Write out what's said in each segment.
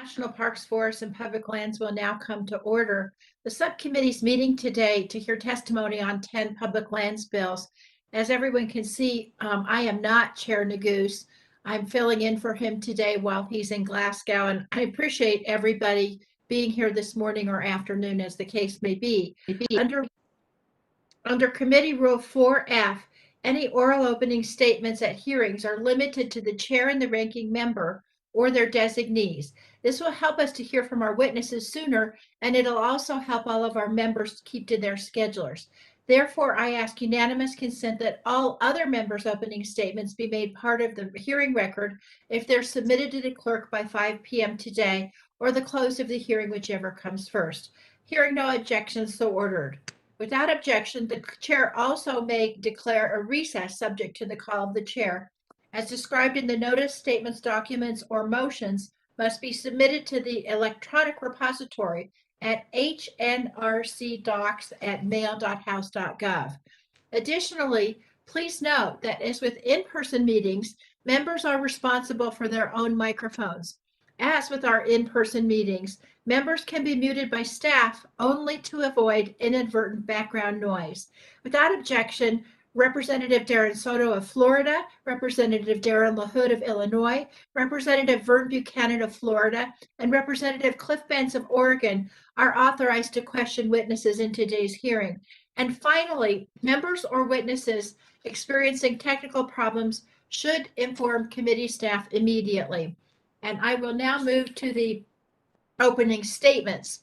National Parks, Forests, and Public Lands will now come to order. The subcommittee's meeting today to hear testimony on 10 public lands bills. As everyone can see, I am not Chair Neguse. I'm filling in for him today while he's in Glasgow, and I appreciate everybody being here this morning or afternoon, as the case may be. Under Committee Rule 4F, any oral opening statements at hearings are limited to the chair and the ranking member or their designees. This will help us to hear from our witnesses sooner, and it'll also help all of our members keep to their schedulers. Therefore, I ask unanimous consent that all other members' opening statements be made part of the hearing record if they're submitted to the clerk by 5 p.m. today or the close of the hearing, whichever comes first. Hearing no objections, so ordered. Without objection, the chair also may declare a recess subject to the call of the chair. As described in the notice, statements, documents, or motions must be submitted to the electronic repository at hnrcdocs@mail.house.gov. Additionally, please note that as with in-person meetings, members are responsible for their own microphones. As with our in-person meetings, members can be muted by staff only to avoid inadvertent background noise. Without objection, Representative Darren Soto of Florida, Representative Darren LaHood of Illinois, Representative Vern Buchanan of Florida, and Representative Cliff Benz of Oregon are authorized to question witnesses in today's hearing. And finally, members or witnesses experiencing technical problems should inform committee staff immediately. And I will now move to the opening statements.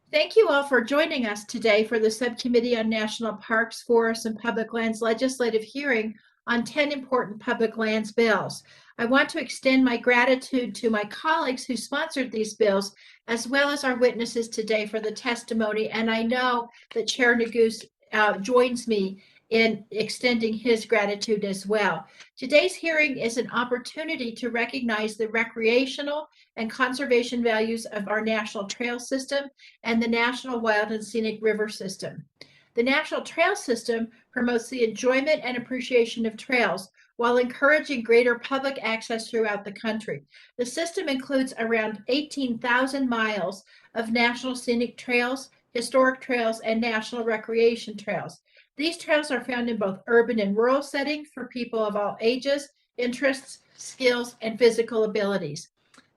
Thank you all for joining us today for the Subcommittee on National Parks, Forests, and Public Lands legislative hearing on 10 important public lands bills. I want to extend my gratitude to my colleagues who sponsored these bills, as well as our witnesses today for the testimony. And I know that Chair Neguse joins me in extending his gratitude as well. Today's hearing is an opportunity to recognize the recreational and conservation values of our national trail system and the National Wild and Scenic River System. The National Trail System promotes the enjoyment and appreciation of trails while encouraging greater public access throughout the country. The system includes around 18,000 miles of national scenic trails, historic trails, and national recreation trails. These trails are found in both urban and rural settings for people of all ages, interests, skills, and physical abilities.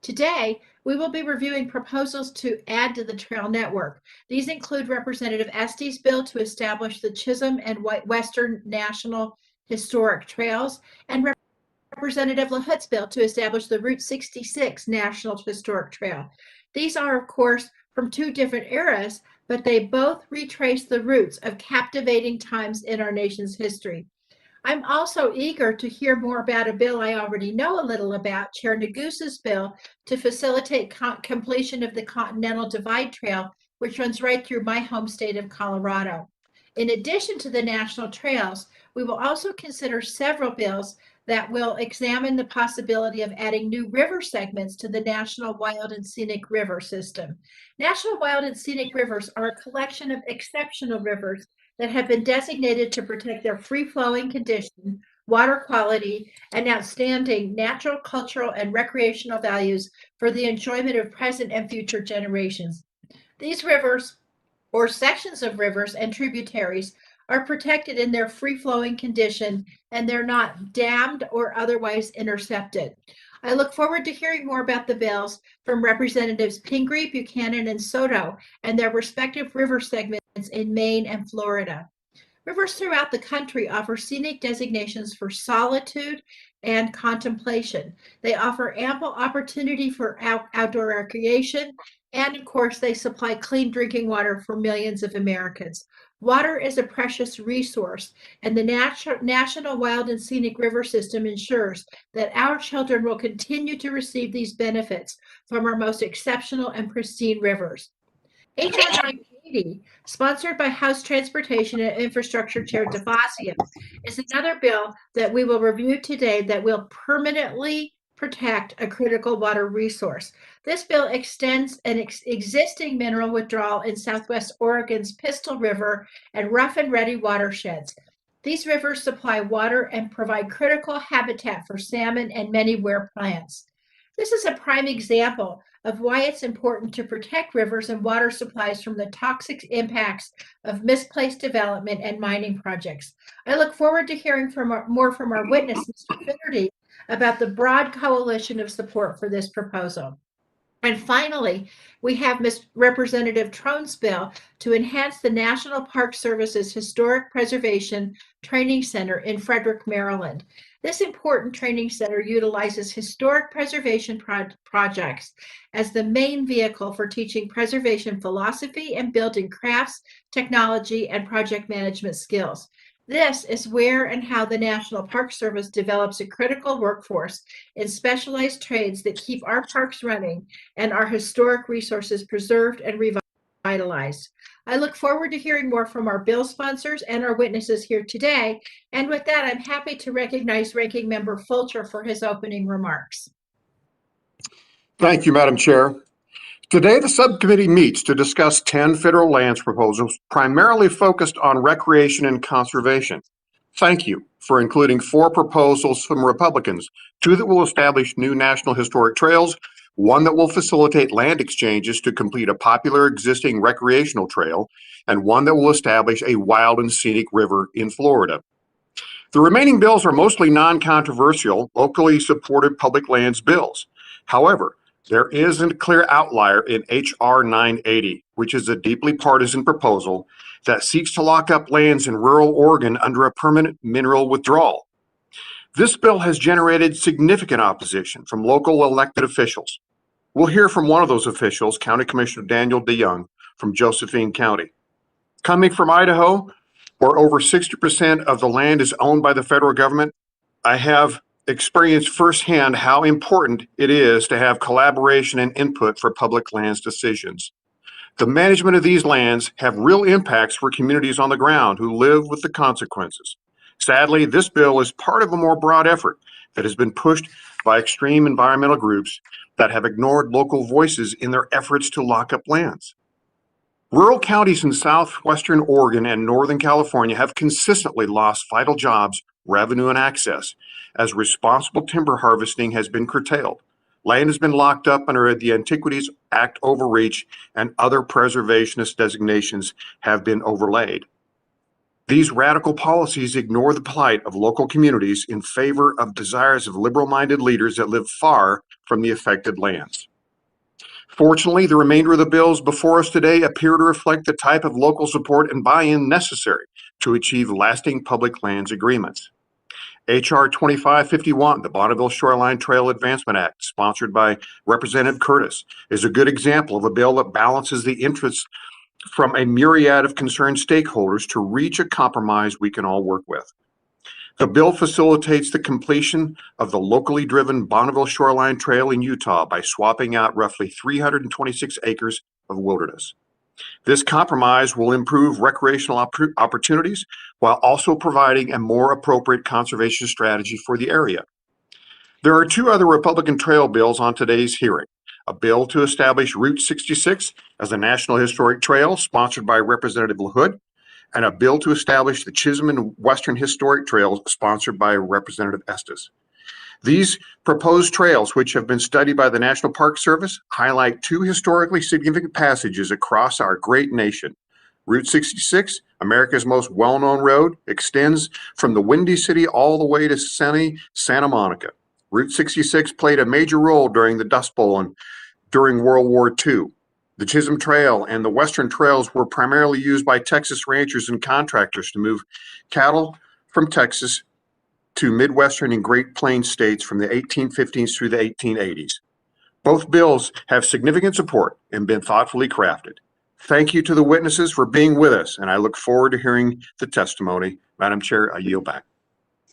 Today, we will be reviewing proposals to add to the trail network. These include Representative Estes' bill to establish the Chisholm and Western National Historic Trails, and Representative LaHood's bill to establish the Route 66 National Historic Trail. These are, of course, from two different eras, but they both retrace the roots of captivating times in our nation's history. I'm also eager to hear more about a bill I already know a little about, Chair Neguse's bill to facilitate completion of the Continental Divide Trail, which runs right through my home state of Colorado. In addition to the national trails, we will also consider several bills that will examine the possibility of adding new river segments to the National Wild and Scenic River System. National Wild and Scenic Rivers are a collection of exceptional rivers that have been designated to protect their free-flowing condition, water quality, and outstanding natural, cultural, and recreational values for the enjoyment of present and future generations. These rivers, or sections of rivers and tributaries, are protected in their free-flowing condition, and they're not dammed or otherwise intercepted. I look forward to hearing more about the bills from Representatives Pingree, Buchanan, and Soto and their respective river segments in Maine and Florida. Rivers throughout the country offer scenic designations for solitude and contemplation. They offer ample opportunity for outdoor recreation, and of course, they supply clean drinking water for millions of Americans. Water is a precious resource, and the National Wild and Scenic River System ensures that our children will continue to receive these benefits from our most exceptional and pristine rivers. H.R. 980, sponsored by House Transportation and Infrastructure Chair DeFazio, is another bill that we will review today that will permanently protect a critical water resource. This bill extends an existing mineral withdrawal in Southwest Oregon's Pistol River and Rough and Ready watersheds. These rivers supply water and provide critical habitat for salmon and many weir plants. This is a prime example of why it's important to protect rivers and water supplies from the toxic impacts of misplaced development and mining projects. I look forward to hearing more from our witness, Mr. Finnerty, about the broad coalition of support for this proposal. And finally, we have Representative Trone's bill to enhance the National Park Service's Historic Preservation Training Center in Frederick, Maryland. This important training center utilizes historic preservation projects as the main vehicle for teaching preservation philosophy and building crafts, technology, and project management skills. This is where and how the National Park Service develops a critical workforce in specialized trades that keep our parks running and our historic resources preserved and revitalized. I look forward to hearing more from our bill sponsors and our witnesses here today. And with that, I'm happy to recognize Ranking Member Fulcher for his opening remarks. Thank you, Madam Chair. Today, the subcommittee meets to discuss 10 federal lands proposals primarily focused on recreation and conservation. Thank you for including 4 proposals from Republicans, 2 that will establish new national historic trails, 1 that will facilitate land exchanges to complete a popular existing recreational trail, and 1 that will establish a wild and scenic river in Florida. The remaining bills are mostly non-controversial, locally supported public lands bills. However, there is a clear outlier in H.R. 980, which is a deeply partisan proposal that seeks to lock up lands in rural Oregon under a permanent mineral withdrawal. This bill has generated significant opposition from local elected officials. We'll hear from one of those officials, County Commissioner Daniel DeYoung from Josephine County. Coming from Idaho, where over 60% of the land is owned by the federal government, I have experienced firsthand how important it is to have collaboration and input for public lands decisions. The management of these lands have real impacts for communities on the ground who live with the consequences. Sadly, this bill is part of a more broad effort that has been pushed by extreme environmental groups that have ignored local voices in their efforts to lock up lands. Rural counties in southwestern Oregon and northern California have consistently lost vital jobs, revenue, and access as responsible timber harvesting has been curtailed. Land has been locked up under the Antiquities Act overreach, and other preservationist designations have been overlaid. These radical policies ignore the plight of local communities in favor of desires of liberal-minded leaders that live far from the affected lands. Fortunately, the remainder of the bills before us today appear to reflect the type of local support and buy-in necessary to achieve lasting public lands agreements. H.R. 2551, the Bonneville Shoreline Trail Advancement Act, sponsored by Representative Curtis, is a good example of a bill that balances the interests from a myriad of concerned stakeholders to reach a compromise we can all work with. The bill facilitates the completion of the locally driven Bonneville Shoreline Trail in Utah by swapping out roughly 326 acres of wilderness. This compromise will improve recreational opportunities while also providing a more appropriate conservation strategy for the area. There are 2 other Republican trail bills on today's hearing. A bill to establish Route 66 as a National Historic Trail, sponsored by Representative LaHood, and a bill to establish the Chisholm and Western Historic Trails, sponsored by Representative Estes. These proposed trails, which have been studied by the National Park Service, highlight 2 historically significant passages across our great nation. Route 66, America's most well-known road, extends from the Windy City all the way to sunny Santa Monica. Route 66 played a major role during the Dust Bowl and during World War II. The Chisholm Trail and the Western Trails were primarily used by Texas ranchers and contractors to move cattle from Texas to Midwestern and Great Plains states from the 1850s through the 1880s. Both bills have significant support and been thoughtfully crafted. Thank you to the witnesses for being with us, and I look forward to hearing the testimony. Madam Chair, I yield back.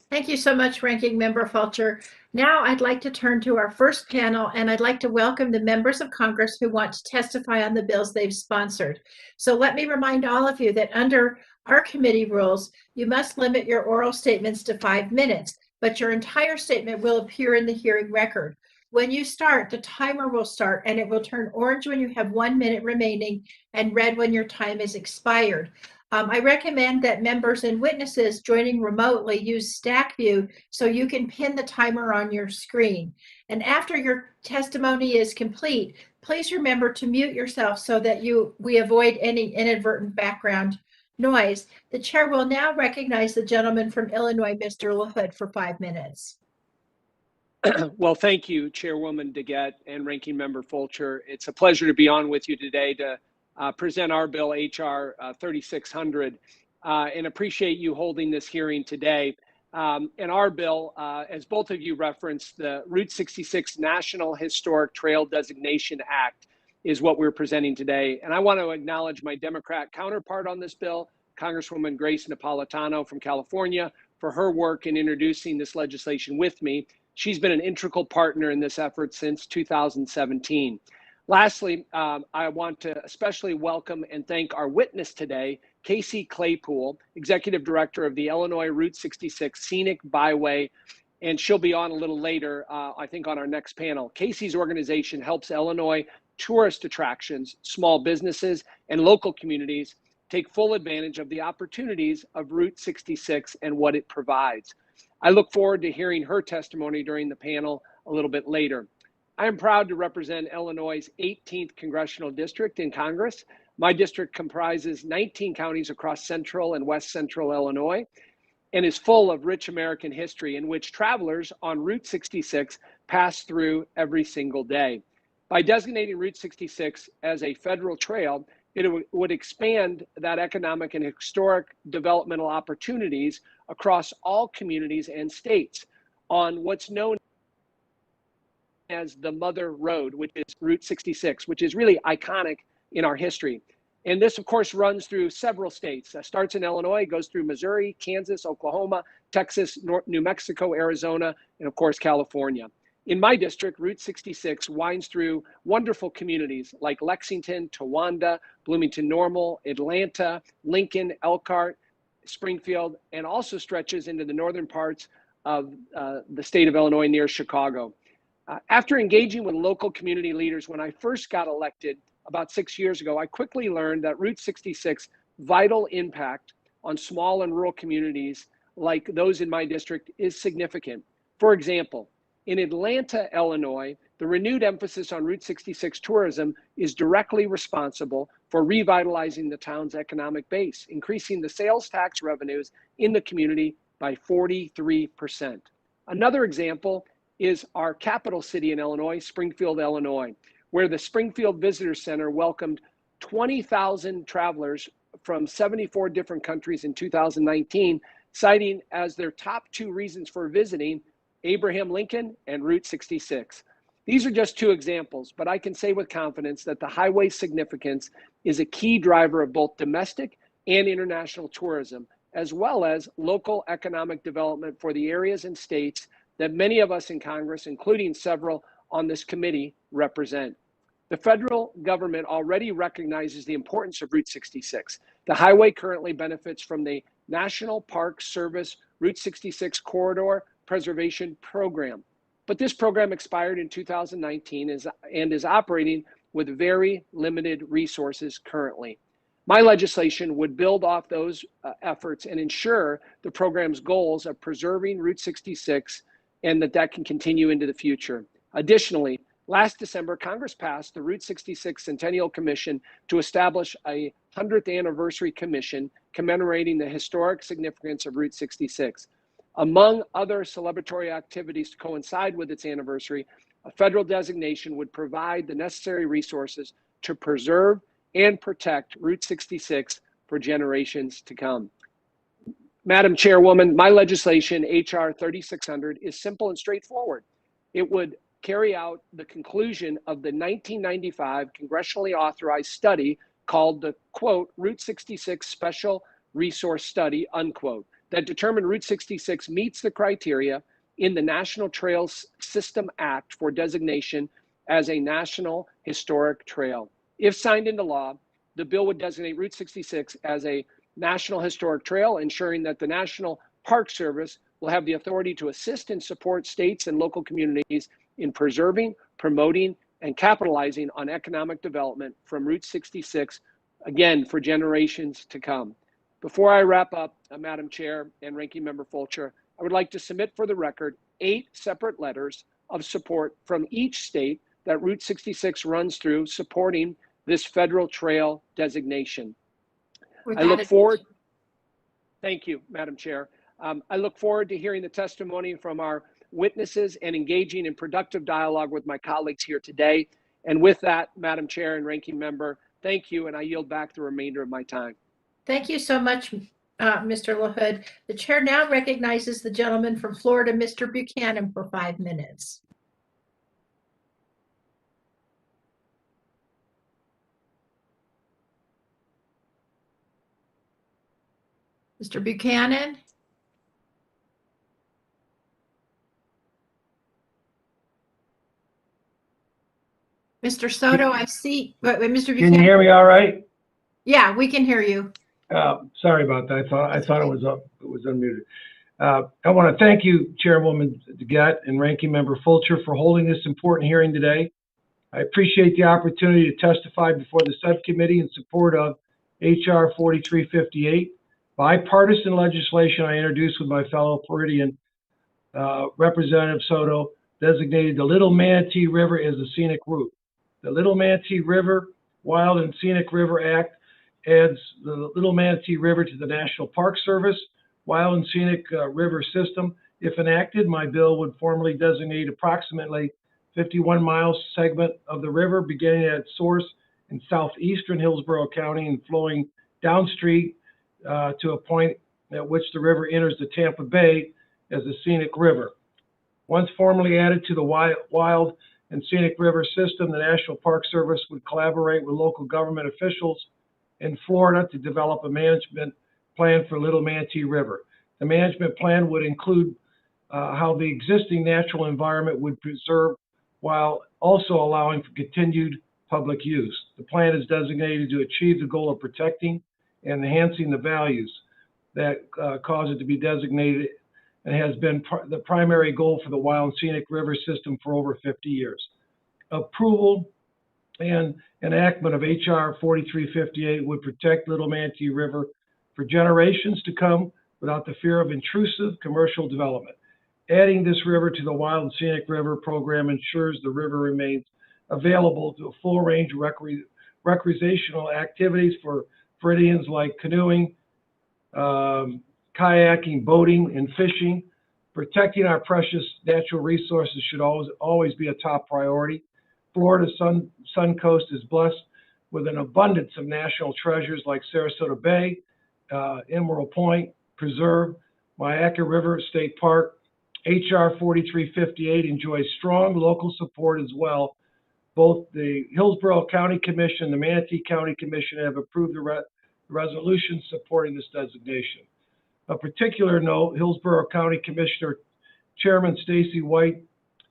Thank you so much, Ranking Member Fulcher. Now I'd like to turn to our first panel, and I'd like to welcome the members of Congress who want to testify on the bills they've sponsored. So let me remind all of you that under our committee rules, you must limit your oral statements to 5 minutes, but your entire statement will appear in the hearing record. When you start, the timer will start and it will turn orange when you have 1 minute remaining and red when your time is expired. I recommend that members and witnesses joining remotely use Stack View so you can pin the timer on your screen. And after your testimony is complete, please remember to mute yourself so that we avoid any inadvertent background noise. The chair will now recognize the gentleman from Illinois, Mr. LaHood, for 5 minutes. Well, thank you, Chairwoman DeGette and Ranking Member Fulcher. It's a pleasure to be on with you today to present our bill, HR 3600, and appreciate you holding this hearing today. And our bill, as both of you referenced, the Route 66 National Historic Trail Designation Act is what we're presenting today. And I want to acknowledge my Democrat counterpart on this bill, Congresswoman Grace Napolitano from California, for her work in introducing this legislation with me. She's been an integral partner in this effort since 2017. Lastly, I want to especially welcome and thank our witness today, Casey Claypool, Executive Director of the Illinois Route 66 Scenic Byway, and she'll be on a little later, I think on our next panel. Casey's organization helps Illinois tourist attractions, small businesses, and local communities take full advantage of the opportunities of Route 66 and what it provides. I look forward to hearing her testimony during the panel a little bit later. I am proud to represent Illinois' 18th Congressional District in Congress. My district comprises 19 counties across central and west central Illinois and is full of rich American history in which travelers on Route 66 pass through every single day. By designating Route 66 as a federal trail, it would expand that economic and historic developmental opportunities across all communities and states on what's known as the Mother Road, which is Route 66, which is really iconic in our history. And this, of course, runs through several states. Starts in Illinois, goes through Missouri, Kansas, Oklahoma, Texas, New Mexico, Arizona, and of course, California. In my district, Route 66 winds through wonderful communities like Lexington, Towanda, Bloomington Normal, Atlanta, Lincoln, Elkhart, Springfield, and also stretches into the northern parts of the state of Illinois near Chicago. After engaging with local community leaders when I first got elected about 6 years ago, I quickly learned that Route 66 vital impact on small and rural communities like those in my district is significant. For example, in Atlanta, Illinois, the renewed emphasis on Route 66 tourism is directly responsible for revitalizing the town's economic base, increasing the sales tax revenues in the community by 43%. Another example is our capital city in Illinois, Springfield, Illinois, where the Springfield Visitor Center welcomed 20,000 travelers from 74 different countries in 2019, citing as their top 2 reasons for visiting Abraham Lincoln and Route 66. These are just 2 examples, but I can say with confidence that the highway's significance is a key driver of both domestic and international tourism, as well as local economic development for the areas and states that many of us in Congress, including several on this committee, represent. The federal government already recognizes the importance of Route 66. The highway currently benefits from the National Park Service Route 66 Corridor Preservation Program. But this program expired in 2019 and is operating with very limited resources currently. My legislation would build off those efforts and ensure the program's goals of preserving Route 66 and that can continue into the future. Additionally, last December, Congress passed the Route 66 Centennial Commission to establish a 100th anniversary commission commemorating the historic significance of Route 66. Among other celebratory activities to coincide with its anniversary, a federal designation would provide the necessary resources to preserve and protect Route 66 for generations to come. Madam Chairwoman, my legislation, HR 3600, is simple and straightforward. It would carry out the conclusion of the 1995 congressionally authorized study called the, quote, Route 66 Special Resource Study, unquote, that determined Route 66 meets the criteria in the National Trails System Act for designation as a National Historic Trail. If signed into law, the bill would designate Route 66 as a National Historic Trail, ensuring that the National Park Service will have the authority to assist and support states and local communities in preserving, promoting, and capitalizing on economic development from Route 66, again, for generations to come. Before I wrap up, Madam Chair and Ranking Member Fulcher, I would like to submit for the record 8 separate letters of support from each state that Route 66 runs through, supporting this federal trail designation. I look forward. Thank you, Madam Chair. I look forward to hearing the testimony from our witnesses and engaging in productive dialogue with my colleagues here today. And with that, Madam Chair and Ranking Member, thank you, and I yield back the remainder of my time. Thank you so much, Mr. LaHood. The chair now recognizes the gentleman from Florida, Mr. Buchanan, for 5 minutes. Mr. Buchanan? Mr. Soto, I see. Wait, Mr. Buchanan. Can you hear me all right? Yeah, we can hear you. Sorry about that. I thought it was up. It was unmuted. I want to thank you, Chairwoman DeGette and Ranking Member Fulcher, for holding this important hearing today. I appreciate the opportunity to testify before the subcommittee in support of HR 4358, bipartisan legislation I introduced with my fellow Floridian Representative Soto, designated the Little Manatee River as a scenic route. The Little Manatee River Wild and Scenic River Act adds the Little Manatee River to the National Park Service Wild and Scenic River System. If enacted, my bill would formally designate approximately 51 miles segment of the river beginning at its source in southeastern Hillsborough County and flowing downstream to a point at which the river enters the Tampa Bay as a scenic river. Once formally added to the Wild and Scenic River System, the National Park Service would collaborate with local government officials in Florida to develop a management plan for Little Manatee River. The management plan would include how the existing natural environment would preserve while also allowing for continued public use. The plan is designated to achieve the goal of protecting and enhancing the values that cause it to be designated, and has been the primary goal for the Wild and Scenic River System for over 50 years. Approval and enactment of HR 4358 would protect Little Manatee River for generations to come without the fear of intrusive commercial development. Adding this river to the Wild and Scenic River program ensures the river remains available to a full range of recreational activities for Floridians like canoeing, kayaking, boating, and fishing. Protecting our precious natural resources should always be a top priority. Florida's sun coast is blessed with an abundance of national treasures like Sarasota Bay, Emerald Point Preserve, Myakka River State Park. HR 4358 enjoys strong local support as well. Both the Hillsborough County Commission and the Manatee County Commission have approved the resolution supporting this designation. A particular note, Hillsborough County Commissioner Chairman Stacy White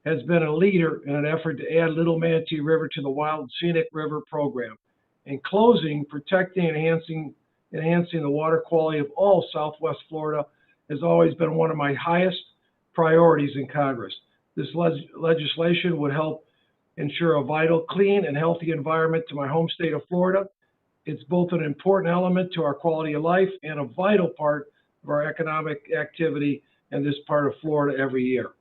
has been a leader in an effort to add Little Manatee River to the Wild and Scenic River program. In closing, protecting and enhancing the water quality of all Southwest Florida has always been one of my highest priorities in Congress. This legislation would help ensure a vital, clean, and healthy environment to my home state of Florida. It's both an important element to our quality of life and a vital part of our economic activity in this part of Florida every year.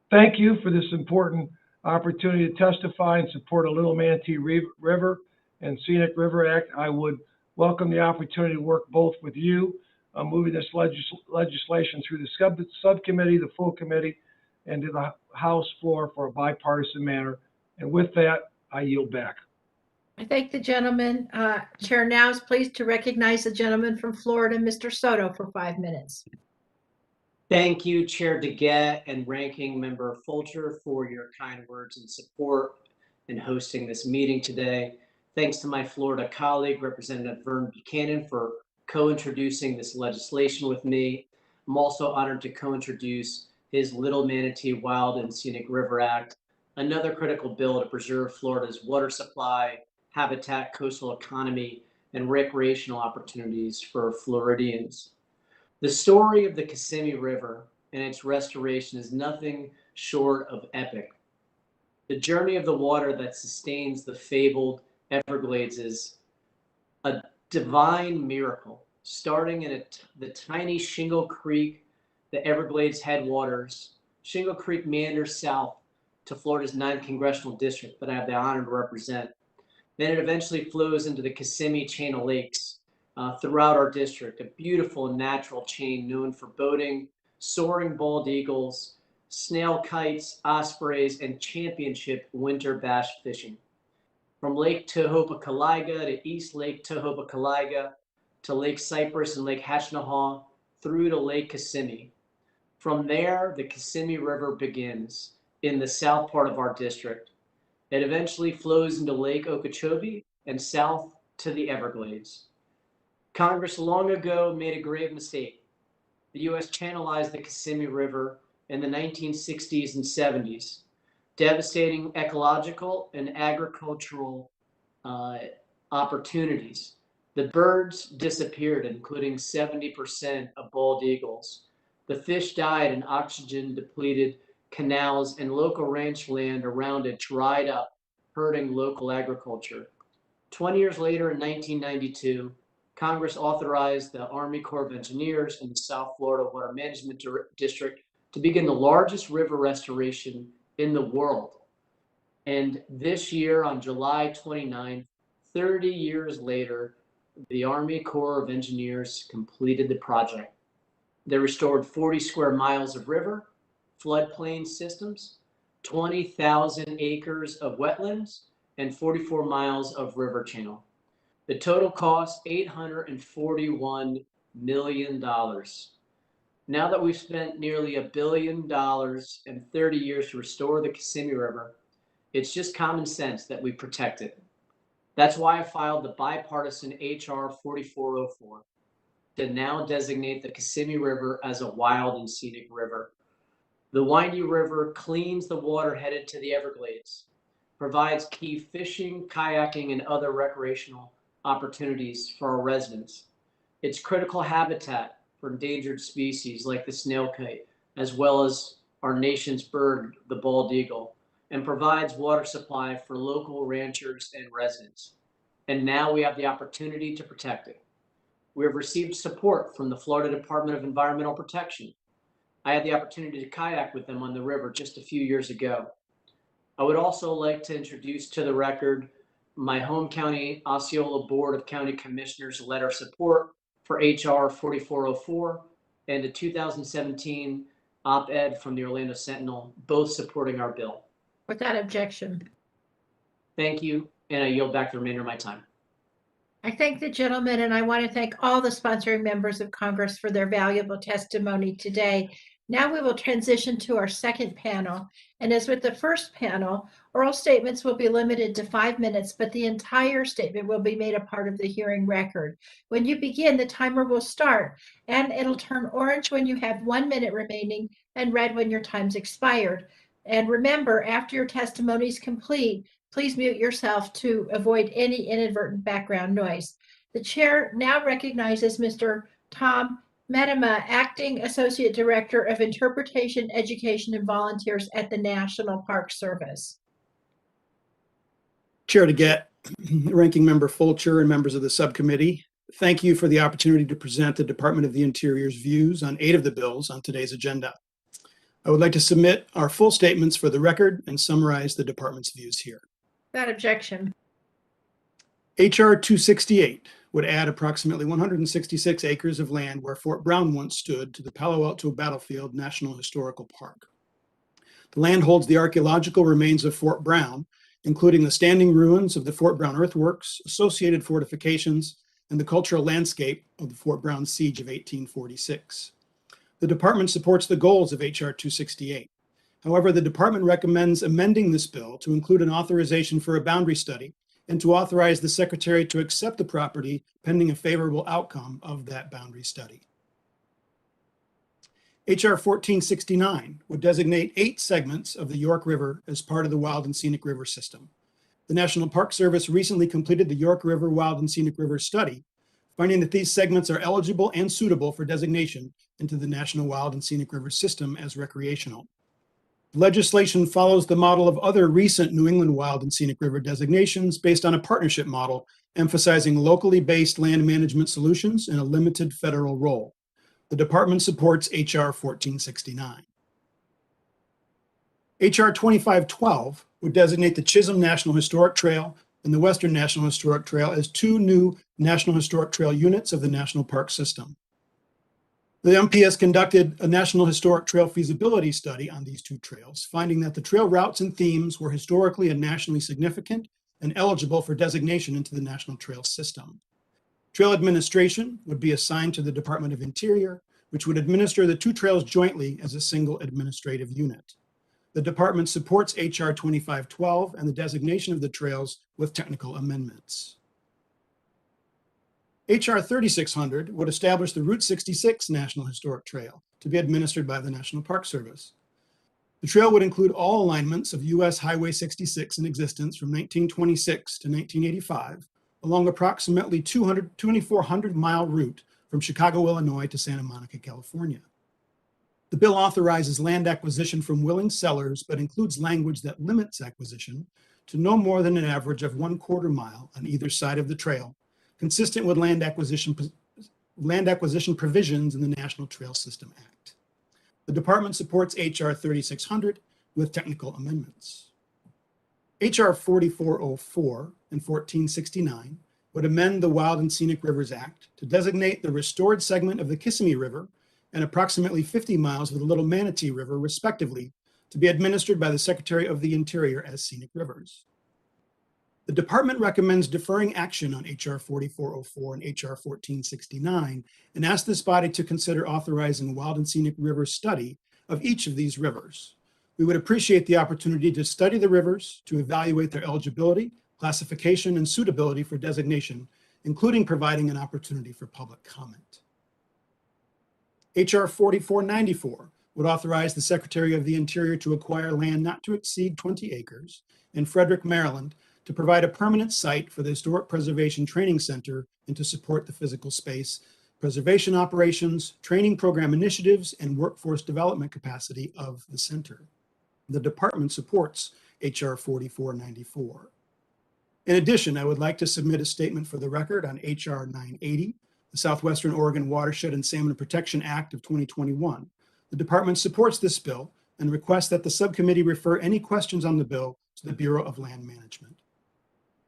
Thank you for this important opportunity to testify and support a Little Manatee River and Scenic River Act. I would welcome the opportunity to work both with you on moving this legislation through the subcommittee, the full committee, and to the House floor for a bipartisan manner. And with that, I yield back. I thank the gentleman. Chair now is pleased to recognize the gentleman from Florida, Mr. Soto, for 5 minutes. Thank you, Chair DeGette and Ranking Member Fulcher, for your kind words and support in hosting this meeting today. Thanks to my Florida colleague, Representative Vern Buchanan, for co-introducing this legislation with me. I'm also honored to co-introduce his Little Manatee Wild and Scenic River Act, another critical bill to preserve Florida's water supply, habitat, coastal economy, and recreational opportunities for Floridians. The story of the Kissimmee River and its restoration is nothing short of epic. The journey of the water that sustains the fabled Everglades is a divine miracle, starting in the tiny Shingle Creek, the Everglades headwaters. Shingle Creek meanders south to Florida's 9th Congressional District that I have the honor to represent. Then it eventually flows into the Kissimmee chain of lakes throughout our district, a beautiful natural chain known for boating, soaring bald eagles, snail kites, ospreys, and championship winter bass fishing. From Lake Tohopekaliga to East Lake Tohopekaliga to Lake Cypress and Lake Hashtanahaw through to Lake Kissimmee. From there, the Kissimmee River begins in the south part of our district. It eventually flows into Lake Okeechobee and south to the Everglades. Congress long ago made a grave mistake. The U.S. channelized the Kissimmee River in the 1960s and 70s, devastating ecological and agricultural opportunities. The birds disappeared, including 70% of bald eagles. The fish died in oxygen-depleted canals, and local ranch land around it dried up, hurting local agriculture. 20 years later, in 1992, Congress authorized the Army Corps of Engineers and the South Florida Water Management District to begin the largest river restoration in the world. And this year, on July 29th, 30 years later, the Army Corps of Engineers completed the project. They restored 40 square miles of river, floodplain systems, 20,000 acres of wetlands, and 44 miles of river channel. The total cost, $841 million. Now that we've spent nearly $1 billion and 30 years to restore the Kissimmee River, it's just common sense that we protect it. That's why I filed the bipartisan HR 4404 to now designate the Kissimmee River as a wild and scenic river. The windy river cleans the water headed to the Everglades, provides key fishing, kayaking, and other recreational opportunities for our residents. It's critical habitat for endangered species like the snail kite, as well as our nation's bird, the bald eagle, and provides water supply for local ranchers and residents. And now we have the opportunity to protect it. We have received support from the Florida Department of Environmental Protection. I had the opportunity to kayak with them on the river just a few years ago. I would also like to introduce to the record my home county Osceola Board of County Commissioners letter of support for HR 4404 and a 2017 op-ed from the Orlando Sentinel, both supporting our bill. Without objection. Thank you, and I yield back the remainder of my time. I thank the gentleman, and I want to thank all the sponsoring members of Congress for their valuable testimony today. Now we will transition to our second panel. And as with the first panel, oral statements will be limited to 5 minutes, but the entire statement will be made a part of the hearing record. When you begin, the timer will start, and it'll turn orange when you have 1 minute remaining and red when your time's expired. And remember, after your testimony is complete, please mute yourself to avoid any inadvertent background noise. The chair now recognizes Mr. Tom Medema, Acting Associate Director of Interpretation, Education, and Volunteers at the National Park Service. Chair DeGette, Ranking Member Fulcher, and members of the subcommittee, thank you for the opportunity to present the Department of the Interior's views on 8 of the bills on today's agenda. I would like to submit our full statements for the record and summarize the department's views here. Without objection. HR 268 would add approximately 166 acres of land where Fort Brown once stood to the Palo Alto Battlefield National Historical Park. The land holds the archaeological remains of Fort Brown, including the standing ruins of the Fort Brown earthworks, associated fortifications, and the cultural landscape of the Fort Brown siege of 1846. The department supports the goals of HR 268. However, the department recommends amending this bill to include an authorization for a boundary study and to authorize the secretary to accept the property pending a favorable outcome of that boundary study. HR 1469 would designate 8 segments of the York River as part of the Wild and Scenic River system. The National Park Service recently completed the York River Wild and Scenic River study, finding that these segments are eligible and suitable for designation into the National Wild and Scenic River system as recreational. Legislation follows the model of other recent New England wild and scenic river designations based on a partnership model, emphasizing locally based land management solutions and a limited federal role. The department supports H.R. 1469. H.R. 2512 would designate the Chisholm National Historic Trail and the Western National Historic Trail as two new National Historic Trail units of the National Park System. The MPS conducted a National Historic Trail feasibility study on these two trails, finding that the trail routes and themes were historically and nationally significant and eligible for designation into the National Trail System. Trail administration would be assigned to the Department of Interior, which would administer the two trails jointly as a single administrative unit. The department supports H.R. 2512 and the designation of the trails with technical amendments. H.R. 3600 would establish the Route 66 National Historic Trail to be administered by the National Park Service. The trail would include all alignments of U.S. Highway 66 in existence from 1926 to 1985, along approximately 2,400-mile route from Chicago, Illinois to Santa Monica, California. The bill authorizes land acquisition from willing sellers, but includes language that limits acquisition to no more than an average of 1/4 mile on either side of the trail, consistent with land acquisition provisions in the National Trail System Act. The department supports H.R. 3600 with technical amendments. H.R. 4404 and 1469 would amend the Wild and Scenic Rivers Act to designate the restored segment of the Kissimmee River and approximately 50 miles of the Little Manatee River, respectively, to be administered by the Secretary of the Interior as scenic rivers. The department recommends deferring action on H.R. 4404 and H.R. 1469 and asks this body to consider authorizing a wild and scenic river study of each of these rivers. We would appreciate the opportunity to study the rivers, to evaluate their eligibility, classification, and suitability for designation, including providing an opportunity for public comment. H.R. 4494 would authorize the Secretary of the Interior to acquire land not to exceed 20 acres in Frederick, Maryland, to provide a permanent site for the Historic Preservation Training Center and to support the physical space, preservation operations, training program initiatives, and workforce development capacity of the center. The department supports H.R. 4494. In addition, I would like to submit a statement for the record on H.R. 980, the Southwestern Oregon Watershed and Salmon Protection Act of 2021. The department supports this bill and requests that the subcommittee refer any questions on the bill to the Bureau of Land Management.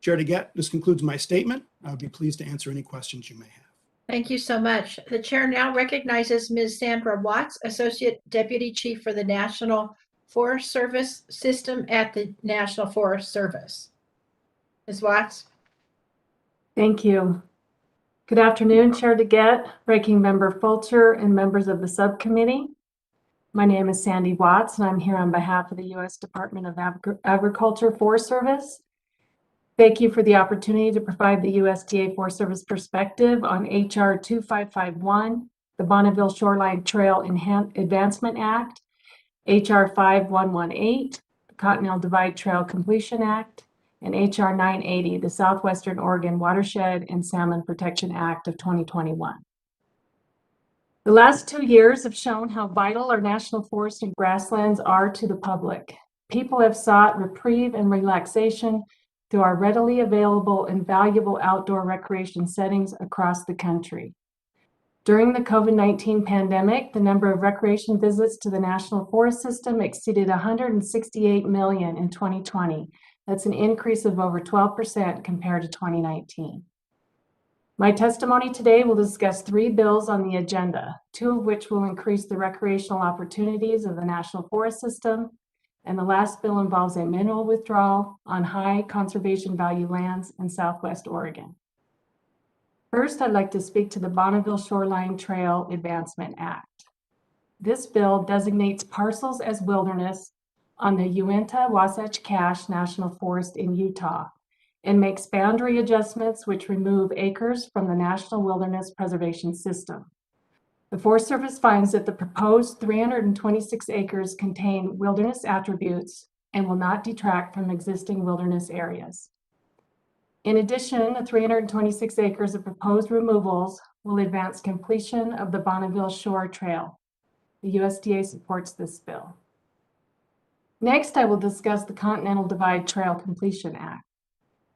Chair DeGette, this concludes my statement. I would be pleased to answer any questions you may have. Thank you so much. The chair now recognizes Ms. Sandra Watts, Associate Deputy Chief for the National Forest Service System at the National Forest Service. Ms. Watts. Thank you. Good afternoon, Chair DeGette, Ranking Member Fulcher, and members of the subcommittee. My name is Sandy Watts, and I'm here on behalf of the U.S. Department of Agriculture Forest Service. Thank you for the opportunity to provide the USDA Forest Service perspective on H.R. 2551, the Bonneville Shoreline Trail Advancement Act, H.R. 5118, the Continental Divide Trail Completion Act, and H.R. 980, the Southwestern Oregon Watershed and Salmon Protection Act of 2021. The last 2 years have shown how vital our national forests and grasslands are to the public. People have sought reprieve and relaxation through our readily available and valuable outdoor recreation settings across the country. During the COVID-19 pandemic, the number of recreation visits to the National Forest System exceeded 168 million in 2020. That's an increase of over 12% compared to 2019. My testimony today will discuss 3 bills on the agenda, 2 of which will increase the recreational opportunities of the National Forest System, and the last bill involves a mineral withdrawal on high conservation value lands in Southwest Oregon. First, I'd like to speak to the Bonneville Shoreline Trail Advancement Act. This bill designates parcels as wilderness on the Uinta-Wasatch Cache National Forest in Utah and makes boundary adjustments which remove acres from the National Wilderness Preservation System. The Forest Service finds that the proposed 326 acres contain wilderness attributes and will not detract from existing wilderness areas. In addition, the 326 acres of proposed removals will advance completion of the Bonneville Shore Trail. The USDA supports this bill. Next, I will discuss the Continental Divide Trail Completion Act.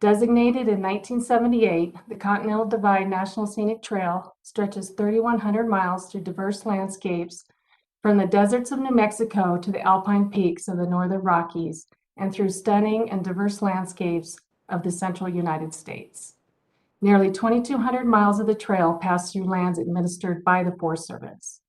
Designated in 1978, the Continental Divide National Scenic Trail stretches 3,100 miles through diverse landscapes from the deserts of New Mexico to the alpine peaks of the Northern Rockies and through stunning and diverse landscapes of the central United States. Nearly 2,200 miles of the trail pass through lands administered by the Forest Service.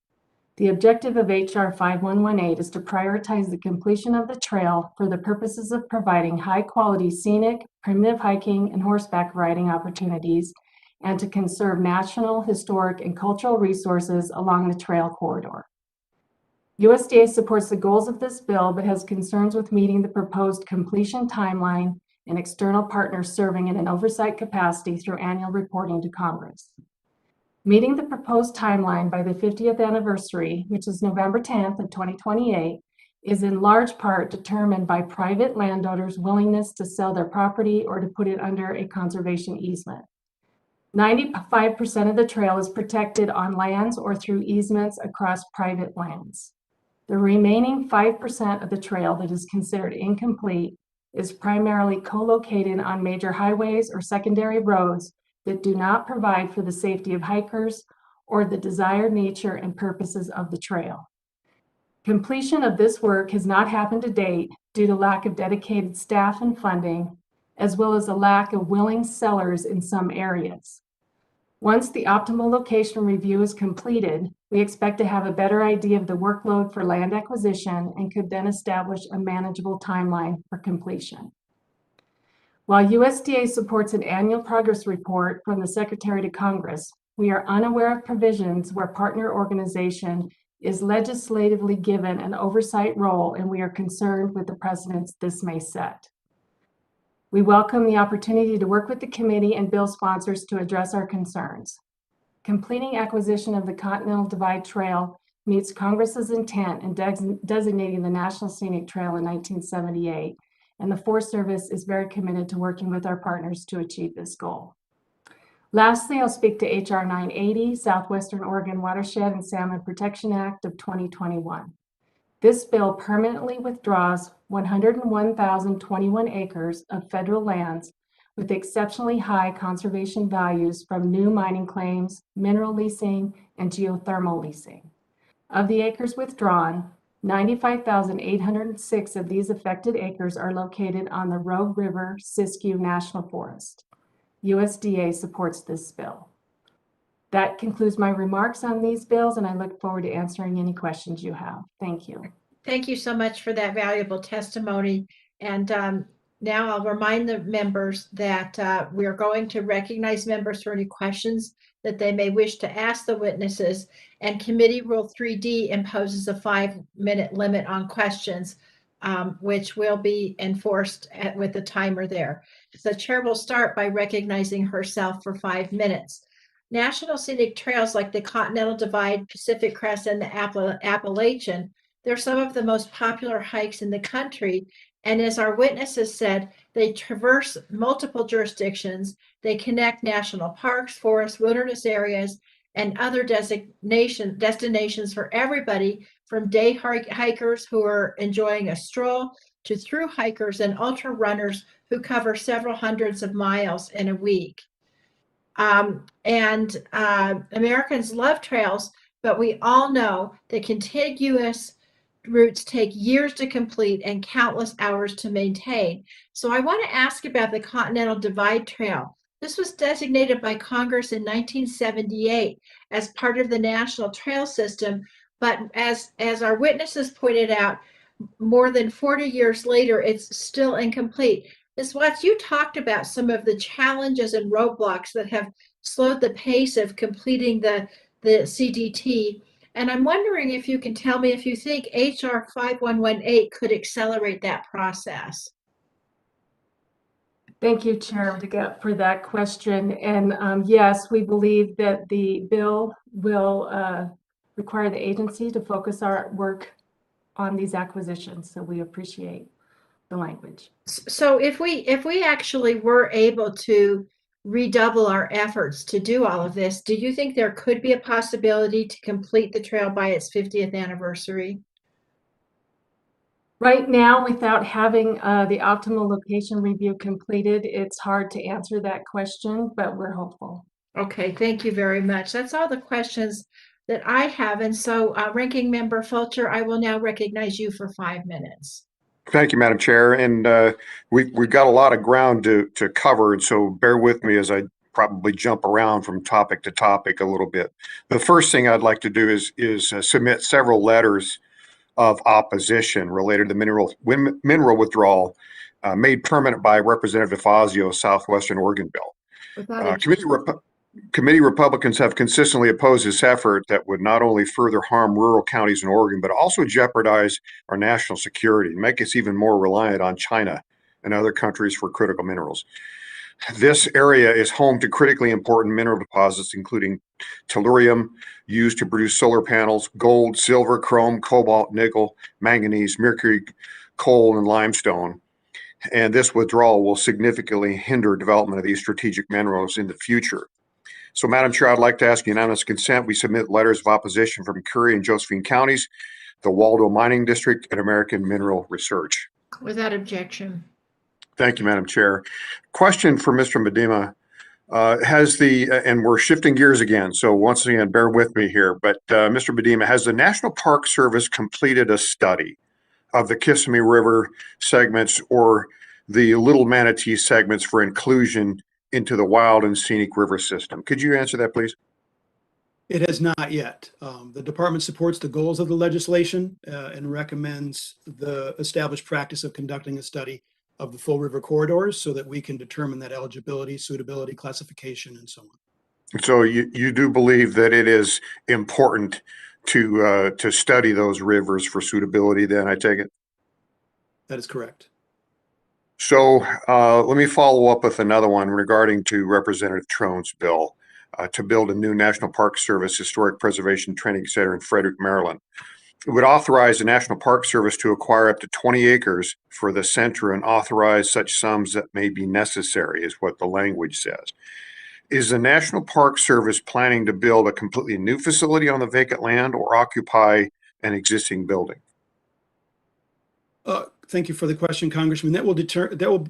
The objective of HR 5118 is to prioritize the completion of the trail for the purposes of providing high-quality scenic, primitive hiking, and horseback riding opportunities, and to conserve national, historic, and cultural resources along the trail corridor. USDA supports the goals of this bill, but has concerns with meeting the proposed completion timeline and external partners serving in an oversight capacity through annual reporting to Congress. Meeting the proposed timeline by the 50th anniversary, which is November 10th of 2028, is in large part determined by private landowners' willingness to sell their property or to put it under a conservation easement. 95% of the trail is protected on lands or through easements across private lands. The remaining 5% of the trail that is considered incomplete is primarily co-located on major highways or secondary roads that do not provide for the safety of hikers or the desired nature and purposes of the trail. Completion of this work has not happened to date due to lack of dedicated staff and funding, as well as a lack of willing sellers in some areas. Once the optimal location review is completed, we expect to have a better idea of the workload for land acquisition and could then establish a manageable timeline for completion. While USDA supports an annual progress report from the Secretary to Congress, we are unaware of provisions where partner organization is legislatively given an oversight role, and we are concerned with the precedents this may set. We welcome the opportunity to work with the committee and bill sponsors to address our concerns. Completing acquisition of the Continental Divide Trail meets Congress's intent in designating the National Scenic Trail in 1978, and the Forest Service is very committed to working with our partners to achieve this goal. Lastly, I'll speak to HR 980, Southwestern Oregon Watershed and Salmon Protection Act of 2021. This bill permanently withdraws 101,021 acres of federal lands with exceptionally high conservation values from new mining claims, mineral leasing, and geothermal leasing. Of the acres withdrawn, 95,806 of these affected acres are located on the Rogue River Siskiyou National Forest. USDA supports this bill. That concludes my remarks on these bills, and I look forward to answering any questions you have. Thank you. Thank you so much for that valuable testimony. And now I'll remind the members that we are going to recognize members for any questions that they may wish to ask the witnesses. And Committee Rule 3D imposes a 5-minute limit on questions, which will be enforced with the timer there. The chair will start by recognizing herself for 5 minutes. National scenic trails like the Continental Divide, Pacific Crest, and the Appalachian, they're some of the most popular hikes in the country. And as our witnesses said, they traverse multiple jurisdictions. They connect national parks, forests, wilderness areas, and other destinations for everybody, from day hikers who are enjoying a stroll to through hikers and ultra runners who cover several hundreds of miles in a week. Americans love trails, but we all know that contiguous routes take years to complete and countless hours to maintain. So I want to ask about the Continental Divide Trail. This was designated by Congress in 1978 as part of the National Trail System, but as our witnesses pointed out, more than 40 years later, it's still incomplete. Ms. Watts, you talked about some of the challenges and roadblocks that have slowed the pace of completing the CDT. And I'm wondering if you can tell me if you think HR 5118 could accelerate that process. Thank you, Chair DeGette, for that question. And yes, we believe that the bill will require the agency to focus our work on these acquisitions. So we appreciate the language. So if we actually were able to redouble our efforts to do all of this, do you think there could be a possibility to complete the trail by its 50th anniversary? Right now, without having the optimal location review completed, it's hard to answer that question, but we're hopeful. Okay, thank you very much. That's all the questions that I have. And so, Ranking Member Fulcher, I will now recognize you for 5 minutes. Thank you, Madam Chair. And we've got a lot of ground to cover, and so bear with me as I probably jump around from topic to topic a little bit. The first thing I'd like to do is submit several letters of opposition related to mineral withdrawal made permanent by Representative DeFazio's Southwestern Oregon bill. Without Committee Republicans have consistently opposed this effort that would not only further harm rural counties in Oregon, but also jeopardize our national security and make us even more reliant on China and other countries for critical minerals. This area is home to critically important mineral deposits, including tellurium used to produce solar panels, gold, silver, chrome, cobalt, nickel, manganese, mercury, coal, and limestone. And this withdrawal will significantly hinder development of these strategic minerals in the future. So, Madam Chair, I'd like to ask unanimous consent. We submit letters of opposition from Curry and Josephine counties, the Waldo Mining District, and American Mineral Research. Without objection. Thank you, Madam Chair. Question for Mr. Medema. And we're shifting gears again, so once again, bear with me here, but Mr. Medema, has the National Park Service completed a study of the Kissimmee River segments or the Little Manatee segments for inclusion into the wild and scenic river system? Could you answer that, please? It has not yet. The department supports the goals of the legislation and recommends the established practice of conducting a study of the full river corridors so that we can determine that eligibility, suitability, classification, and so on. So you do believe that it is important to study those rivers for suitability, then, I take it? That is correct. So let me follow up with another one regarding to Representative Trone's bill to build a new National Park Service Historic Preservation Training Center in Frederick, Maryland. It would authorize the National Park Service to acquire up to 20 acres for the center and authorize such sums that may be necessary, is what the language says. Is the National Park Service planning to build a completely new facility on the vacant land or occupy an existing building? Thank you for the question, Congressman. That will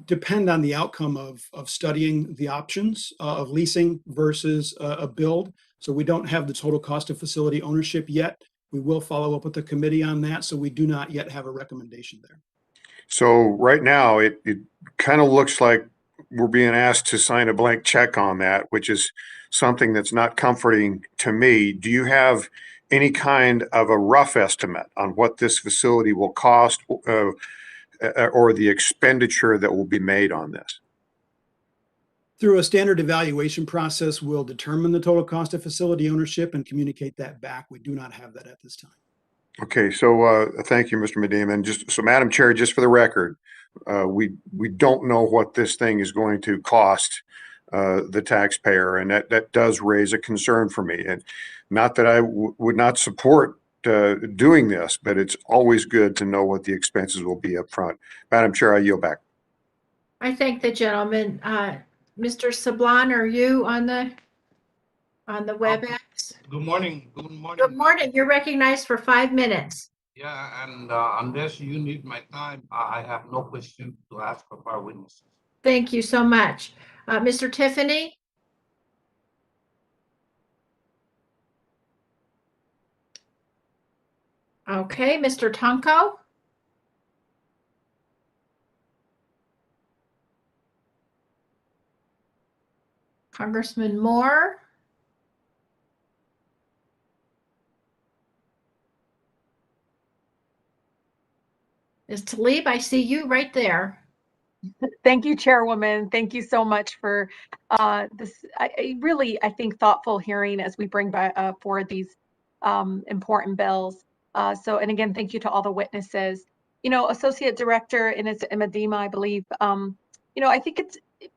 depend on the outcome of studying the options of leasing versus a build. So we don't have the total cost of facility ownership yet. We will follow up with the committee on that. So we do not yet have a recommendation there. So right now, it kind of looks like we're being asked to sign a blank check on that, which is something that's not comforting to me. Do you have any kind of a rough estimate on what this facility will cost or the expenditure that will be made on this? Through a standard evaluation process, we'll determine the total cost of facility ownership and communicate that back. We do not have that at this time. Okay, so thank you, Mr. Medema. And just so, Madam Chair, just for the record, we don't know what this thing is going to cost the taxpayer, and that does raise a concern for me. And not that I would not support doing this, but it's always good to know what the expenses will be up front. Madam Chair, I yield back. I thank the gentleman. Mr. Sablan, are you on the WebEx? Good morning. Good morning. Good morning. You're recognized for 5 minutes. Yeah, and unless you need my time, I have no question to ask of our witnesses. Thank you so much. Mr. Tiffany? Okay, Mr. Tonko? Congressman Moore? Ms. Tlaib, I see you right there. Thank you, Chairwoman. Thank you so much for this I think thoughtful hearing as we bring forward these important bills. And again, thank you to all the witnesses. You know, Associate Director Ines Medema, I believe, I think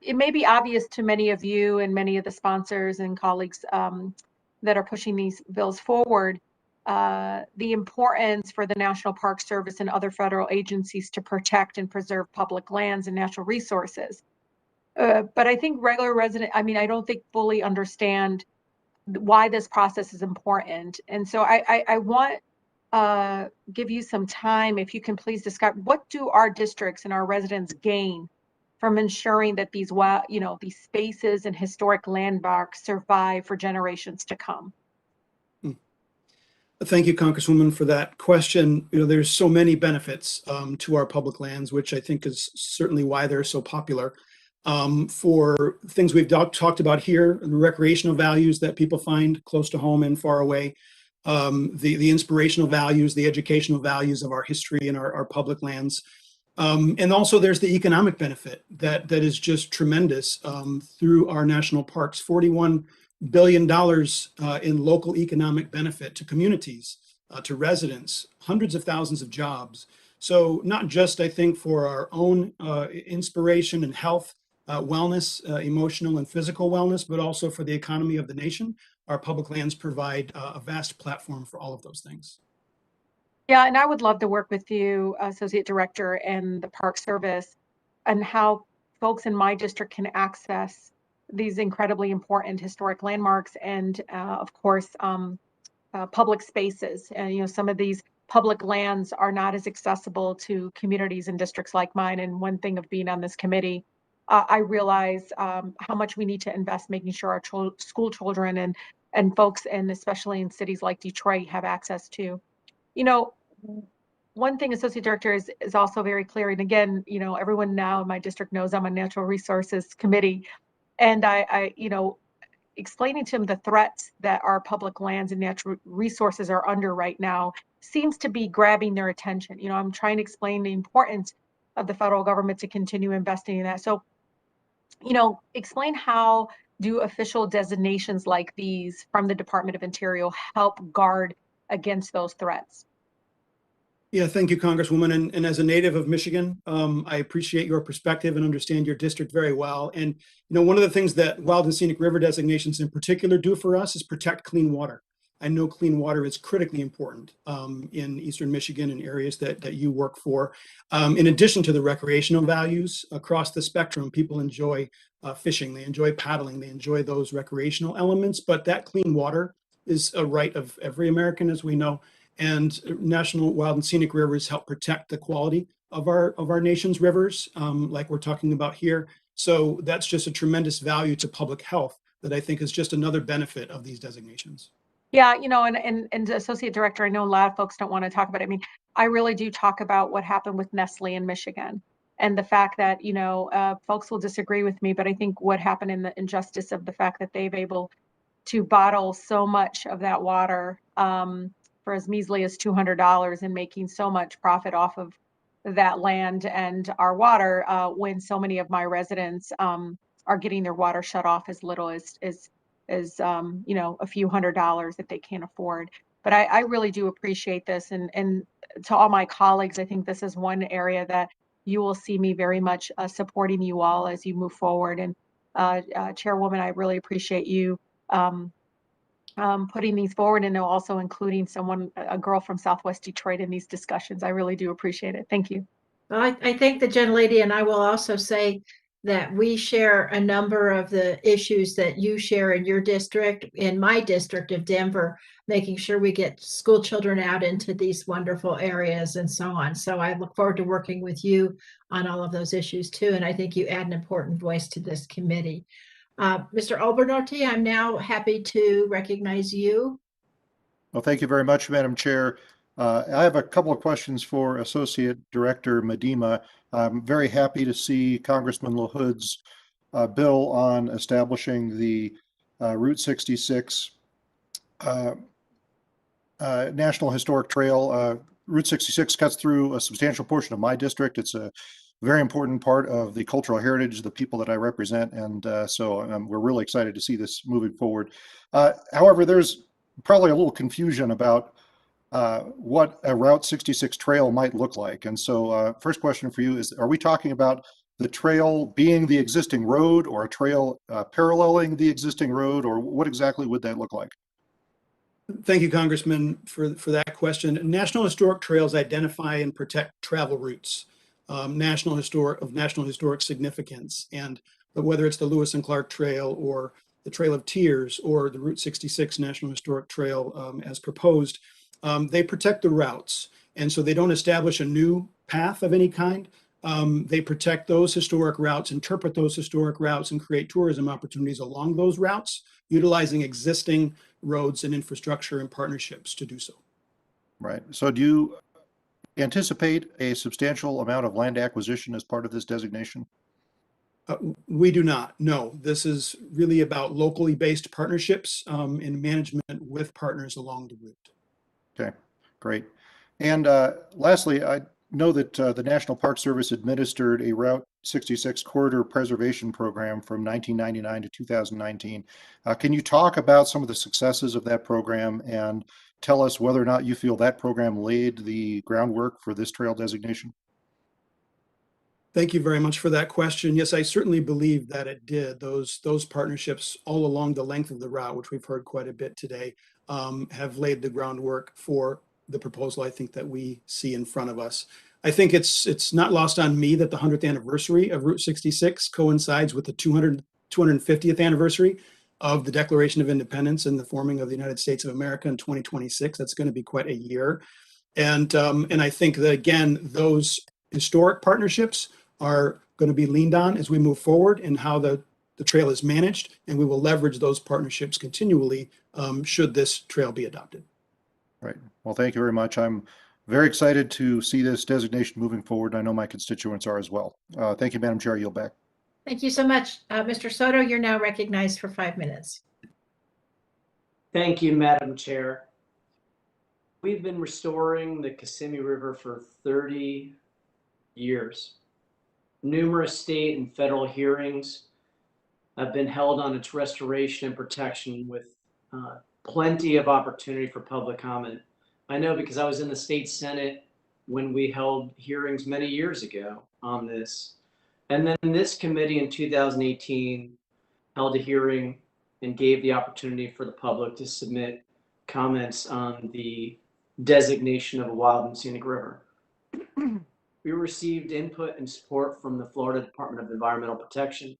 it may be obvious to many of you and many of the sponsors and colleagues that are pushing these bills forward, the importance for the National Park Service and other federal agencies to protect and preserve public lands and natural resources. But I think regular resident, I don't think fully understand why this process is important. And so I want give you some time, if you can please describe what do our districts and our residents gain from ensuring that these these spaces and historic landmarks survive for generations to come? Thank you, Congresswoman, for that question. There's so many benefits to our public lands, which I think is certainly why they're so popular. For things we've talked about here, the recreational values that people find close to home and far away, the inspirational values, the educational values of our history and our public lands. And also there's the economic benefit that is just tremendous through our national parks. $41 billion in local economic benefit to communities, to residents, hundreds of thousands of jobs. So not just, I think, for our own inspiration and health, wellness, emotional and physical wellness, but also for the economy of the nation. Our public lands provide a vast platform for all of those things. Yeah, and I would love to work with you, Associate Director, and the Park Service, and how folks in my district can access these incredibly important historic landmarks and, of course, public spaces. And some of these public lands are not as accessible to communities and districts like mine. And one thing of being on this committee, I realize how much we need to invest making sure our school children and folks, and especially in cities like Detroit, have access to. One thing, Associate Director, is also very clear. And again, everyone now in my district knows I'm on Natural Resources Committee. And I explaining to them the threats that our public lands and natural resources are under right now seems to be grabbing their attention. I'm trying to explain the importance of the federal government to continue investing in that. So, explain how do official designations like these from the Department of Interior help guard against those threats? Yeah, thank you, Congresswoman. And as a native of Michigan, I appreciate your perspective and understand your district very well. And one of the things that wild and scenic river designations in particular do for us is protect clean water. I know clean water is critically important in Eastern Michigan and areas that you work for. In addition to the recreational values across the spectrum, people enjoy fishing, they enjoy paddling, they enjoy those recreational elements. But that clean water is a right of every American, as we know. And National Wild and Scenic Rivers help protect the quality of our nation's rivers, like we're talking about here. So that's just a tremendous value to public health that I think is just another benefit of these designations. Yeah, and Associate Director, I know a lot of folks don't want to talk about it. I mean, I really do talk about what happened with Nestle in Michigan and the fact that, folks will disagree with me, but I think what happened in the injustice of the fact that they've able to bottle so much of that water for as measly as $200 and making so much profit off of that land and our water when so many of my residents are getting their water shut off as little as a few $100s that they can't afford. But I really do appreciate this. And to all my colleagues, I think this is one area that you will see me very much supporting you all as you move forward. And Chairwoman, I really appreciate you putting these forward, and also including a girl from Southwest Detroit in these discussions. I really do appreciate it. Thank you. Well, I thank the gentlelady, and I will also say that we share a number of the issues that you share in your district, in my district of Denver, making sure we get school children out into these wonderful areas and so on. So I look forward to working with you on all of those issues too. And I think you add an important voice to this committee. Mr. Albernotti, I'm now happy to recognize you. Well, thank you very much, Madam Chair. I have a couple of questions for Associate Director Medema. I'm very happy to see Congressman LaHood's bill on establishing the Route 66 National Historic Trail. Route 66 cuts through a substantial portion of my district. It's a very important part of the cultural heritage of the people that I represent, and so we're really excited to see this moving forward. However, there's probably a little confusion about what a Route 66 trail might look like. And so first question for you is, are we talking about the trail being the existing road, or a trail paralleling the existing road, or what exactly would that look like? Thank you, Congressman, for that question. National Historic Trails identify and protect travel routes, national historic significance. And whether it's the Lewis and Clark Trail or the Trail of Tears or the Route 66 National Historic Trail as proposed, They protect the routes. And so they don't establish a new path of any kind. They protect those historic routes, interpret those historic routes, and create tourism opportunities along those routes, utilizing existing roads and infrastructure and partnerships to do so. Right. So do you anticipate a substantial amount of land acquisition as part of this designation? We do not. No, this is really about locally based partnerships and management with partners along the route. Okay, great. And lastly, I know that the National Park Service administered a Route 66 corridor preservation program from 1999 to 2019. Can you talk about some of the successes of that program and tell us whether or not you feel that program laid the groundwork for this trail designation? Thank you very much for that question. Yes, I certainly believe that it did. Those partnerships all along the length of the route, which we've heard quite a bit today, have laid the groundwork for the proposal I think that we see in front of us. I think it's not lost on me that the 100th anniversary of Route 66 coincides with the 250th anniversary of the Declaration of Independence and the forming of the United States of America in 2026. That's going to be quite a year. And I think that, again, those historic partnerships are going to be leaned on as we move forward in how the trail is managed, and we will leverage those partnerships continually should this trail be adopted. Right. Well, thank you very much. I'm very excited to see this designation moving forward. I know my constituents are as well. Thank you, Madam Chair. I yield back. Thank you so much. Mr. Soto, you're now recognized for 5 minutes. Thank you, Madam Chair. We've been restoring the Kissimmee River for 30 years. Numerous state and federal hearings have been held on its restoration and protection with plenty of opportunity for public comment. I know because I was in the state Senate when we held hearings many years ago on this. And then this committee in 2018 held a hearing and gave the opportunity for the public to submit comments on the designation of a wild and scenic river. We received input and support from the Florida Department of Environmental Protection,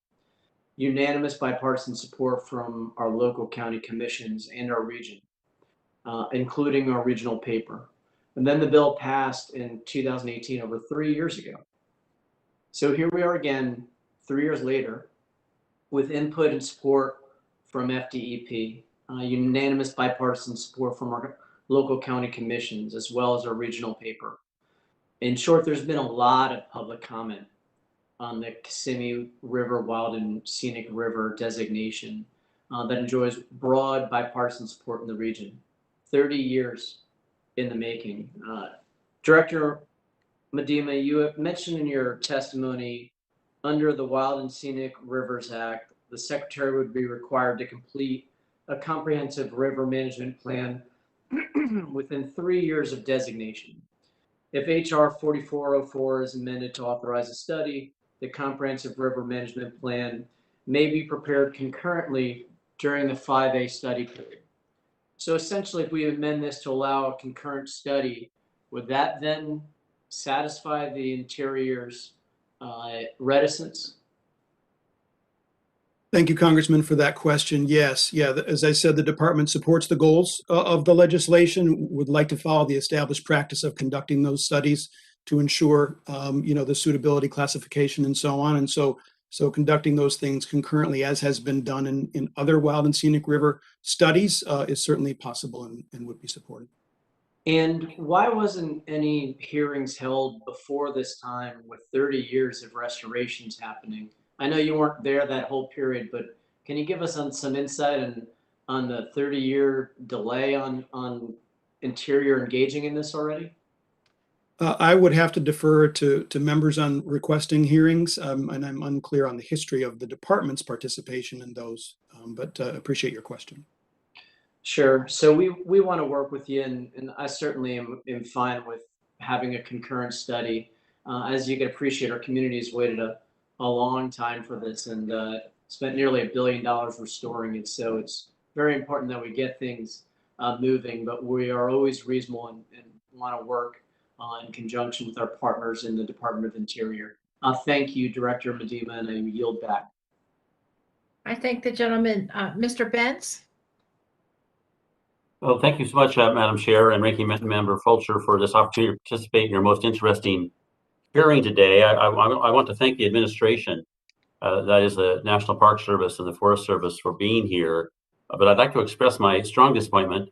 unanimous bipartisan support from our local county commissions and our region, including our regional paper. And then the bill passed in 2018, over 3 years ago. So here we are again, 3 years later, with input and support from FDEP, unanimous bipartisan support from our local county commissions, as well as our regional paper. In short, there's been a lot of public comment on the Kissimmee River Wild and Scenic River designation that enjoys broad bipartisan support in the region. 30 years in the making. Director Medema, you have mentioned in your testimony, under the Wild and Scenic Rivers Act, the Secretary would be required to complete a comprehensive river management plan within 3 years of designation. If HR 4404 is amended to authorize a study, the comprehensive river management plan may be prepared concurrently during the 5A study period. So essentially, if we amend this to allow a concurrent study, would that then satisfy the Interior's reticence? Thank you, Congressman, for that question. Yes, as I said, the department supports the goals of the legislation, would like to follow the established practice of conducting those studies to ensure, the suitability classification and so on. And so conducting those things concurrently, as has been done in other wild and scenic river studies, is certainly possible and would be supported. And why wasn't any hearings held before this time with 30 years of restorations happening? I know you weren't there that whole period, but can you give us some insight on the 30-year delay on Interior engaging in this already? I would have to defer to members on requesting hearings, and I'm unclear on the history of the department's participation in those, but appreciate your question. Sure. So we want to work with you, and I certainly am fine with having a concurrent study. As you can appreciate, our community has waited a long time for this and spent nearly $1 billion restoring it. So it's very important that we get things moving, but we are always reasonable and want to work in conjunction with our partners in the Department of Interior. Thank you, Director Medema, and I yield back. I thank the gentleman. Mr. Benz? Well, thank you so much, Madam Chair and Ranking Member Fulcher, for this opportunity to participate in your most interesting hearing today. I want to thank the administration, that is the National Park Service and the Forest Service, for being here. But I'd like to express my strong disappointment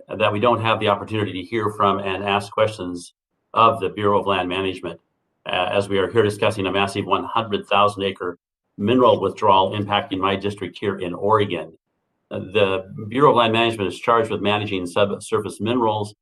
that we don't have the opportunity to hear from and ask questions of the Bureau of Land Management, as we are here discussing a massive 100,000 acre mineral withdrawal impacting my district here in Oregon. The Bureau of Land Management is charged with managing subsurface minerals,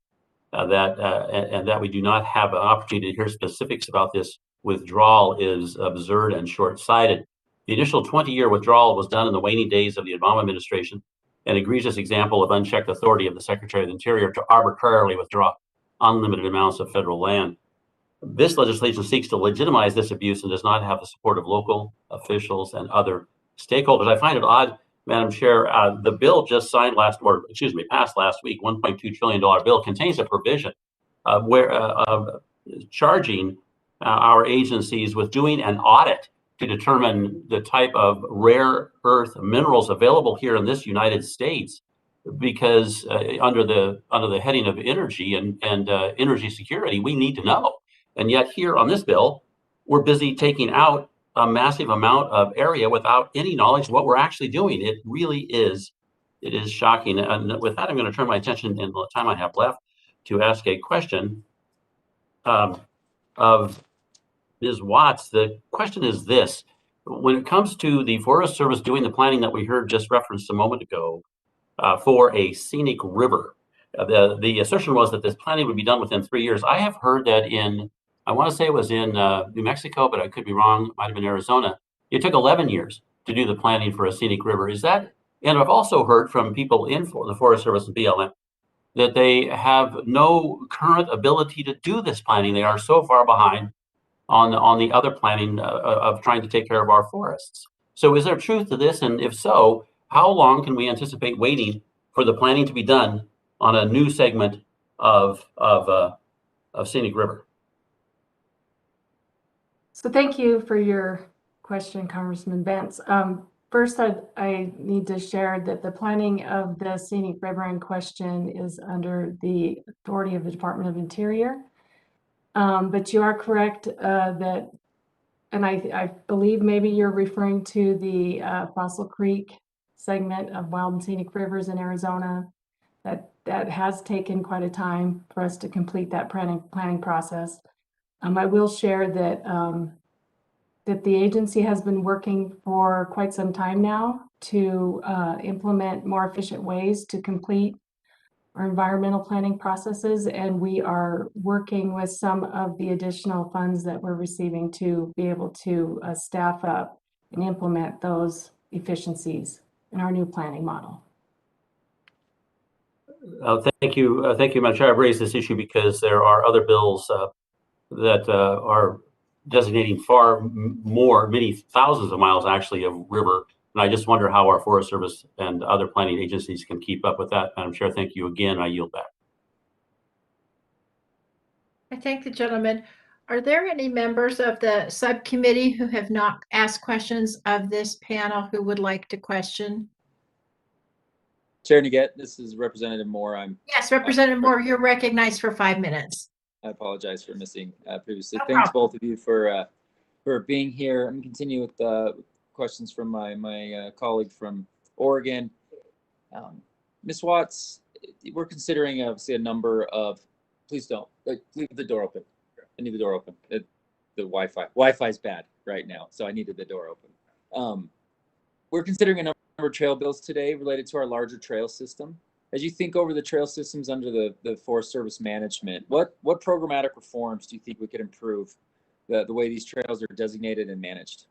and that we do not have an opportunity to hear specifics about this withdrawal is absurd and short-sighted. The initial 20-year withdrawal was done in the waning days of the Obama administration, an egregious example of unchecked authority of the Secretary of the Interior to arbitrarily withdraw unlimited amounts of federal land. This legislation seeks to legitimize this abuse and does not have the support of local officials and other stakeholders. I find it odd, Madam Chair, the bill just passed last week, $1.2 trillion bill, contains a provision charging our agencies with doing an audit to determine the type of rare earth minerals available here in this United States, because under the heading of energy and energy security, we need to know. And yet here on this bill, we're busy taking out a massive amount of area without any knowledge of what we're actually doing. It really is, it is shocking. And with that, I'm going to turn my attention in the time I have left to ask a question of Ms. Watts. The question is this: when it comes to the Forest Service doing the planning that we heard just referenced a moment ago for a scenic river, the assertion was that this planning would be done within 3 years. I have heard that I want to say it was in New Mexico, but I could be wrong. It might have been Arizona. It took 11 years to do the planning for a scenic river. Is that? And I've also heard from people in the Forest Service and BLM that they have no current ability to do this planning. They are so far behind on the other planning of trying to take care of our forests. So is there truth to this? And if so, how long can we anticipate waiting for the planning to be done on a new segment of scenic river? So thank you for your question, Congressman Vance. First, I need to share that the planning of the scenic river in question is under the authority of the Department of Interior. But you are correct that, and I believe maybe you're referring to the Fossil Creek segment of Wild and Scenic Rivers in Arizona. That has taken quite a time for us to complete that planning process. I will share that that the agency has been working for quite some time now to implement more efficient ways to complete our environmental planning processes, and we are working with some of the additional funds that we're receiving to be able to staff up and implement those efficiencies in our new planning model. Thank you, Madam Chair. I've raised this issue because there are other bills that are designating far more, many thousands of miles actually, of river. And I just wonder how our Forest Service and other planning agencies can keep up with that. Madam Chair, thank you again. I yield back. I thank the gentleman. Are there any members of the subcommittee who have not asked questions of this panel who would like to question? Chair Neguet, this is Representative Moore. Yes, Representative Moore, you're recognized for 5 minutes. I apologize for missing previously. No Thanks problem. both of you for being here. I'm going to continue with questions from my colleague from Oregon. Ms. Watts, we're considering obviously a number of, please don't, leave the door open. I need the door open. The Wi-Fi is bad right now, so I needed the door open. We're considering a number of trail bills today related to our larger trail system. As you think over the trail systems under the Forest Service management, what programmatic reforms do you think we could improve the way these trails are designated and managed?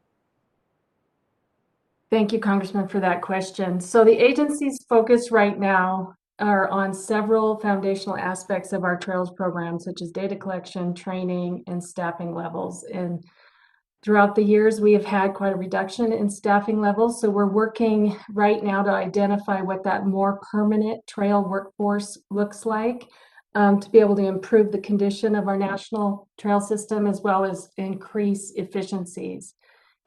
Thank you, Congressman, for that question. So the agency's focus right now are on several foundational aspects of our trails program, such as data collection, training, and staffing levels. And throughout the years, we have had quite a reduction in staffing levels. So we're working right now to identify what that more permanent trail workforce looks like, to be able to improve the condition of our national trail system as well as increase efficiencies.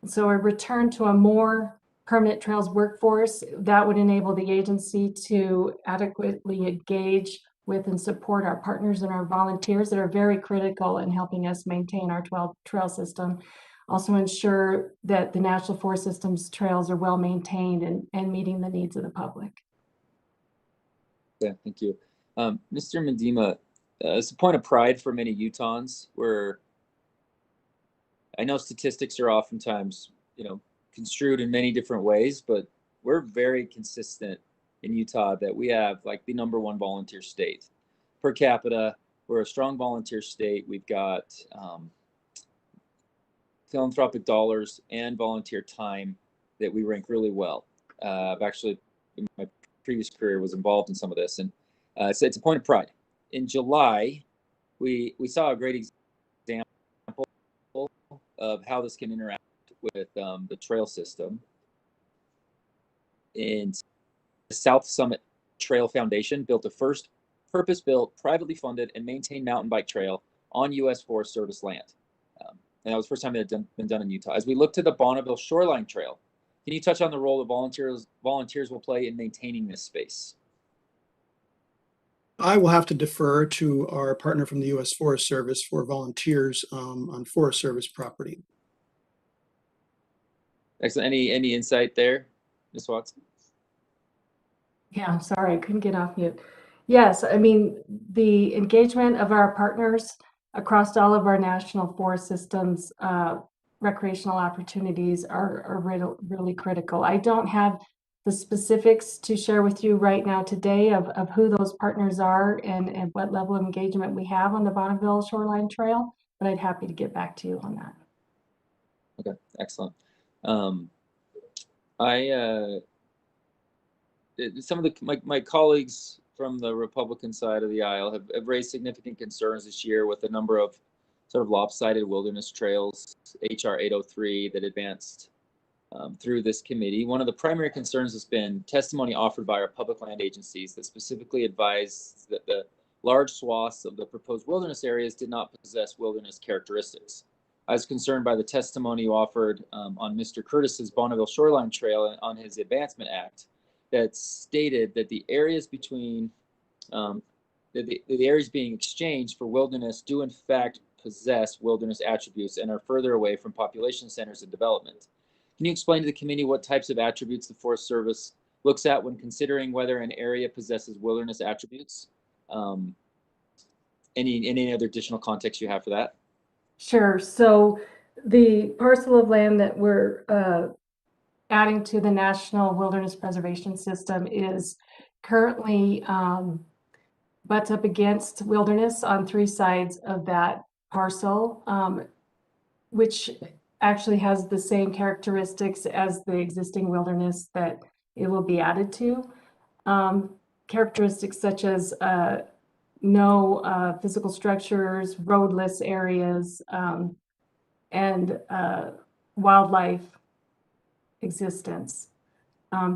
And so a return to a more permanent trails workforce. That would enable the agency to adequately engage with and support our partners and our volunteers that are very critical in helping us maintain our trail system. Also ensure that the National Forest System's trails are well maintained and meeting the needs of the public. Yeah, thank you. Mr. Medema, it's a point of pride for many Utahns where I know statistics are oftentimes, construed in many different ways, but we're very consistent in Utah that we have like the #1 volunteer state. Per capita, we're a strong volunteer state. We've got philanthropic dollars and volunteer time that we rank really well. I've actually, in my previous career, was involved in some of this, and so it's a point of pride. In July, we saw a great example of how this can interact with the trail system. In the South Summit Trail Foundation built the first purpose-built, privately funded, and maintained mountain bike trail on U.S. Forest Service land. And that was the first time it had been done in Utah. As we look to the Bonneville Shoreline Trail, can you touch on the role that volunteers will play in maintaining this space? I will have to defer to our partner from the U.S. Forest Service for volunteers on Forest Service property. Excellent. Any insight there, Ms. Watson? Yeah, I'm sorry, I couldn't get off mute. Yes, I mean, the engagement of our partners across all of our national forest systems, recreational opportunities are really critical. I don't have the specifics to share with you right now today of who those partners are and what level of engagement we have on the Bonneville Shoreline Trail, but I'd happy to get back to you on that. Okay, excellent. Some of my colleagues from the Republican side of the aisle have raised significant concerns this year with a number of sort of lopsided wilderness trails, HR 803 that advanced through this committee. One of the primary concerns has been testimony offered by our public land agencies that specifically advised that the large swaths of the proposed wilderness areas did not possess wilderness characteristics. I was concerned by the testimony you offered on Mr. Curtis's Bonneville Shoreline Trail and on his Advancement Act that stated that the areas between the areas being exchanged for wilderness do in fact possess wilderness attributes and are further away from population centers and development. Can you explain to the committee what types of attributes the Forest Service looks at when considering whether an area possesses wilderness attributes? Any other additional context you have for that? Sure. So the parcel of land that we're adding to the National Wilderness Preservation System is currently butts up against wilderness on 3 sides of that parcel, which actually has the same characteristics as the existing wilderness that it will be added to. Characteristics such as no physical structures, roadless areas, and wildlife existence.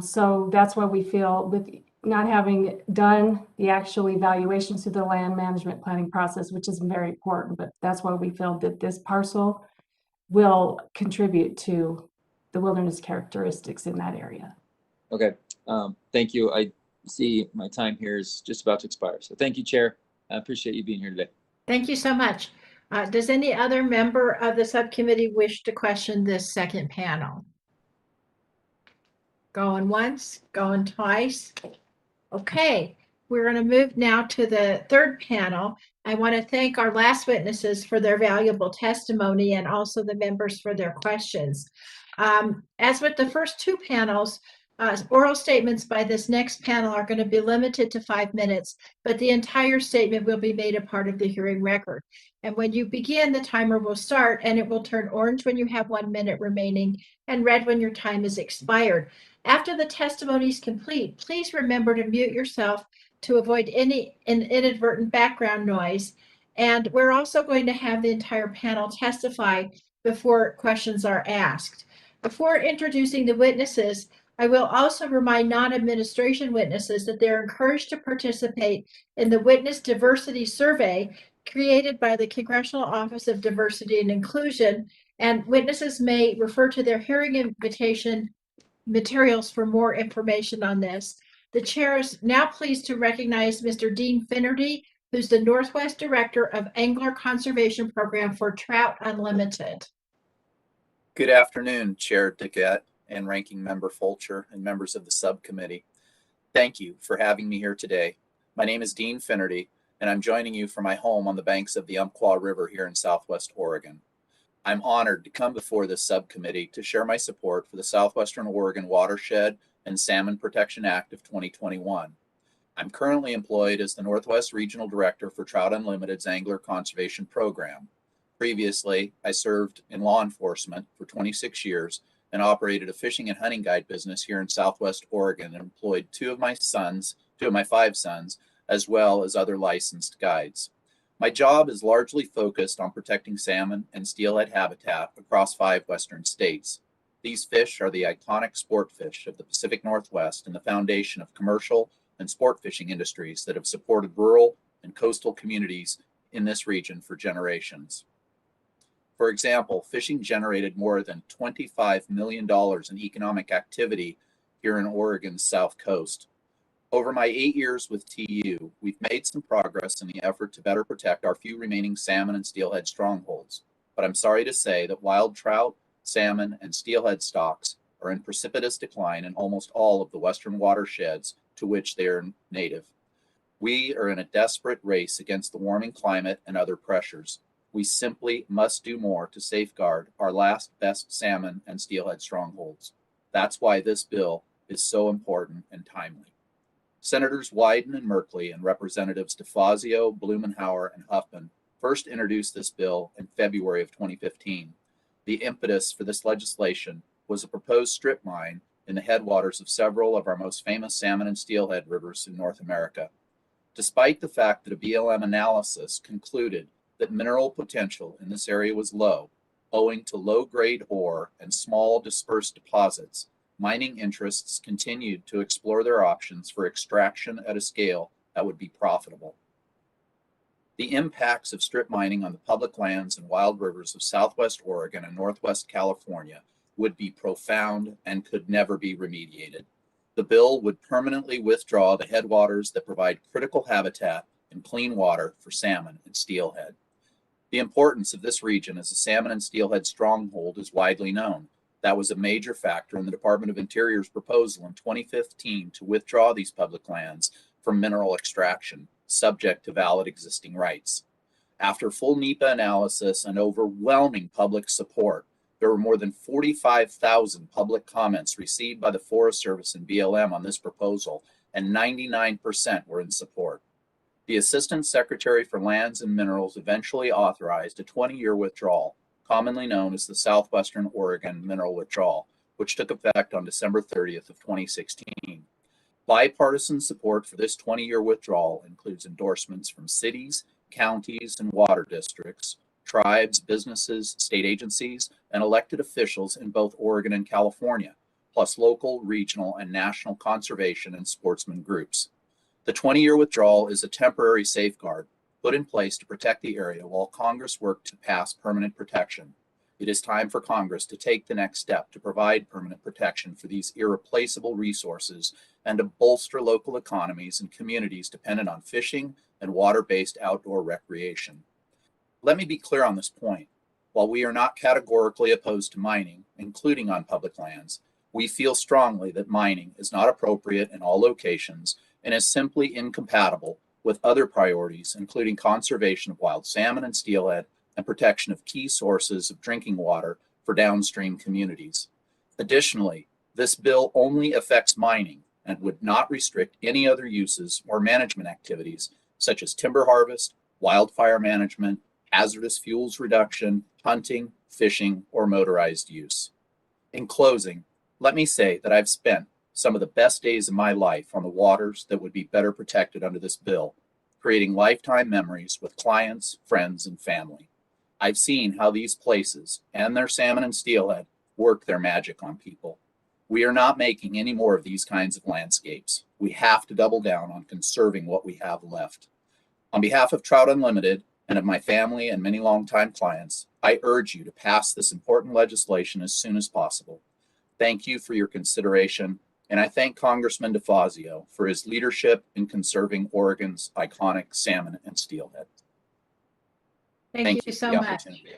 So that's why we feel, with not having done the actual evaluations through the land management planning process, which is very important, but that's why we feel that this parcel will contribute to the wilderness characteristics in that area. Okay, thank you. I see my time here is just about to expire. So thank you, Chair. I appreciate you being here today. Thank you so much. Does any other member of the subcommittee wish to question this second panel? Going once, going twice. Okay, we're going to move now to the third panel. I want to thank our last witnesses for their valuable testimony and also the members for their questions. As with the first 2 panels, oral statements by this next panel are going to be limited to 5 minutes, but the entire statement will be made a part of the hearing record. And when you begin, the timer will start and it will turn orange when you have 1 minute remaining and red when your time is expired. After the testimony is complete, please remember to mute yourself to avoid any inadvertent background noise. And we're also going to have the entire panel testify before questions are asked. Before introducing the witnesses, I will also remind non-administration witnesses that they're encouraged to participate in the Witness Diversity Survey created by the Congressional Office of Diversity and Inclusion, and witnesses may refer to their hearing invitation materials for more information on this. The chair is now pleased to recognize Mr. Dean Finnerty, who's the Northwest Director of Angler Conservation Program for Trout Unlimited. Good afternoon, Chair Duquette and Ranking Member Fulcher and members of the subcommittee. Thank you for having me here today. My name is Dean Finnerty, and I'm joining you from my home on the banks of the Umpqua River here in Southwest Oregon. I'm honored to come before this subcommittee to share my support for the Southwestern Oregon Watershed and Salmon Protection Act of 2021. I'm currently employed as the Northwest Regional Director for Trout Unlimited's Angler Conservation Program. Previously, I served in law enforcement for 26 years and operated a fishing and hunting guide business here in Southwest Oregon and employed two of my 5 sons, as well as other licensed guides. My job is largely focused on protecting salmon and steelhead habitat across 5 western states. These fish are the iconic sport fish of the Pacific Northwest and the foundation of commercial and sport fishing industries that have supported rural and coastal communities in this region for generations. For example, fishing generated more than $25 million in economic activity here in Oregon's South Coast. Over my 8 years with TU, we've made some progress in the effort to better protect our few remaining salmon and steelhead strongholds. But I'm sorry to say that wild trout, salmon, and steelhead stocks are in precipitous decline in almost all of the western watersheds to which they are native. We are in a desperate race against the warming climate and other pressures. We simply must do more to safeguard our last best salmon and steelhead strongholds. That's why this bill is so important and timely. Senators Wyden and Merkley and Representatives DeFazio, Blumenauer, and Huffman first introduced this bill in February of 2015. The impetus for this legislation was a proposed strip mine in the headwaters of several of our most famous salmon and steelhead rivers in North America. Despite the fact that a BLM analysis concluded that mineral potential in this area was low, owing to low-grade ore and small dispersed deposits, mining interests continued to explore their options for extraction at a scale that would be profitable. The impacts of strip mining on the public lands and wild rivers of Southwest Oregon and Northwest California would be profound and could never be remediated. The bill would permanently withdraw the headwaters that provide critical habitat and clean water for salmon and steelhead. The importance of this region as a salmon and steelhead stronghold is widely known. That was a major factor in the Department of Interior's proposal in 2015 to withdraw these public lands from mineral extraction, subject to valid existing rights. After full NEPA analysis and overwhelming public support, there were more than 45,000 public comments received by the Forest Service and BLM on this proposal, and 99% were in support. The Assistant Secretary for Lands and Minerals eventually authorized a 20-year withdrawal, commonly known as the Southwestern Oregon Mineral Withdrawal, which took effect on December 30th of 2016. Bipartisan support for this 20-year withdrawal includes endorsements from cities, counties, and water districts, tribes, businesses, state agencies, and elected officials in both Oregon and California, plus local, regional, and national conservation and sportsman groups. The 20-year withdrawal is a temporary safeguard put in place to protect the area while Congress worked to pass permanent protection. It is time for Congress to take the next step to provide permanent protection for these irreplaceable resources and to bolster local economies and communities dependent on fishing and water-based outdoor recreation. Let me be clear on this point. While we are not categorically opposed to mining, including on public lands, we feel strongly that mining is not appropriate in all locations and is simply incompatible with other priorities, including conservation of wild salmon and steelhead and protection of key sources of drinking water for downstream communities. Additionally, this bill only affects mining and would not restrict any other uses or management activities such as timber harvest, wildfire management, hazardous fuels reduction, hunting, fishing, or motorized use. In closing, let me say that I've spent some of the best days of my life on the waters that would be better protected under this bill, creating lifetime memories with clients, friends, and family. I've seen how these places and their salmon and steelhead work their magic on people. We are not making any more of these kinds of landscapes. We have to double down on conserving what we have left. On behalf of Trout Unlimited and of my family and many longtime clients, I urge you to pass this important legislation as soon as possible. Thank you for your consideration, and I thank Congressman DeFazio for his leadership in conserving Oregon's iconic salmon and steelhead. Thank you for so the much. opportunity.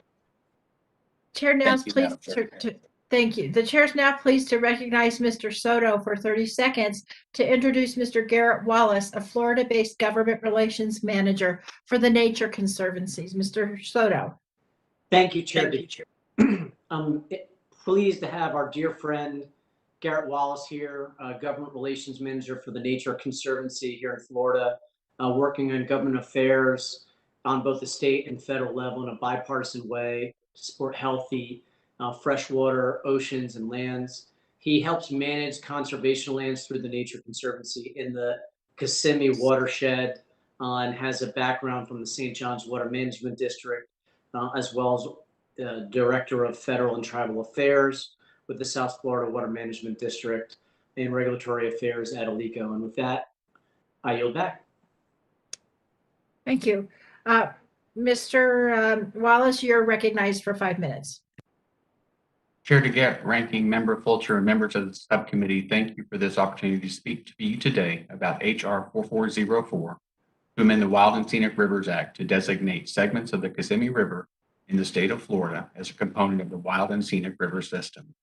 Chair now is Thank you, pleased Madam Chair. thank you. The chair is now pleased to recognize Mr. Soto for 30 seconds to introduce Mr. Garrett Wallace, a Florida-based government relations manager for the Nature Conservancies. Mr. Soto. Thank you, Chair. I'm pleased to have our dear friend Garrett Wallace here, government relations manager for the Nature Conservancy here in Florida, working on government affairs on both the state and federal level in a bipartisan way to support healthy freshwater oceans and lands. He helps manage conservation lands through the Nature Conservancy in the Kissimmee watershed and has a background from the St. John's Water Management District, as well as Director of Federal and Tribal Affairs with the South Florida Water Management District and Regulatory Affairs at Alico. And with that, I yield back. Thank you. Mr. Wallace, you're recognized for 5 minutes. Chair DeGette, Ranking Member Fulcher, and members of the subcommittee, thank you for this opportunity to speak to you today about H.R. 4404, to amend the Wild and Scenic Rivers Act to designate segments of the Kissimmee River in the state of Florida as a component of the Wild and Scenic River System.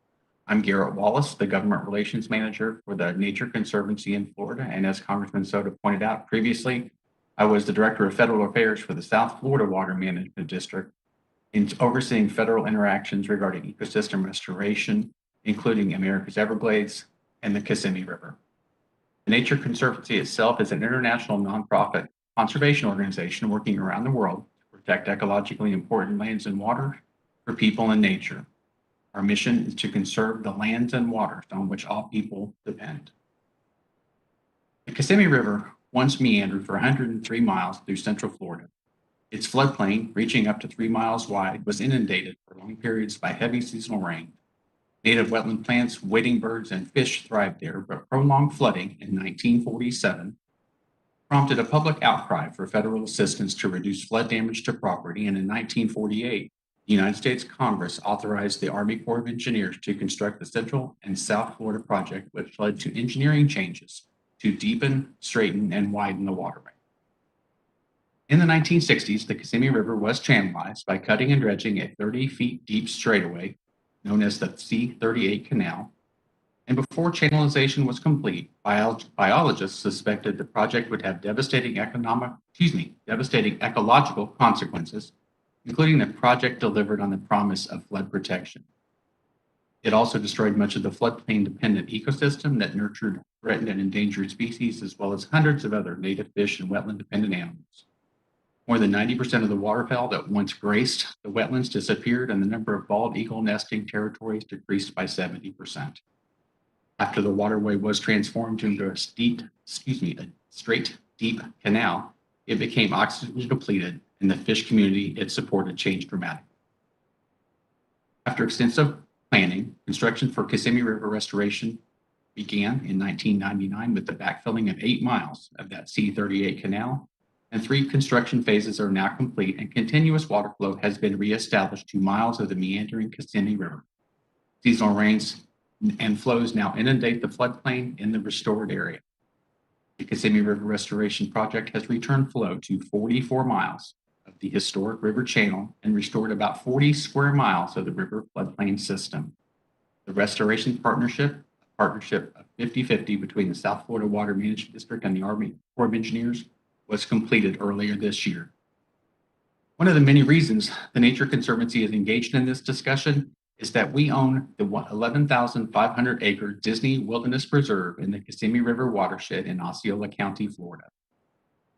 I'm Garrett Wallace, the Government Relations Manager for the Nature Conservancy in Florida, and as Congressman Soto pointed out previously, I was the Director of Federal Affairs for the South Florida Water Management District, in overseeing federal interactions regarding ecosystem restoration, including America's Everglades and the Kissimmee River. The Nature Conservancy itself is an international nonprofit conservation organization working around the world to protect ecologically important lands and water for people and nature. Our mission is to conserve the lands and waters on which all people depend. The Kissimmee River once meandered for 103 miles through central Florida. Its floodplain, reaching up to 3 miles wide, was inundated for long periods by heavy seasonal rain. Native wetland plants, wading birds, and fish thrived there, but prolonged flooding in 1947 prompted a public outcry for federal assistance to reduce flood damage to property, and in 1948, the United States Congress authorized the Army Corps of Engineers to construct the Central and South Florida project, which led to engineering changes to deepen, straighten, and widen the waterway. In the 1960s, the Kissimmee River was channelized by cutting and dredging a 30 feet deep straightaway known as the C-38 Canal. And before channelization was complete, biologists suspected the project would have devastating ecological consequences, including the project delivered on the promise of flood protection. It also destroyed much of the floodplain-dependent ecosystem that nurtured threatened and endangered species, as well as hundreds of other native fish and wetland-dependent animals. More than 90% of the waterfowl that once graced the wetlands disappeared, and the number of bald eagle nesting territories decreased by 70%. After the waterway was transformed into a straight, deep canal, it became oxygen depleted, and the fish community it supported changed dramatically. After extensive planning, construction for Kissimmee River restoration began in 1999 with the backfilling of 8 miles of that C-38 canal, and 3 construction phases are now complete, and continuous water flow has been reestablished to miles of the meandering Kissimmee River. Seasonal rains and flows now inundate the floodplain in the restored area. The Kissimmee River Restoration Project has returned flow to 44 miles of the historic river channel and restored about 40 square miles of the river floodplain system. The restoration partnership, a partnership of 50-50 between the South Florida Water Management District and the Army Corps of Engineers, was completed earlier this year. One of the many reasons the Nature Conservancy is engaged in this discussion is that we own the 11,500 acre Disney Wilderness Preserve in the Kissimmee River watershed in Osceola County, Florida.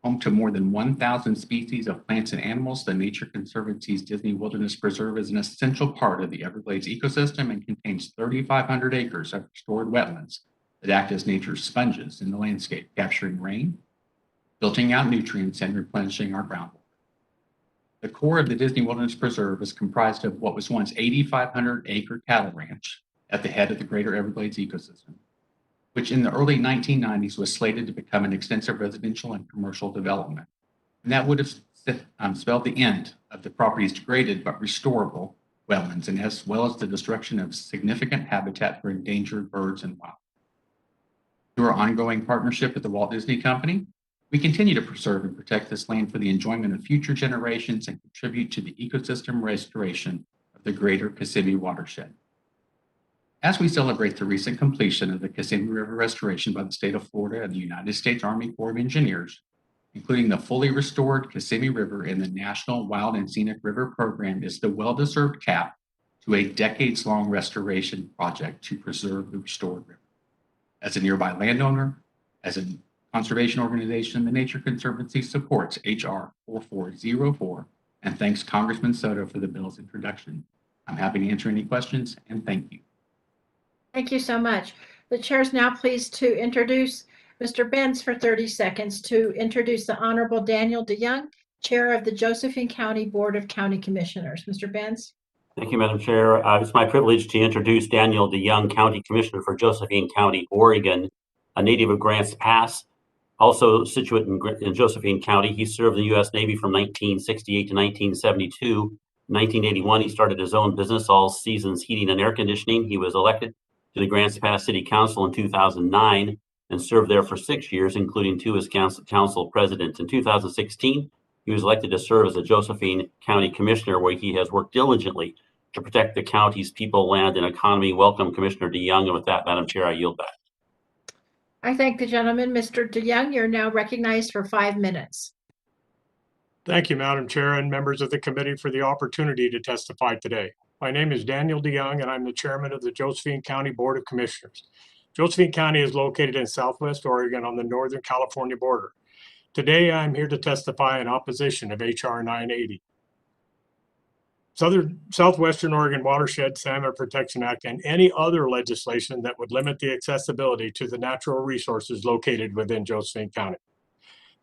Home to more than 1,000 species of plants and animals, the Nature Conservancy's Disney Wilderness Preserve is an essential part of the Everglades ecosystem and contains 3,500 acres of restored wetlands that act as nature's sponges in the landscape, capturing rain, filtering out nutrients, and replenishing our groundwater. The core of the Disney Wilderness Preserve is comprised of what was once 8,500 acre cattle ranch at the head of the greater Everglades ecosystem, which in the early 1990s was slated to become an extensive residential and commercial development. And that would have spelled the end of the property's degraded but restorable wetlands, and as well as the destruction of significant habitat for endangered birds and wildlife. Through our ongoing partnership with the Walt Disney Company, we continue to preserve and protect this land for the enjoyment of future generations and contribute to the ecosystem restoration of the greater Kissimmee watershed. As we celebrate the recent completion of the Kissimmee River restoration by the state of Florida and the United States Army Corps of Engineers, including the fully restored Kissimmee River in the National Wild and Scenic River Program, is the well-deserved cap to a decades-long restoration project to preserve the restored river. As a nearby landowner, as a conservation organization, the Nature Conservancy supports H.R. 4404 and thanks Congressman Soto for the bill's introduction. I'm happy to answer any questions, and thank you. Thank you so much. The chair is now pleased to introduce Mr. Benz for 30 seconds to introduce the Honorable Daniel DeYoung, Chair of the Josephine County Board of County Commissioners. Mr. Benz. Thank you, Madam Chair. It's my privilege to introduce Daniel DeYoung, County Commissioner for Josephine County, Oregon, a native of Grants Pass, also situate in Josephine County. He served in the U.S. Navy from 1968 to 1972. In 1981, he started his own business, All Seasons Heating and Air Conditioning. He was elected to the Grants Pass City Council in 2009 and served there for 6 years, including 2 as council president. In 2016, he was elected to serve as a Josephine County Commissioner, where he has worked diligently to protect the county's people, land, and economy. Welcome, Commissioner DeYoung. And with that, Madam Chair, I yield back. I thank the gentleman. Mr. DeYoung, you're now recognized for 5 minutes. Thank you, Madam Chair, and members of the committee for the opportunity to testify today. My name is Daniel DeYoung, and I'm the chairman of the Josephine County Board of Commissioners. Josephine County is located in Southwest Oregon on the Northern California border. Today, I'm here to testify in opposition of H.R. 980. Southwestern Oregon Watershed Salmon Protection Act and any other legislation that would limit the accessibility to the natural resources located within Josephine County.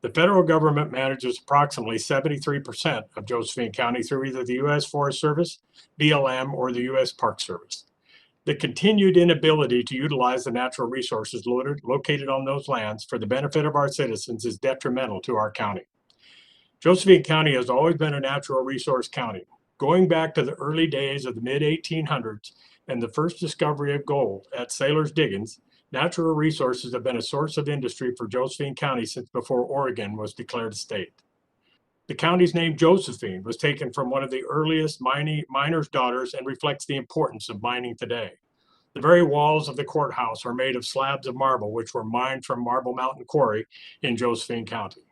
The federal government manages approximately 73% of Josephine County through either the U.S. Forest Service, BLM, or the U.S. Park Service. The continued inability to utilize the natural resources located on those lands for the benefit of our citizens is detrimental to our county. Josephine County has always been a natural resource county. Going back to the early days of the mid-1800s and the first discovery of gold at Sailor's Diggings, natural resources have been a source of industry for Josephine County since before Oregon was declared a state. The county's name, Josephine, was taken from one of the earliest miners' daughters and reflects the importance of mining today. The very walls of the courthouse are made of slabs of marble, which were mined from Marble Mountain Quarry in Josephine County.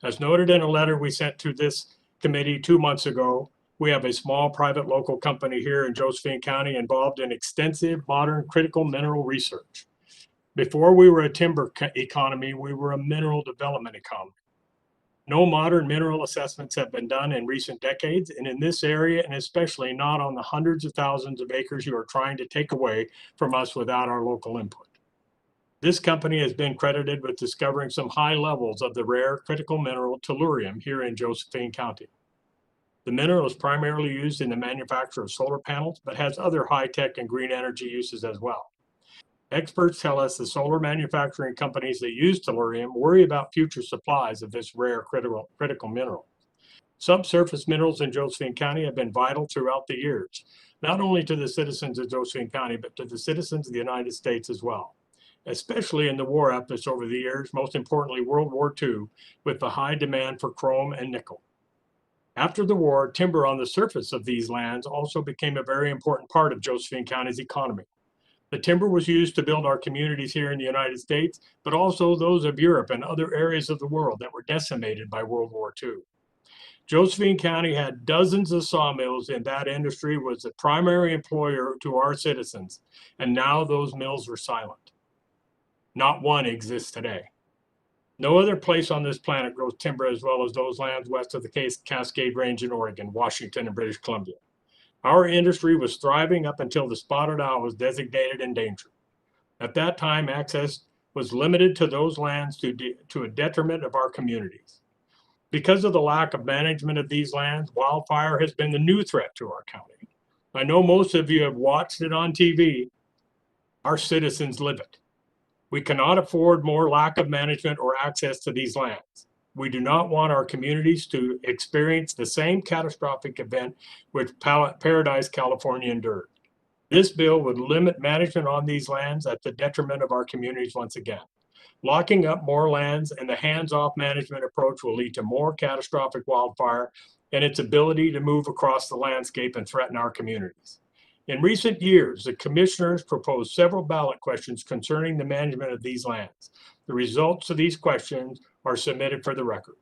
As noted in a letter we sent to this committee 2 months ago, we have a small private local company here in Josephine County involved in extensive modern critical mineral research. Before we were a timber economy, we were a mineral development economy. No modern mineral assessments have been done in recent decades, and in this area, and especially not on the hundreds of thousands of acres you are trying to take away from us without our local input. This company has been credited with discovering some high levels of the rare critical mineral tellurium here in Josephine County. The mineral is primarily used in the manufacture of solar panels, but has other high-tech and green energy uses as well. Experts tell us the solar manufacturing companies that use tellurium worry about future supplies of this rare critical mineral. Subsurface minerals in Josephine County have been vital throughout the years, not only to the citizens of Josephine County, but to the citizens of the United States as well, especially in the war efforts over the years, most importantly World War II, with the high demand for chrome and nickel. After the war, timber on the surface of these lands also became a very important part of Josephine County's economy. The timber was used to build our communities here in the United States, but also those of Europe and other areas of the world that were decimated by World War II. Josephine County had dozens of sawmills, and that industry was the primary employer to our citizens, and now those mills are silent. Not one exists today. No other place on this planet grows timber as well as those lands west of the Cascade Range in Oregon, Washington, and British Columbia. Our industry was thriving up until the spotted owl was designated endangered. At that time, access was limited to those lands to a detriment of our communities. Because of the lack of management of these lands, wildfire has been the new threat to our county. I know most of you have watched it on TV. Our citizens live it. We cannot afford more lack of management or access to these lands. We do not want our communities to experience the same catastrophic event which Paradise, California endured. This bill would limit management on these lands at the detriment of our communities once again. Locking up more lands and the hands-off management approach will lead to more catastrophic wildfire and its ability to move across the landscape and threaten our communities. In recent years, the commissioners proposed several ballot questions concerning the management of these lands. The results of these questions are submitted for the record.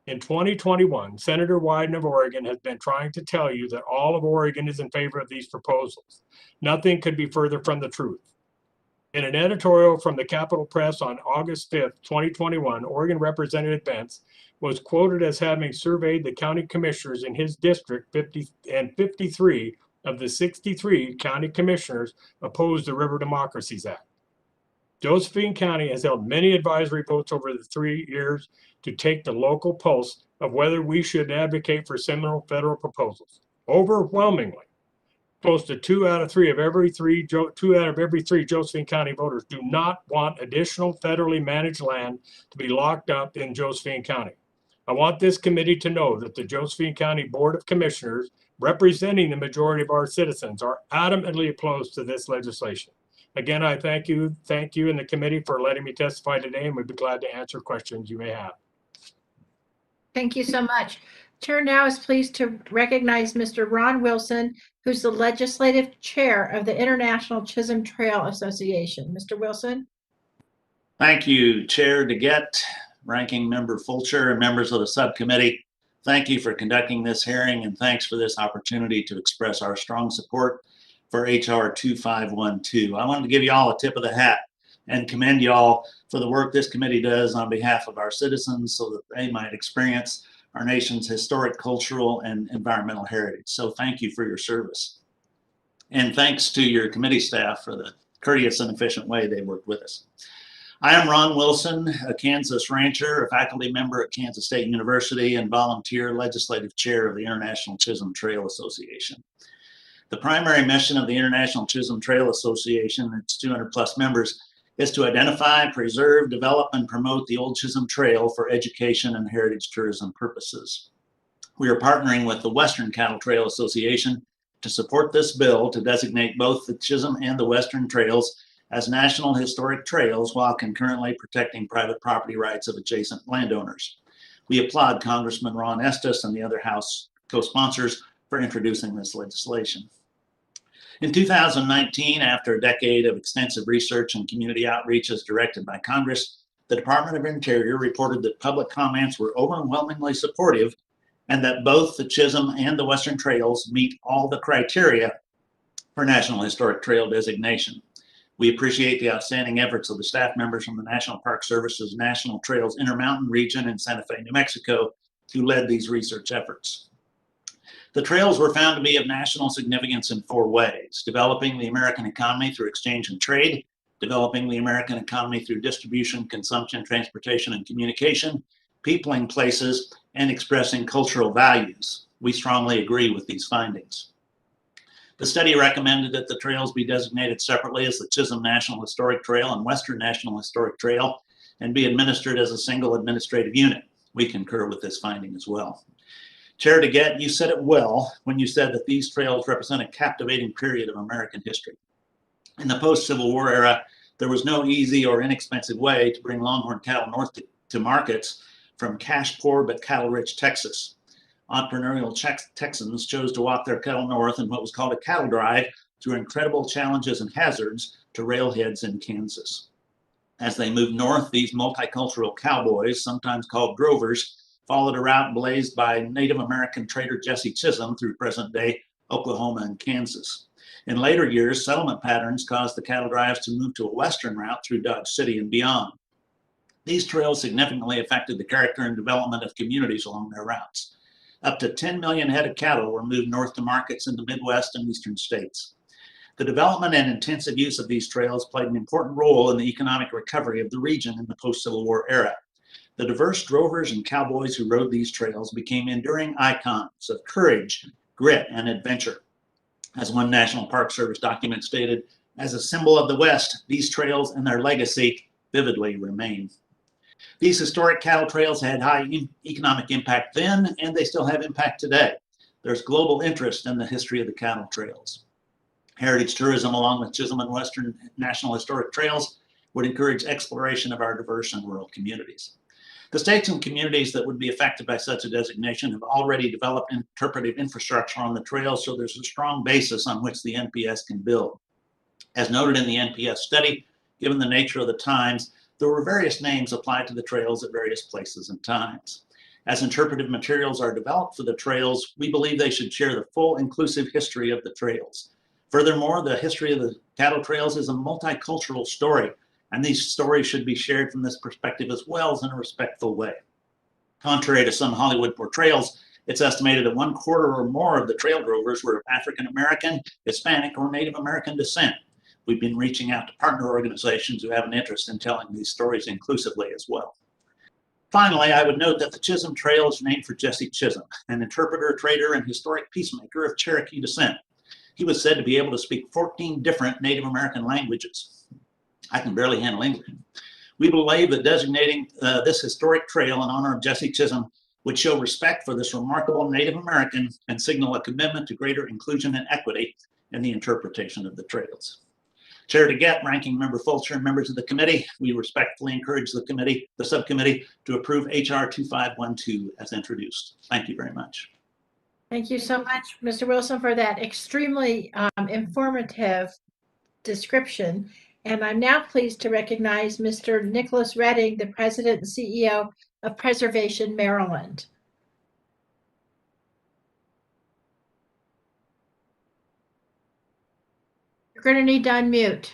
In 2021, Senator Wyden of Oregon has been trying to tell you that all of Oregon is in favor of these proposals. Nothing could be further from the truth. In an editorial from the Capitol Press on August 5th, 2021, Oregon Representative Bentz was quoted as having surveyed the county commissioners in his district, 53 of the 63 county commissioners opposed the River Democracies Act. Josephine County has held many advisory votes over the 3 years to take the local pulse of whether we should advocate for similar federal proposals. Overwhelmingly, close to 2 out of every three Josephine County voters do not want additional federally managed land to be locked up in Josephine County. I want this committee to know that the Josephine County Board of Commissioners, representing the majority of our citizens, are adamantly opposed to this legislation. Again, I thank you and the committee for letting me testify today, and we'd be glad to answer questions you may have. Thank you so much. Chair now is pleased to recognize Mr. Ron Wilson, who's the legislative chair of the International Chisholm Trail Association. Mr. Wilson. Thank you, Chair DeGette, Ranking Member Fulcher, and members of the subcommittee. Thank you for conducting this hearing, and thanks for this opportunity to express our strong support for HR 2512. I wanted to give you all a tip of the hat and commend you all for the work this committee does on behalf of our citizens so that they might experience our nation's historic, cultural, and environmental heritage. So thank you for your service. And thanks to your committee staff for the courteous and efficient way they worked with us. I am Ron Wilson, a Kansas rancher, a faculty member at Kansas State University, and volunteer legislative chair of the International Chisholm Trail Association. The primary mission of the International Chisholm Trail Association and its 200 plus members is to identify, preserve, develop, and promote the Old Chisholm Trail for education and heritage tourism purposes. We are partnering with the Western Cattle Trail Association to support this bill to designate both the Chisholm and the Western Trails as National Historic Trails while concurrently protecting private property rights of adjacent landowners. We applaud Congressman Ron Estes and the other House co-sponsors for introducing this legislation. In 2019, after a decade of extensive research and community outreach as directed by Congress, the Department of Interior reported that public comments were overwhelmingly supportive and that both the Chisholm and the Western Trails meet all the criteria for National Historic Trail designation. We appreciate the outstanding efforts of the staff members from the National Park Service's National Trails Intermountain region in Santa Fe, New Mexico, who led these research efforts. The trails were found to be of national significance in 4 ways: developing the American economy through exchange and trade, developing the American economy through distribution, consumption, transportation, and communication, peopling places, and expressing cultural values. We strongly agree with these findings. The study recommended that the trails be designated separately as the Chisholm National Historic Trail and Western National Historic Trail and be administered as a single administrative unit. We concur with this finding as well. Chair DeGette, you said it well when you said that these trails represent a captivating period of American history. In the post-Civil War era, there was no easy or inexpensive way to bring longhorn cattle north to markets from cash-poor but cattle-rich Texas. Entrepreneurial Texans chose to walk their cattle north in what was called a cattle drive through incredible challenges and hazards to railheads in Kansas. As they moved north, these multicultural cowboys, sometimes called drovers, followed a route blazed by Native American trader Jesse Chisholm through present-day Oklahoma and Kansas. In later years, settlement patterns caused the cattle drives to move to a western route through Dodge City and beyond. These trails significantly affected the character and development of communities along their routes. Up to 10 million head of cattle were moved north to markets in the Midwest and eastern states. The development and intensive use of these trails played an important role in the economic recovery of the region in the post-Civil War era. The diverse drovers and cowboys who rode these trails became enduring icons of courage, grit, and adventure. As one National Park Service document stated, as a symbol of the West, these trails and their legacy vividly remain. These historic cattle trails had high economic impact then, and they still have impact today. There's global interest in the history of the cattle trails. Heritage tourism, along with Chisholm and Western National Historic Trails, would encourage exploration of our diverse and rural communities. The states and communities that would be affected by such a designation have already developed interpretive infrastructure on the trails, so there's a strong basis on which the NPS can build. As noted in the NPS study, given the nature of the times, there were various names applied to the trails at various places and times. As interpretive materials are developed for the trails, we believe they should share the full inclusive history of the trails. Furthermore, the history of the cattle trails is a multicultural story, and these stories should be shared from this perspective as well as in a respectful way. Contrary to some Hollywood portrayals, it's estimated that 1/4 or more of the trail drovers were of African American, Hispanic, or Native American descent. We've been reaching out to partner organizations who have an interest in telling these stories inclusively as well. Finally, I would note that the Chisholm Trail is named for Jesse Chisholm, an interpreter, trader, and historic peacemaker of Cherokee descent. He was said to be able to speak 14 different Native American languages. I can barely handle English. We believe that designating this historic trail in honor of Jesse Chisholm would show respect for this remarkable Native American and signal a commitment to greater inclusion and equity in the interpretation of the trails. Chair DeGette, Ranking Member Fulcher, and members of the committee, we respectfully encourage the subcommittee to approve HR 2512 as introduced. Thank you very much. Thank you so much, Mr. Wilson, for that extremely informative description. And I'm now pleased to recognize Mr. Nicholas Redding, the President and CEO of Preservation Maryland. You're going to need to unmute.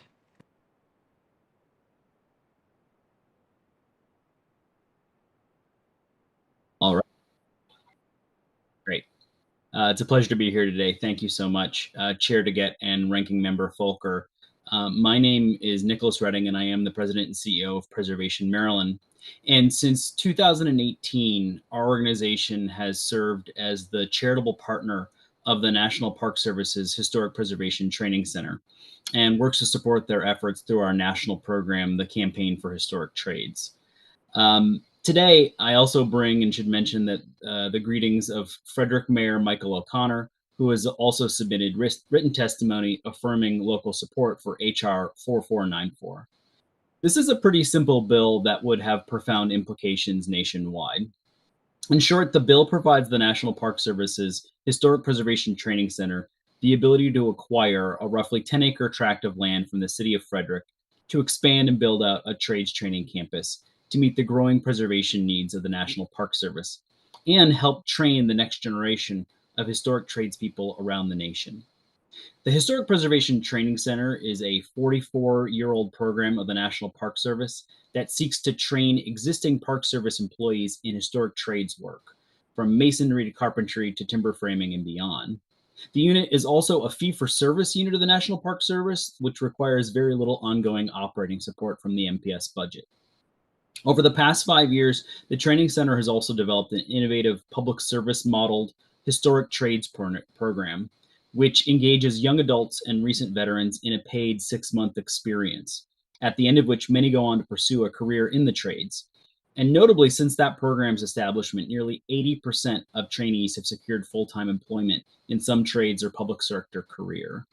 All right. Great. It's a pleasure to be here today. Thank you so much, Chair DeGette and Ranking Member Fulcher. My name is Nicholas Redding, and I am the President and CEO of Preservation Maryland. And since 2018, our organization has served as the charitable partner of the National Park Service's Historic Preservation Training Center and works to support their efforts through our national program, the Campaign for Historic Trades. Today, I also bring and should mention that the greetings of Frederick Mayor Michael O'Connor, who has also submitted written testimony affirming local support for HR 4494. This is a pretty simple bill that would have profound implications nationwide. In short, the bill provides the National Park Service's Historic Preservation Training Center the ability to acquire a roughly 10-acre tract of land from the city of Frederick to expand and build out a trades training campus to meet the growing preservation needs of the National Park Service and help train the next generation of historic tradespeople around the nation. The Historic Preservation Training Center is a 44-year-old program of the National Park Service that seeks to train existing Park Service employees in historic trades work, from masonry to carpentry to timber framing and beyond. The unit is also a fee-for-service unit of the National Park Service, which requires very little ongoing operating support from the NPS budget. Over the past 5 years, the training center has also developed an innovative public service modeled historic trades program, which engages young adults and recent veterans in a paid 6-month experience, at the end of which many go on to pursue a career in the trades. And notably, since that program's establishment, nearly 80% of trainees have secured full-time employment in some trades or public sector career.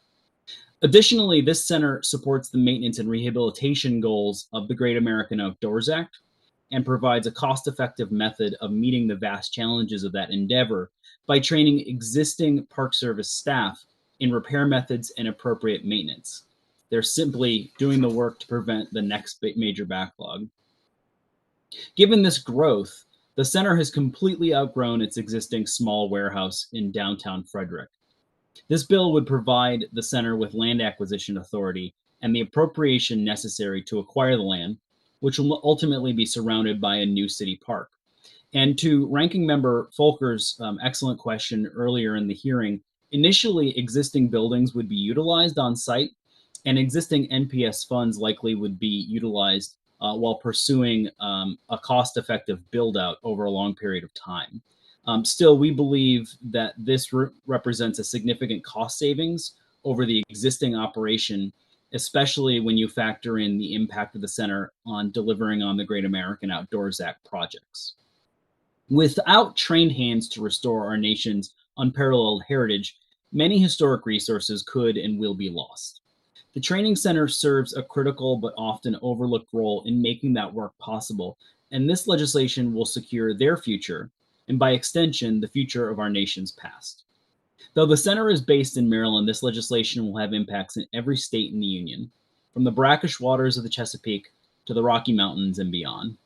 Additionally, this center supports the maintenance and rehabilitation goals of the Great American Outdoors Act and provides a cost-effective method of meeting the vast challenges of that endeavor by training existing Park Service staff in repair methods and appropriate maintenance. They're simply doing the work to prevent the next major backlog. Given this growth, the center has completely outgrown its existing small warehouse in downtown Frederick. This bill would provide the center with land acquisition authority and the appropriation necessary to acquire the land, which will ultimately be surrounded by a new city park. And to Ranking Member Fulcher's excellent question earlier in the hearing, initially existing buildings would be utilized on site, and existing NPS funds likely would be utilized while pursuing a cost-effective build-out over a long period of time. Still, we believe that this represents a significant cost savings over the existing operation especially when you factor in the impact of the center on delivering on the Great American Outdoors Act projects. Without trained hands to restore our nation's unparalleled heritage, many historic resources could and will be lost. The training center serves a critical but often overlooked role in making that work possible, and this legislation will secure their future, and by extension, the future of our nation's past. Though the center is based in Maryland, this legislation will have impacts in every state in the Union, from the brackish waters of the Chesapeake to the Rocky Mountains and beyond.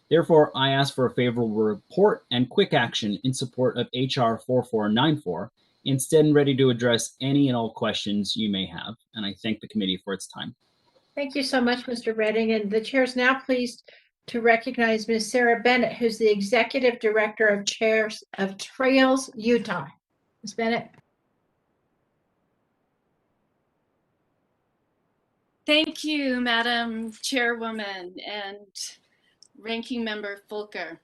Therefore, I ask for a favorable report and quick action in support of H.R. 4494, instead and ready to address any and all questions you may have. And I thank the committee for its time. Thank you so much, Mr. Redding. And the chair is now pleased to recognize Ms. Sarah Bennett, who's the Executive Director of Trails Utah. Ms. Bennett. Thank you, Madam Chairwoman and Ranking Member Fulker.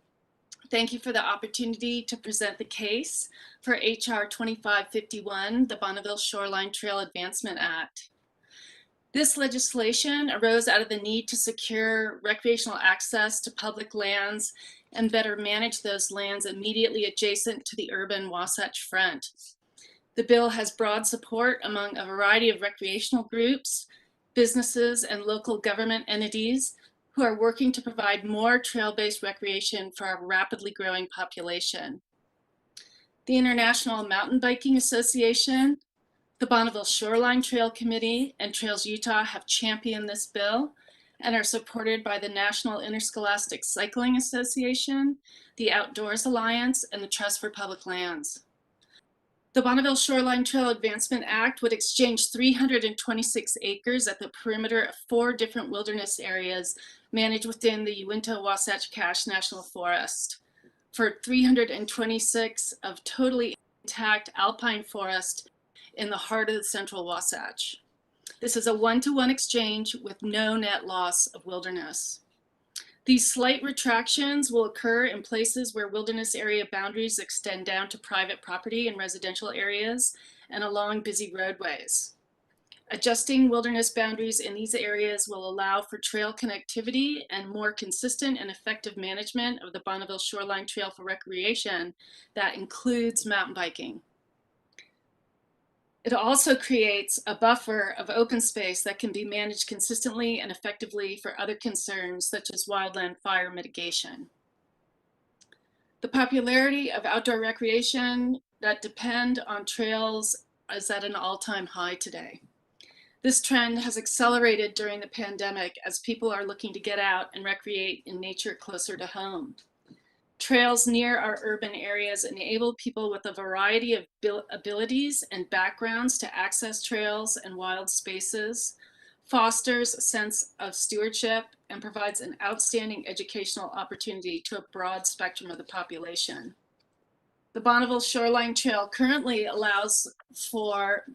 Thank you for the opportunity to present the case for H.R. 2551, the Bonneville Shoreline Trail Advancement Act. This legislation arose out of the need to secure recreational access to public lands and better manage those lands immediately adjacent to the urban Wasatch Front. The bill has broad support among a variety of recreational groups, businesses, and local government entities who are working to provide more trail-based recreation for our rapidly growing population. The International Mountain Biking Association, the Bonneville Shoreline Trail Committee, and Trails Utah have championed this bill and are supported by the National Interscholastic Cycling Association, the Outdoors Alliance, and the Trust for Public Lands. The Bonneville Shoreline Trail Advancement Act would exchange 326 acres at the perimeter of 4 different wilderness areas managed within the Uinta-Wasatch Cache National Forest for 326 of totally intact alpine forest in the heart of the central Wasatch. This is a 1-to-1 exchange with no net loss of wilderness. These slight retractions will occur in places where wilderness area boundaries extend down to private property and residential areas and along busy roadways. Adjusting wilderness boundaries in these areas will allow for trail connectivity and more consistent and effective management of the Bonneville Shoreline Trail for recreation that includes mountain biking. It also creates a buffer of open space that can be managed consistently and effectively for other concerns such as wildland fire mitigation. The popularity of outdoor recreation that depend on trails is at an all-time high today. This trend has accelerated during the pandemic as people are looking to get out and recreate in nature closer to home. Trails near our urban areas enable people with a variety of abilities and backgrounds to access trails and wild spaces, fosters a sense of stewardship, and provides an outstanding educational opportunity to a broad spectrum of the population. The Bonneville Shoreline Trail currently allows for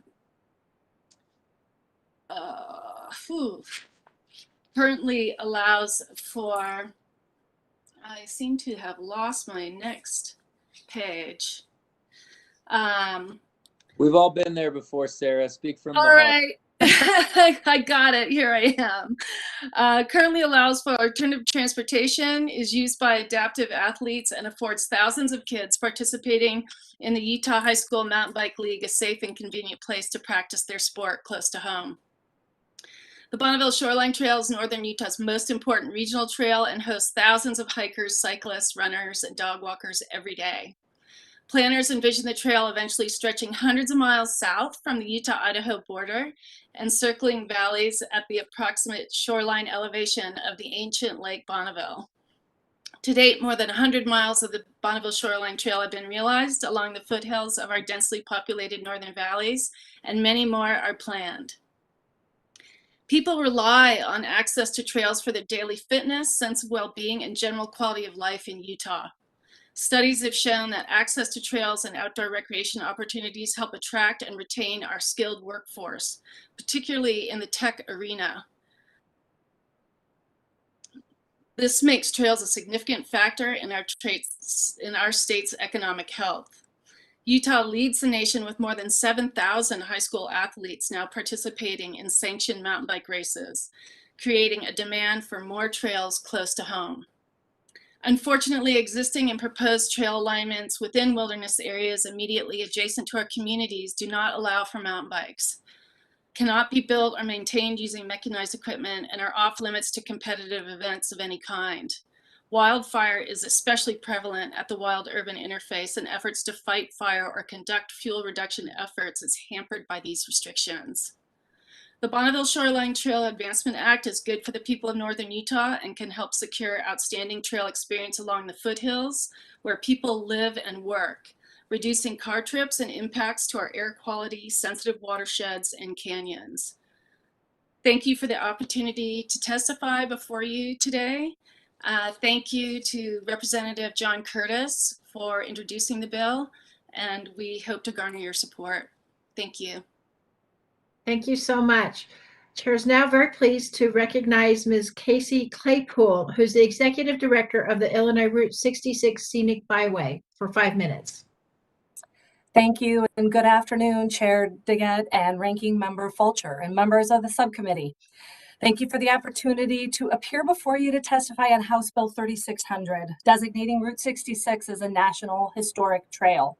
I seem to have lost my next page. We've all been there before, Sarah. Speak from the all heart. right. I got it. Here I am. Currently allows for alternative transportation, is used by adaptive athletes, and affords thousands of kids participating in the Utah High School Mountain Bike League a safe and convenient place to practice their sport close to home. The Bonneville Shoreline Trail is northern Utah's most important regional trail and hosts thousands of hikers, cyclists, runners, and dog walkers every day. Planners envision the trail eventually stretching hundreds of miles south from the Utah-Idaho border and circling valleys at the approximate shoreline elevation of the ancient Lake Bonneville. To date, more than 100 miles of the Bonneville Shoreline Trail have been realized along the foothills of our densely populated northern valleys, and many more are planned. People rely on access to trails for their daily fitness, sense of well-being, and general quality of life in Utah. Studies have shown that access to trails and outdoor recreation opportunities help attract and retain our skilled workforce, particularly in the tech arena. This makes trails a significant factor in our state's economic health. Utah leads the nation with more than 7,000 high school athletes now participating in sanctioned mountain bike races, creating a demand for more trails close to home. Unfortunately, existing and proposed trail alignments within wilderness areas immediately adjacent to our communities do not allow for mountain bikes, cannot be built or maintained using mechanized equipment, and are off limits to competitive events of any kind. Wildfire is especially prevalent at the wild-urban interface, and efforts to fight fire or conduct fuel reduction efforts is hampered by these restrictions. The Bonneville Shoreline Trail Advancement Act is good for the people of northern Utah and can help secure outstanding trail experience along the foothills where people live and work, reducing car trips and impacts to our air quality, sensitive watersheds, and canyons. Thank you for the opportunity to testify before you today. Thank you to Representative John Curtis for introducing the bill, and we hope to garner your support. Thank you. Thank you so much. Chair is now very pleased to recognize Ms. Casey Claypool, who's the Executive Director of the Illinois Route 66 Scenic Byway, for 5 minutes. Thank you, and good afternoon, Chair Daggett and Ranking Member Fulcher and members of the subcommittee. Thank you for the opportunity to appear before you to testify on House Bill 3600, designating Route 66 as a National Historic Trail.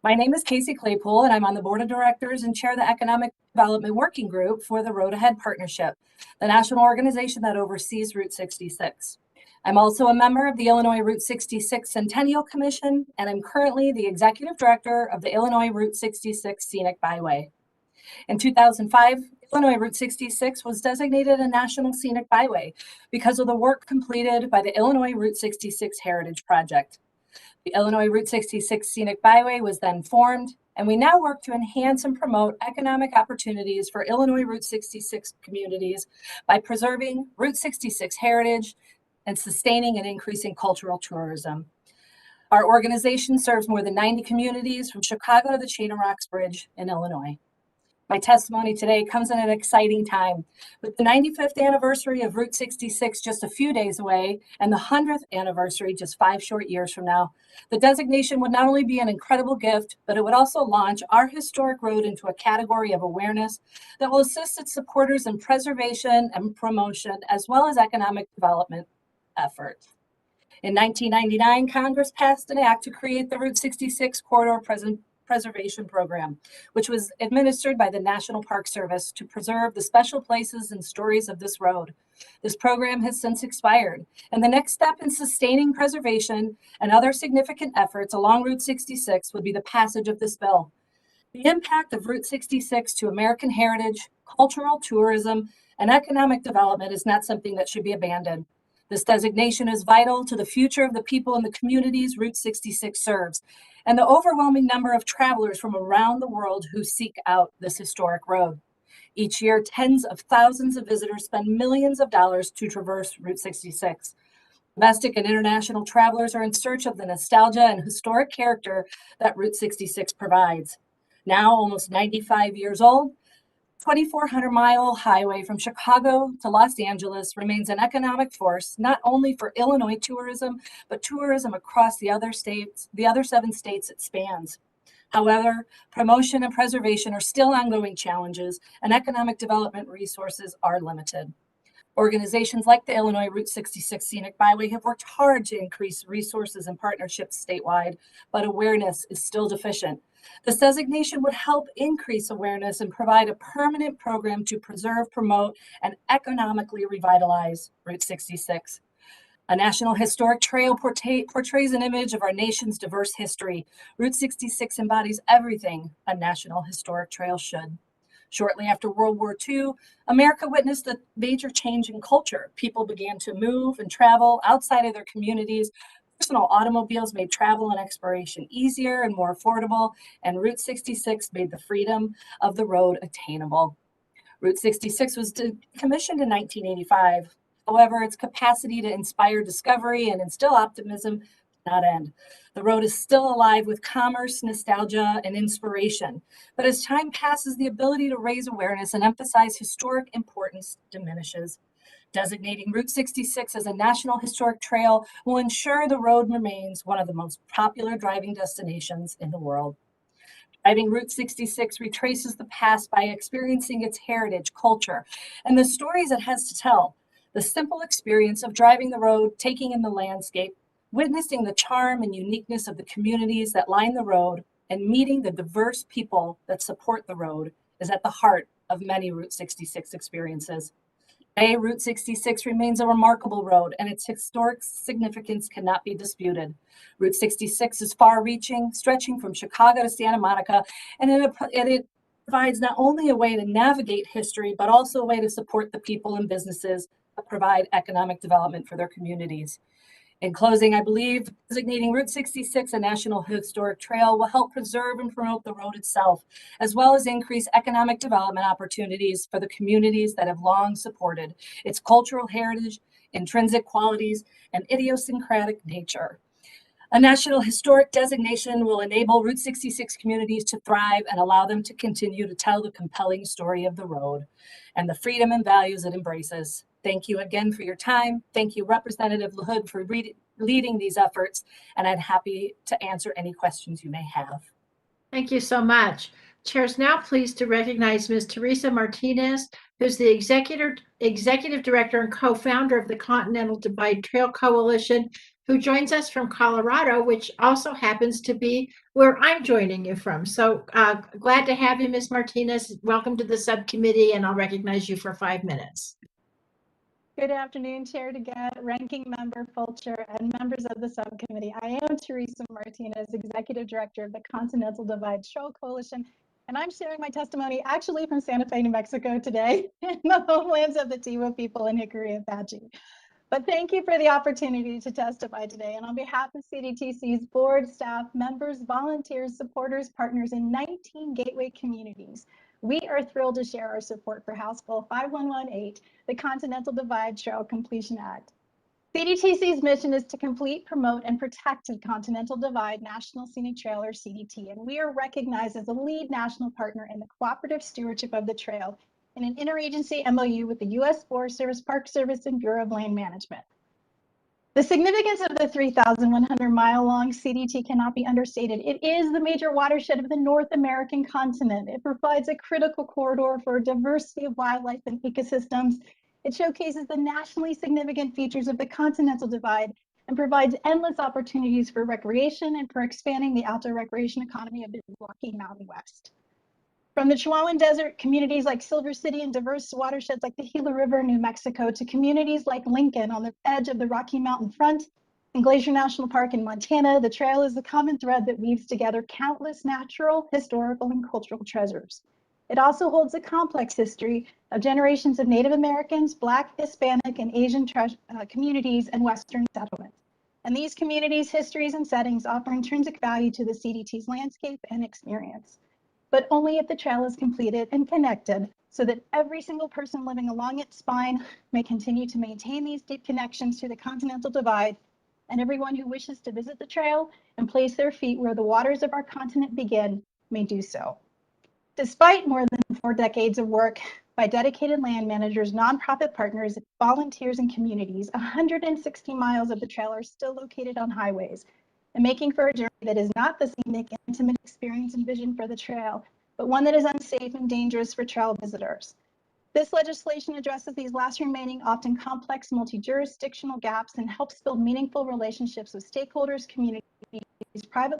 My name is Casey Claypool, and I'm on the Board of Directors and chair the Economic Development Working Group for the Road Ahead Partnership, the national organization that oversees Route 66. I'm also a member of the Illinois Route 66 Centennial Commission, and I'm currently the Executive Director of the Illinois Route 66 Scenic Byway. In 2005, Illinois Route 66 was designated a National Scenic Byway because of the work completed by the Illinois Route 66 Heritage Project. The Illinois Route 66 Scenic Byway was then formed, and we now work to enhance and promote economic opportunities for Illinois Route 66 communities by preserving Route 66 heritage and sustaining and increasing cultural tourism. Our organization serves more than 90 communities from Chicago to the Chain of Rocks Bridge in Illinois. My testimony today comes at an exciting time. With the 95th anniversary of Route 66 just a few days away and the 100th anniversary just 5 short years from now, the designation would not only be an incredible gift, but it would also launch our historic road into a category of awareness that will assist its supporters in preservation and promotion, as well as economic development efforts. In 1999, Congress passed an act to create the Route 66 Corridor Preservation Program, which was administered by the National Park Service to preserve the special places and stories of this road. This program has since expired, and the next step in sustaining preservation and other significant efforts along Route 66 would be the passage of this bill. The impact of Route 66 to American heritage, cultural tourism, and economic development is not something that should be abandoned. This designation is vital to the future of the people in the communities Route 66 serves, and the overwhelming number of travelers from around the world who seek out this historic road. Each year, tens of thousands of visitors spend millions of dollars to traverse Route 66. Domestic and international travelers are in search of the nostalgia and historic character that Route 66 provides. Now, almost 95 years old, 2,400-mile highway from Chicago to Los Angeles remains an economic force, not only for Illinois tourism, but tourism across the other 7 states it spans. However, promotion and preservation are still ongoing challenges, and economic development resources are limited. Organizations like the Illinois Route 66 Scenic Byway have worked hard to increase resources and partnerships statewide, but awareness is still deficient. This designation would help increase awareness and provide a permanent program to preserve, promote, and economically revitalize Route 66. A National Historic Trail portrays an image of our nation's diverse history. Route 66 embodies everything a National Historic Trail should. Shortly after World War II, America witnessed a major change in culture. People began to move and travel outside of their communities. Personal automobiles made travel and exploration easier and more affordable, and Route 66 made the freedom of the road attainable. Route 66 was commissioned in 1985. However, its capacity to inspire discovery and instill optimism did not end. The road is still alive with commerce, nostalgia, and inspiration. But as time passes, the ability to raise awareness and emphasize historic importance diminishes. Designating Route 66 as a National Historic Trail will ensure the road remains one of the most popular driving destinations in the world. Driving Route 66 retraces the past by experiencing its heritage, culture, and the stories it has to tell. The simple experience of driving the road, taking in the landscape, witnessing the charm and uniqueness of the communities that line the road, and meeting the diverse people that support the road is at the heart of many Route 66 experiences. Today, Route 66 remains a remarkable road, and its historic significance cannot be disputed. Route 66 is far-reaching, stretching from Chicago to Santa Monica, and it provides not only a way to navigate history, but also a way to support the people and businesses that provide economic development for their communities. In closing, I believe designating Route 66 a National Historic Trail will help preserve and promote the road itself, as well as increase economic development opportunities for the communities that have long supported its cultural heritage, intrinsic qualities, and idiosyncratic nature. A National Historic designation will enable Route 66 communities to thrive and allow them to continue to tell the compelling story of the road and the freedom and values it embraces. Thank you again for your time. Thank you, Representative LaHood, for leading these efforts, and I'm happy to answer any questions you may have. Thank you so much. Chair is now pleased to recognize Ms. Teresa Martinez, who's the Executive Director and co-founder of the Continental Divide Trail Coalition, who joins us from Colorado, which also happens to be where I'm joining you from. So glad to have you, Ms. Martinez. Welcome to the subcommittee, and I'll recognize you for 5 minutes. Good afternoon, Chair DeGette, Ranking Member Fulcher, and members of the subcommittee. I am Teresa Martinez, Executive Director of the Continental Divide Trail Coalition, and I'm sharing my testimony actually from Santa Fe, New Mexico today, in the homelands of the Tewa people in Hickory Apache. But thank you for the opportunity to testify today. And on behalf of CDTC's board, staff, members, volunteers, supporters, partners in 19 gateway communities, we are thrilled to share our support for House Bill 5118, the Continental Divide Trail Completion Act. CDTC's mission is to complete, promote, and protect the Continental Divide National Scenic Trail, or CDT, and we are recognized as a lead national partner in the cooperative stewardship of the trail in an interagency MOU with the U.S. Forest Service, Park Service, and Bureau of Land Management. The significance of the 3,100-mile-long CDT cannot be understated. It is the major watershed of the North American continent. It provides a critical corridor for a diversity of wildlife and ecosystems. It showcases the nationally significant features of the Continental Divide and provides endless opportunities for recreation and for expanding the outdoor recreation economy of the Rocky Mountain West. From the Chihuahuan Desert, communities like Silver City and diverse watersheds like the Gila River, New Mexico, to communities like Lincoln on the edge of the Rocky Mountain front and Glacier National Park in Montana, the trail is the common thread that weaves together countless natural, historical, and cultural treasures. It also holds a complex history of generations of Native Americans, Black, Hispanic, and Asian communities and Western settlements. And these communities, histories, and settings offer intrinsic value to the CDT's landscape and experience, but only if the trail is completed and connected so that every single person living along its spine may continue to maintain these deep connections to the Continental Divide, and everyone who wishes to visit the trail and place their feet where the waters of our continent begin may do so. Despite more than 4 decades of work by dedicated land managers, nonprofit partners, volunteers, and communities, 160 miles of the trail are still located on highways, and making for a journey that is not the scenic, intimate experience envisioned for the trail, but one that is unsafe and dangerous for trail visitors. This legislation addresses these last remaining, often complex, multi-jurisdictional gaps and helps build meaningful relationships with stakeholders, communities, private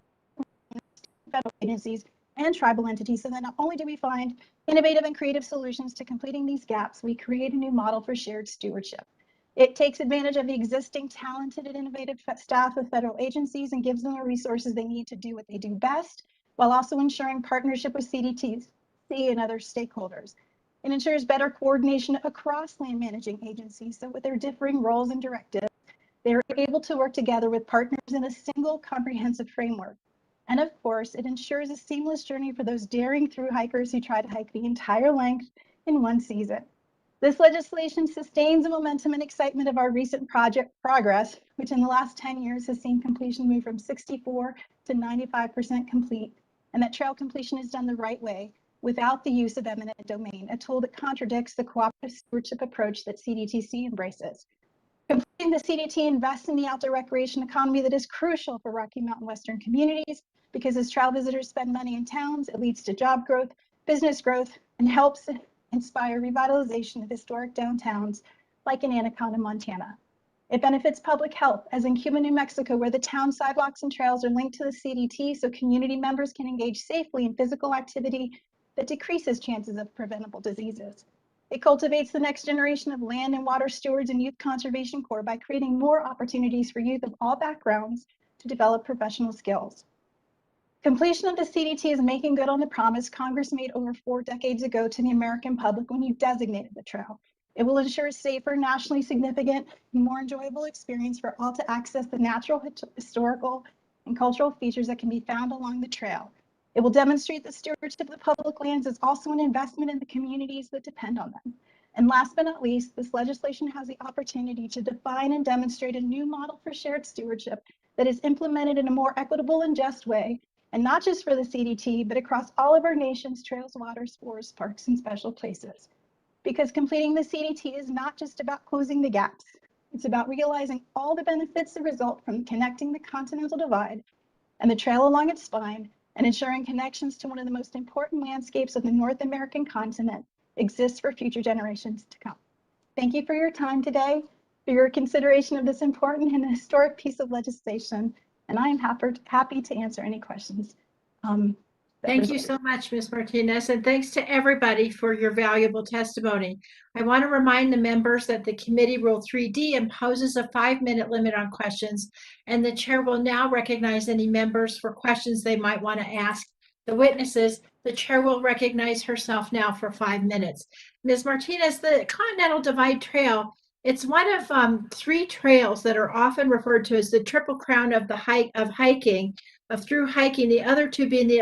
federal agencies, and tribal entities, so that not only do we find innovative and creative solutions to completing these gaps, we create a new model for shared stewardship. It takes advantage of the existing talented and innovative staff of federal agencies and gives them the resources they need to do what they do best, while also ensuring partnership with CDTC and other stakeholders. It ensures better coordination across land managing agencies, so with their differing roles and directives, they're able to work together with partners in a single comprehensive framework. And of course, it ensures a seamless journey for those daring through hikers who try to hike the entire length in one season. This legislation sustains the momentum and excitement of our recent project progress, which in the last 10 years has seen completion move from 64 to 95% complete, and that trail completion is done the right way without the use of eminent domain, a tool that contradicts the cooperative stewardship approach that CDTC embraces. Completing the CDT invests in the outdoor recreation economy that is crucial for Rocky Mountain Western communities, because as travel visitors spend money in towns, it leads to job growth, business growth, and helps inspire revitalization of historic downtowns like in Anaconda, Montana. It benefits public health, as in Cuba, New Mexico, where the town sidewalks and trails are linked to the CDT so community members can engage safely in physical activity that decreases chances of preventable diseases. It cultivates the next generation of land and water stewards and youth conservation corps by creating more opportunities for youth of all backgrounds to develop professional skills. Completion of the CDT is making good on the promise Congress made over 4 decades ago to the American public when you designated the trail. It will ensure a safer, nationally significant, and more enjoyable experience for all to access the natural, historical, and cultural features that can be found along the trail. It will demonstrate that stewardship of the public lands is also an investment in the communities that depend on them. And last but not least, this legislation has the opportunity to define and demonstrate a new model for shared stewardship that is implemented in a more equitable and just way, and not just for the CDT, but across all of our nation's trails, waters, forests, parks, and special places. Because completing the CDT is not just about closing the gaps. It's about realizing all the benefits that result from connecting the Continental Divide and the trail along its spine, and ensuring connections to one of the most important landscapes of the North American continent exists for future generations to come. Thank you for your time today, for your consideration of this important and historic piece of legislation, and I am happy to answer any questions. Thank you so much, Ms. Martinez, and thanks to everybody for your valuable testimony. I want to remind the members that the committee rule 3D imposes a 5-minute limit on questions, and the chair will now recognize any members for questions they might want to ask the witnesses. The chair will recognize herself now for 5 minutes. Ms. Martinez, the Continental Divide Trail, it's one of 3 trails that are often referred to as the Triple Crown of through hiking, the other 2 being the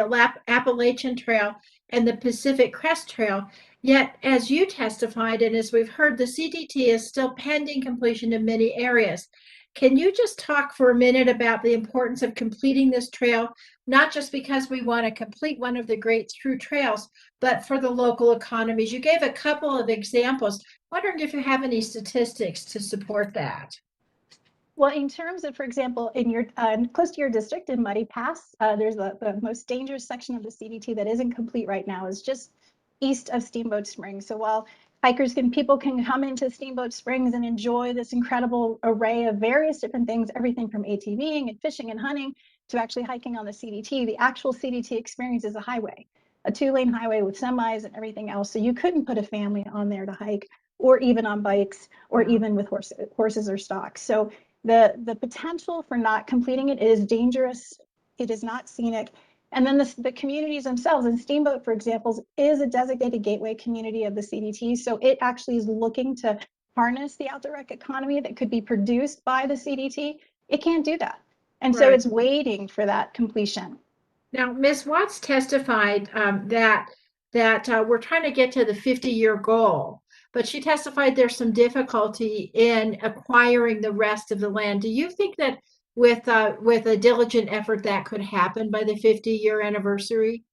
Appalachian Trail and the Pacific Crest Trail. Yet, as you testified, and as we've heard, the CDT is still pending completion in many areas. Can you just talk for a minute about the importance of completing this trail, not just because we want to complete one of the great through trails, but for the local economies? You gave a couple of examples. Wondering if you have any statistics to support that. Well, in terms of, for example, in your close to your district in Muddy Pass, there's the most dangerous section of the CDT that isn't complete right now, is just east of Steamboat Springs. So while people can come into Steamboat Springs and enjoy this incredible array of various different things, everything from ATVing and fishing and hunting to actually hiking on the CDT, the actual CDT experience is a highway, a 2-lane highway with semis and everything else. So you couldn't put a family on there to hike, or even on bikes, or even with horses or stock. So the potential for not completing it is dangerous. It is not scenic. And then the communities themselves, and Steamboat, for example, is a designated gateway community of the CDT. So it actually is looking to harness the outdoor rec economy that could be produced by the CDT. It can't do that. And so it's waiting for that completion. Now, Ms. Watts testified that we're trying to get to the 50-year goal, but she testified there's some difficulty in acquiring the rest of the land. Do you think that with a diligent effort that could happen by the 50-year anniversary?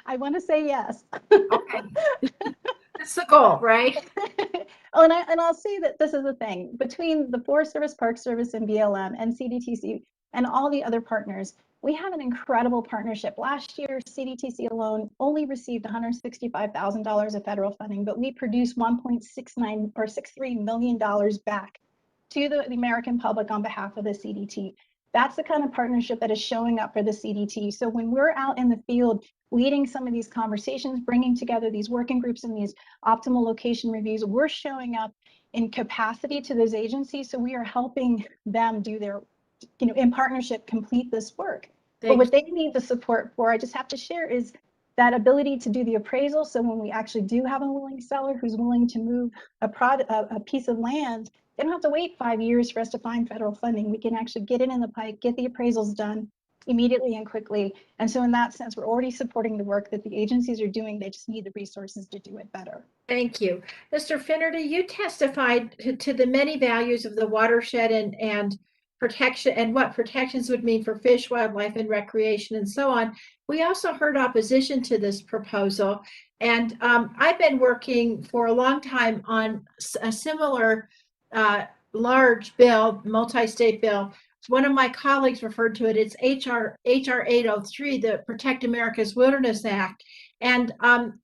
I want to say yes. Okay. That's the goal, right? Oh, and I'll say that this is the thing. Between the Forest Service, Park Service, and BLM, and CDTC, and all the other partners, we have an incredible partnership. Last year, CDTC alone only received $165,000 of federal funding, but we produced $1.69 or $63 million back to the American public on behalf of the CDT. That's the kind of partnership that is showing up for the CDT. So when we're out in the field leading some of these conversations, bringing together these working groups and these optimal location reviews, we're showing up in capacity to those agencies. So we are helping them do their, in partnership, complete this work. But what they need the support for, I just have to share, is that ability to do the appraisal. So when we actually do have a willing seller who's willing to move a piece of land, they don't have to wait 5 years for us to find federal funding. We can actually get it in the pipe, get the appraisals done immediately and quickly. And so in that sense, we're already supporting the work that the agencies are doing. They just need the resources to do it better. Thank you. Mr. Finnerty, you testified to the many values of the watershed and protection, and what protections would mean for fish, wildlife, and recreation, and so on. We also heard opposition to this proposal. And I've been working for a long time on a similar large bill, multi-state bill. One of my colleagues referred to it. It's HR 803, the Protect America's Wilderness Act. And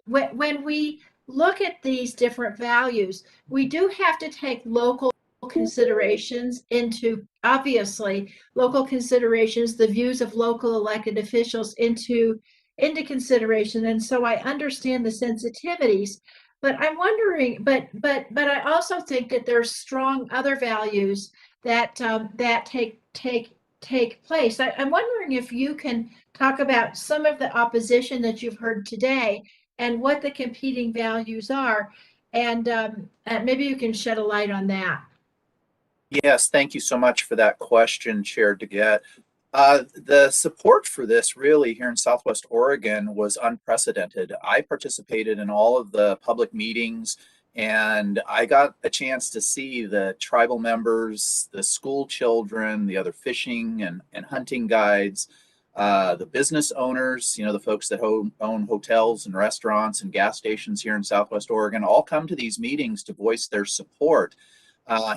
when we look at these different values, we do have to take local considerations into, obviously, local considerations, the views of local elected officials into consideration. And so I understand the sensitivities, but I'm wondering, but I also think that there's strong other values that that take place. I'm wondering if you can talk about some of the opposition that you've heard today and what the competing values are, and maybe you can shed a light on that. Yes, thank you so much for that question, Chair DeGette. The support for this really here in Southwest Oregon was unprecedented. I participated in all of the public meetings, and I got a chance to see the tribal members, the school children, the other fishing and hunting guides, the business owners, you know, the folks that own hotels and restaurants and gas stations here in Southwest Oregon, all come to these meetings to voice their support.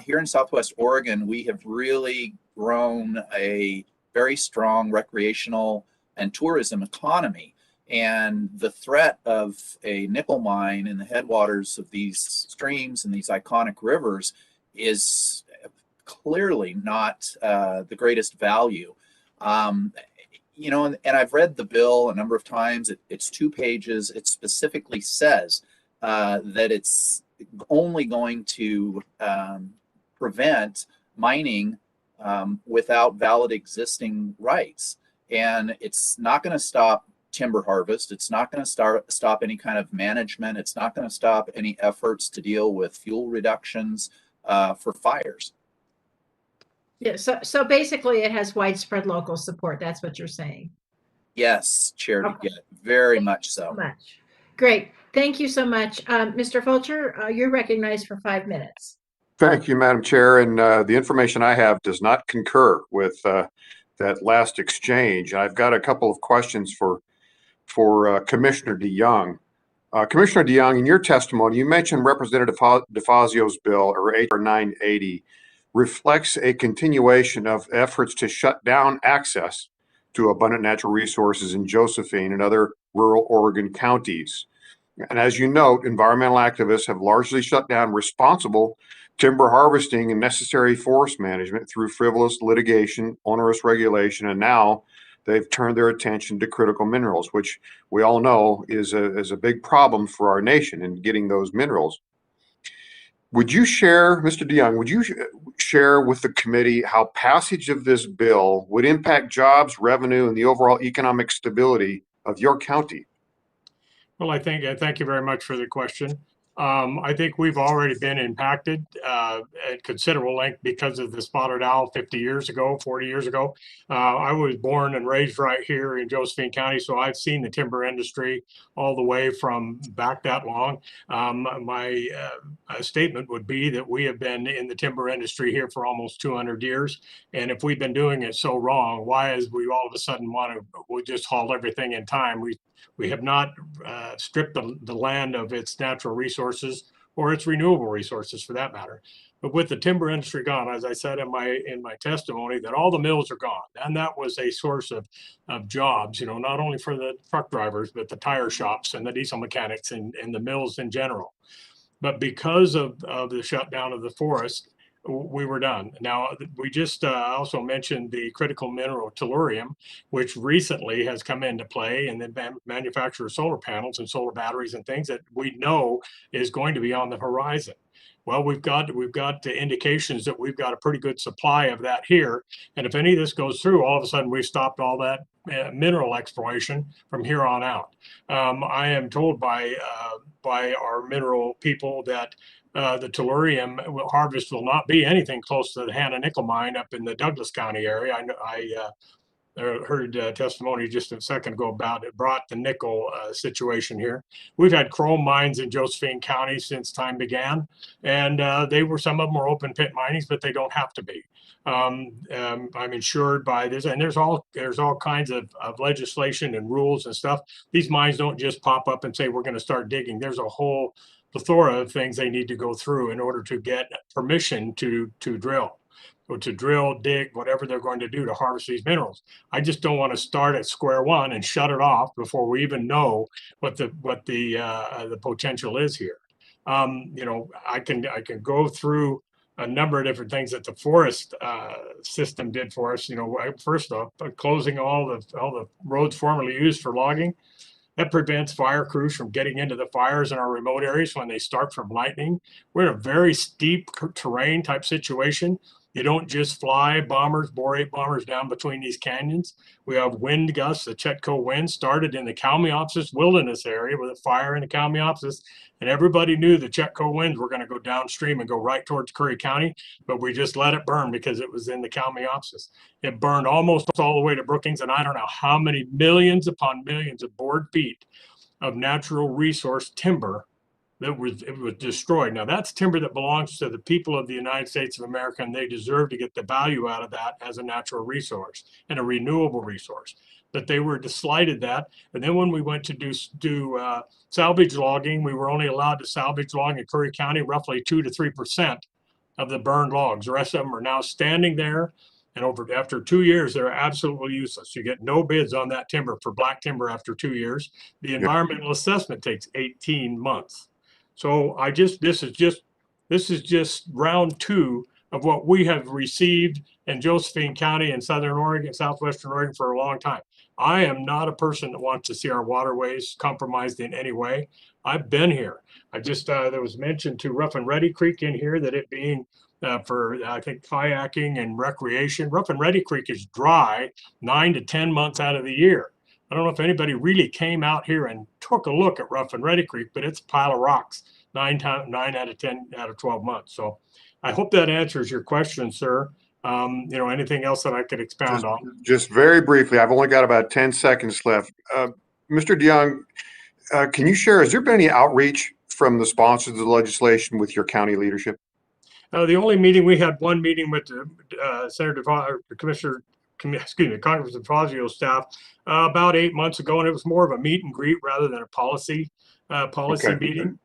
Here in Southwest Oregon, we have really grown a very strong recreational and tourism economy. And the threat of a nickel mine in the headwaters of these streams and these iconic rivers is clearly not the greatest value. You know, and I've read the bill a number of times. It's 2 pages. It specifically says that it's only going to prevent mining without valid existing rights. And it's not going to stop timber harvest. It's not going to stop any kind of management. It's not going to stop any efforts to deal with fuel reductions for fires. Yeah, so basically it has widespread local support. That's what you're saying. Yes, Chair DeGette, very much so. Great. Thank you so much. Mr. Fulcher, you're recognized for 5 minutes. Thank you, Madam Chair. And the information I have does not concur with that last exchange. I've got a couple of questions for Commissioner DeYoung. Commissioner DeYoung, in your testimony, you mentioned Representative DeFazio's bill, or HR 980, reflects a continuation of efforts to shut down access to abundant natural resources in Josephine and other rural Oregon counties. And as you note, environmental activists have largely shut down responsible timber harvesting and necessary forest management through frivolous litigation, onerous regulation, and now they've turned their attention to critical minerals, which we all know is a big problem for our nation in getting those minerals. Would you share, Mr. DeYoung, would you share with the committee how passage of this bill would impact jobs, revenue, and the overall economic stability of your county? Well, thank you very much for the question. I think we've already been impacted at considerable length because of the spotted owl 50 years ago, 40 years ago. I was born and raised right here in Josephine County, so I've seen the timber industry all the way from back that long. My statement would be that we have been in the timber industry here for almost 200 years. And if we've been doing it so wrong, why is we all of a sudden we just haul everything in time? We have not stripped the land of its natural resources or its renewable resources for that matter. But with the timber industry gone, as I said in my testimony, that all the mills are gone. And that was a source of jobs, you know, not only for the truck drivers, but the tire shops and the diesel mechanics and the mills in general. But because of the shutdown of the forest, we were done. Now, we just also mentioned the critical mineral tellurium, which recently has come into play in the manufacture of solar panels and solar batteries and things that we know is going to be on the horizon. Well, we've got the indications that we've got a pretty good supply of that here. And if any of this goes through, all of a sudden we've stopped all that mineral exploration from here on out. I am told by our mineral people that the tellurium harvest will not be anything close to the Hannah nickel mine up in the Douglas County area. heard testimony just a second ago about it brought the nickel situation here. We've had chrome mines in Josephine County since time began, and some of them were open pit minings, but they don't have to be. I'm insured by this, and there's all kinds of legislation and rules and stuff. These mines don't just pop up and say we're going to start digging. There's a whole plethora of things they need to go through in order to get permission to drill, or to drill, dig, whatever they're going to do to harvest these minerals. I just don't want to start at square one and shut it off before we even know what the potential is here. I can go through a number of different things that the forest system did for us. First off, closing all the roads formerly used for logging. That prevents fire crews from getting into the fires in our remote areas when they start from lightning. We're in a very steep terrain type situation. You don't just fly bombers, borate bombers down between these canyons. We have wind gusts. The Chetco wind started in the Kalmiopsis wilderness area with a fire in the Kalmiopsis, and everybody knew the Chetco winds were going to go downstream and go right towards Curry County, but we just let it burn because it was in the Kalmiopsis. It burned almost all the way to Brookings, and I don't know how many millions upon millions of board feet of natural resource timber it was destroyed. Now that's timber that belongs to the people of the United States of America, and they deserve to get the value out of that as a natural resource and a renewable resource. But they were slighted that. And then when we went to do salvage logging, we were only allowed to salvage log in Curry County roughly 2 to 3% of the burned logs. The rest of them are now standing there, and after 2 years, they're absolutely useless. You get no bids on that timber for black timber after 2 years. The environmental assessment takes 18 months. So this is just round 2 of what we have received in Josephine County and Southern Oregon, Southwestern Oregon for a long time. I am not a person that wants to see our waterways compromised in any way. I've been here. There was mentioned to Rough and Ready Creek in here that it being for, I think, kayaking and recreation. Rough and Ready Creek is dry 9 to 10 months out of the year. I don't know if anybody really came out here and took a look at Rough and Ready Creek, but it's a pile of rocks 9 out of 10 out of 12 months. So I hope that answers your question, sir. Anything else that I could expound on? Just very briefly, I've only got about 10 seconds left. Mr. DeYoung, can you share, has there been any outreach from the sponsors of the legislation with your county leadership? The only meeting, we had one meeting with Congressman Fazio's staff about 8 months ago, and it was more of a meet and greet rather than a policy meeting.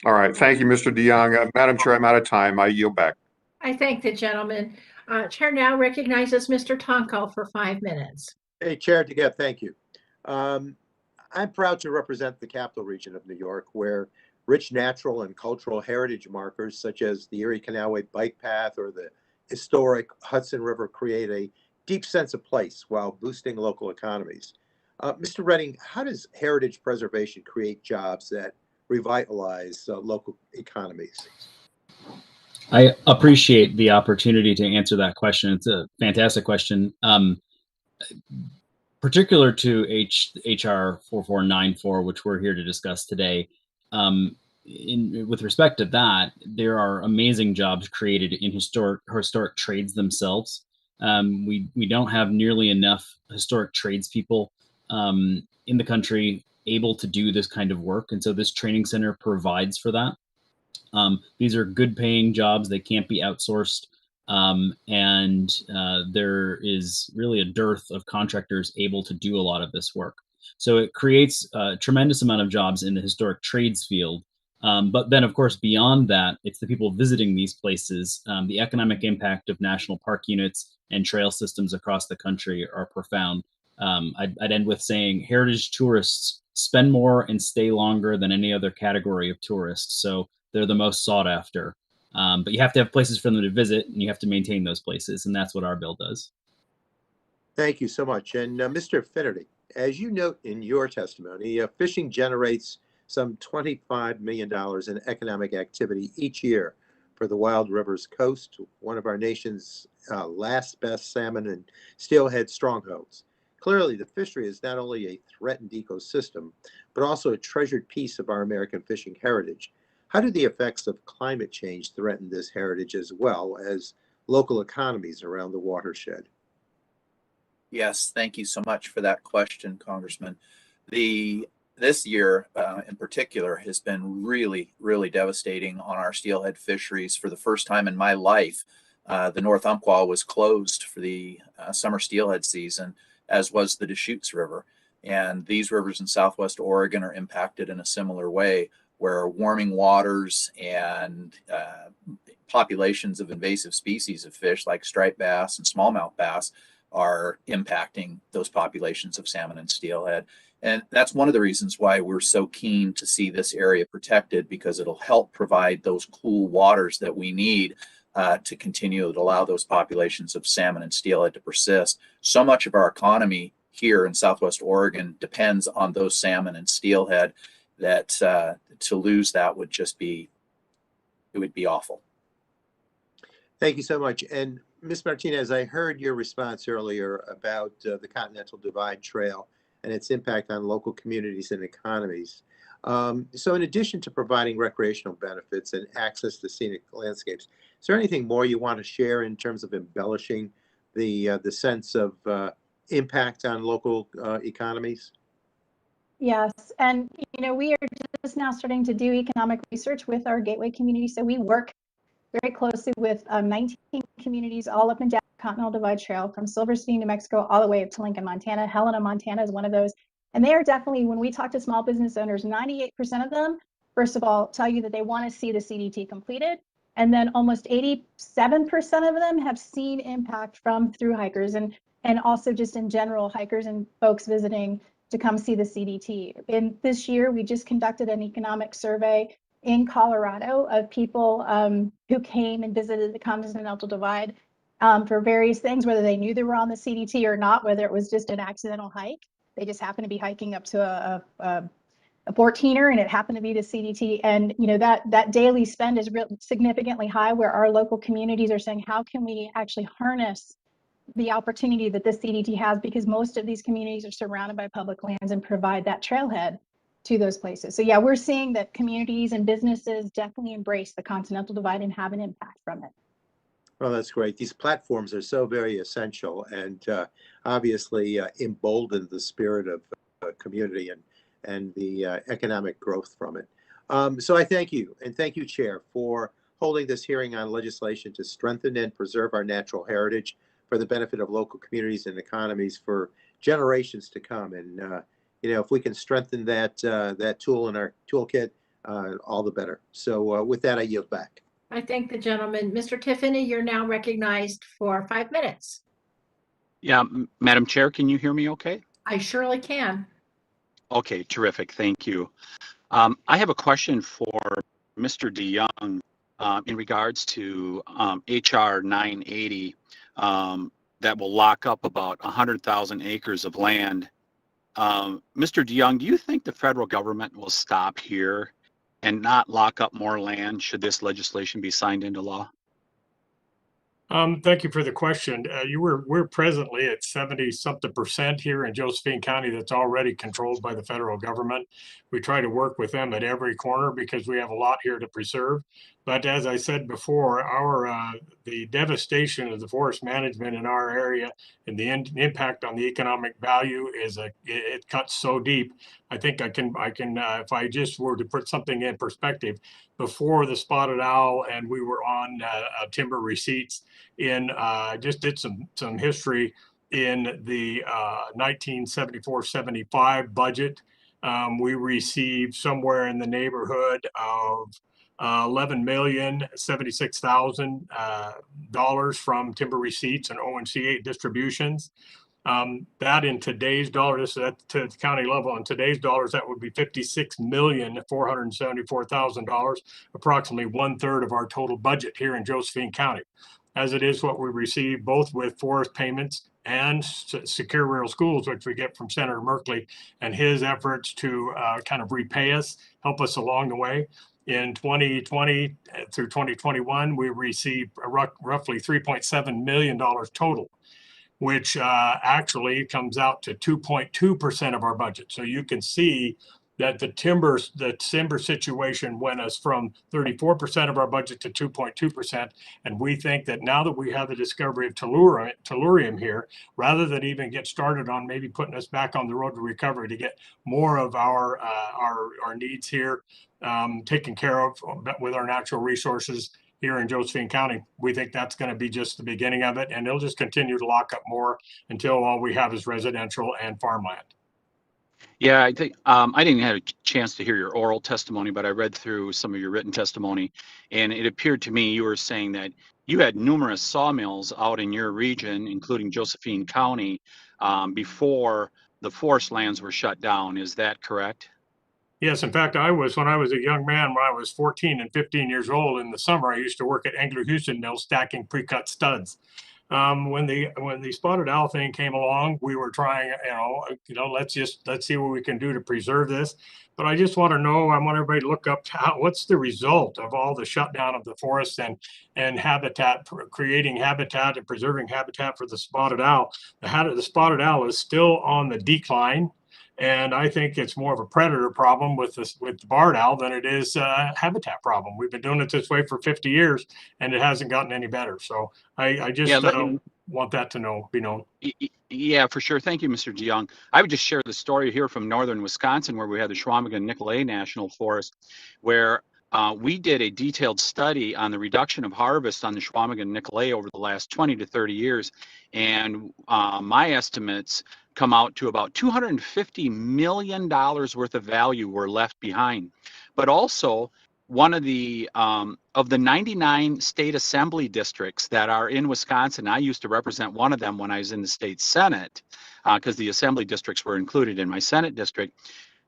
All right. Thank you, Mr. DeYoung. Madam Chair, I'm out of time. I yield back. I thank the gentleman. Chair now recognizes Mr. Tonko for 5 minutes. Hey, Chair DeGette, thank you. I'm proud to represent the Capital Region of New York, where rich natural and cultural heritage markers such as the Erie Canalway Bike Path or the historic Hudson River create a deep sense of place while boosting local economies. Mr. Redding, how does heritage preservation create jobs that revitalize local economies? I appreciate the opportunity to answer that question. It's a fantastic question. Particular to HR 4494, which we're here to discuss today, with respect to that, there are amazing jobs created in historic trades themselves. We don't have nearly enough historic tradespeople in the country able to do this kind of work, and so this training center provides for that. These are good paying jobs. They can't be outsourced. And there is really a dearth of contractors able to do a lot of this work. So it creates a tremendous amount of jobs in the historic trades field. But then, of course, beyond that, it's the people visiting these places. The economic impact of national park units and trail systems across the country are profound. I'd end with saying heritage tourists spend more and stay longer than any other category of tourists. So they're the most sought after. But you have to have places for them to visit, and you have to maintain those places, and that's what our bill does. Thank you so much. And Mr. Finnerty, as you note in your testimony, fishing generates some $25 million in economic activity each year for the Wild Rivers Coast, one of our nation's last best salmon and steelhead strongholds. Clearly, the fishery is not only a threatened ecosystem, but also a treasured piece of our American fishing heritage. How do the effects of climate change threaten this heritage as well as local economies around the watershed? Yes, thank you so much for that question, Congressman. This year in particular has been really, really devastating on our steelhead fisheries. For the first time in my life, the North Umpqua was closed for the summer steelhead season, as was the Deschutes River. And these rivers in Southwest Oregon are impacted in a similar way, where warming waters and populations of invasive species of fish like striped bass and smallmouth bass are impacting those populations of salmon and steelhead. And that's one of the reasons why we're so keen to see this area protected, because it'll help provide those cool waters that we need to continue to allow those populations of salmon and steelhead to persist. So much of our economy here in Southwest Oregon depends on those salmon and steelhead that to lose that would just be, it would be awful. Thank you so much. And Ms. Martinez, I heard your response earlier about the Continental Divide Trail and its impact on local communities and economies. So in addition to providing recreational benefits and access to scenic landscapes, is there anything more you want to share in terms of embellishing the sense of impact on local economies? Yes, and we are just now starting to do economic research with our gateway community. So we work very closely with 19 communities all up and down the Continental Divide Trail, from Silver City, New Mexico, all the way up to Lincoln, Montana. Helena, Montana is one of those. And they are definitely, when we talk to small business owners, 98% of them, first of all, tell you that they want to see the CDT completed. And then almost 87% of them have seen impact from through hikers and also just in general, hikers and folks visiting to come see the CDT. In this year, we just conducted an economic survey in Colorado of people who came and visited the Continental Divide for various things, whether they knew they were on the CDT or not, whether it was just an accidental hike. They just happened to be hiking up to a 14er and it happened to be the CDT. And that daily spend is significantly high, where our local communities are saying, how can we actually harness the opportunity that this CDT has, because most of these communities are surrounded by public lands and provide that trailhead to those places. So yeah, we're seeing that communities and businesses definitely embrace the Continental Divide and have an impact from it. Well, that's great. These platforms are so very essential and obviously embolden the spirit of community and the economic growth from it. So I thank you, and thank you, Chair, for holding this hearing on legislation to strengthen and preserve our natural heritage for the benefit of local communities and economies for generations to come. And if we can strengthen that tool in our toolkit, all the better. So with that, I yield back. I thank the gentleman. Mr. Tiffany, you're now recognized for 5 minutes. Yeah, Madam Chair, can you hear me okay? I surely can. Okay, terrific. Thank you. I have a question for Mr. DeYoung in regards to HR 980 that will lock up about 100,000 acres of land. Mr. DeYoung, do you think the federal government will stop here and not lock up more land should this legislation be signed into law? Thank you for the question. We're presently at 70-something% here in Josephine County that's already controlled by the federal government. We try to work with them at every corner because we have a lot here to preserve. But as I said before, the devastation of the forest management in our area and the impact on the economic value it cuts so deep. I think I can if I just were to put something in perspective, before the spotted owl and we were on timber receipts in just did some history in the 1974-75 budget. We received somewhere in the neighborhood of $11,076,000 from timber receipts and ONC8 distributions. That in today's dollars, at the county level, in today's dollars, that would be $56,474,000, approximately 1/3 of our total budget here in Josephine County. As it is what we receive both with forest payments and secure rural schools, which we get from Senator Merkley and his efforts to kind of repay us, help us along the way. In 2020 through 2021, we received roughly $3.7 million total, which actually comes out to 2.2% of our budget. So you can see that the timber situation went us from 34% of our budget to 2.2%. And we think that now that we have the discovery of tellurium here, rather than even get started on maybe putting us back on the road to recovery to get more of our needs here taken care of with our natural resources here in Josephine County, we think that's going to be just the beginning of it. And it'll just continue to lock up more until all we have is residential and farmland. Yeah, I think I didn't have a chance to hear your oral testimony, but I read through some of your written testimony, and it appeared to me you were saying that you had numerous sawmills out in your region, including Josephine County, before the forest lands were shut down. Is that correct? Yes, in fact, when I was a young man, when I was 14 and 15 years old in the summer, I used to work at Engler Houston Mill stacking pre-cut studs. When the spotted owl thing came along, we were trying, let's see what we can do to preserve this. But I just want to know, I want everybody to look up what's the result of all the shutdown of the forests and habitat, creating habitat and preserving habitat for the spotted owl. The spotted owl is still on the decline. And I think it's more of a predator problem with the barred owl than it is a habitat problem. We've been doing it this way for 50 years, and it hasn't gotten any better. So I just want that to be known. Yeah, for sure. Thank you, Mr. DeYoung. I would just share the story here from northern Wisconsin, where we have the Chequamegon-Nicolet National Forest, where we did a detailed study on the reduction of harvest on the Chequamegon-Nicolet over the last 20 to 30 years. And my estimates come out to about $250 million worth of value were left behind. But also, one of the 99 state assembly districts that are in Wisconsin, I used to represent one of them when I was in the state Senate, because the assembly districts were included in my Senate district.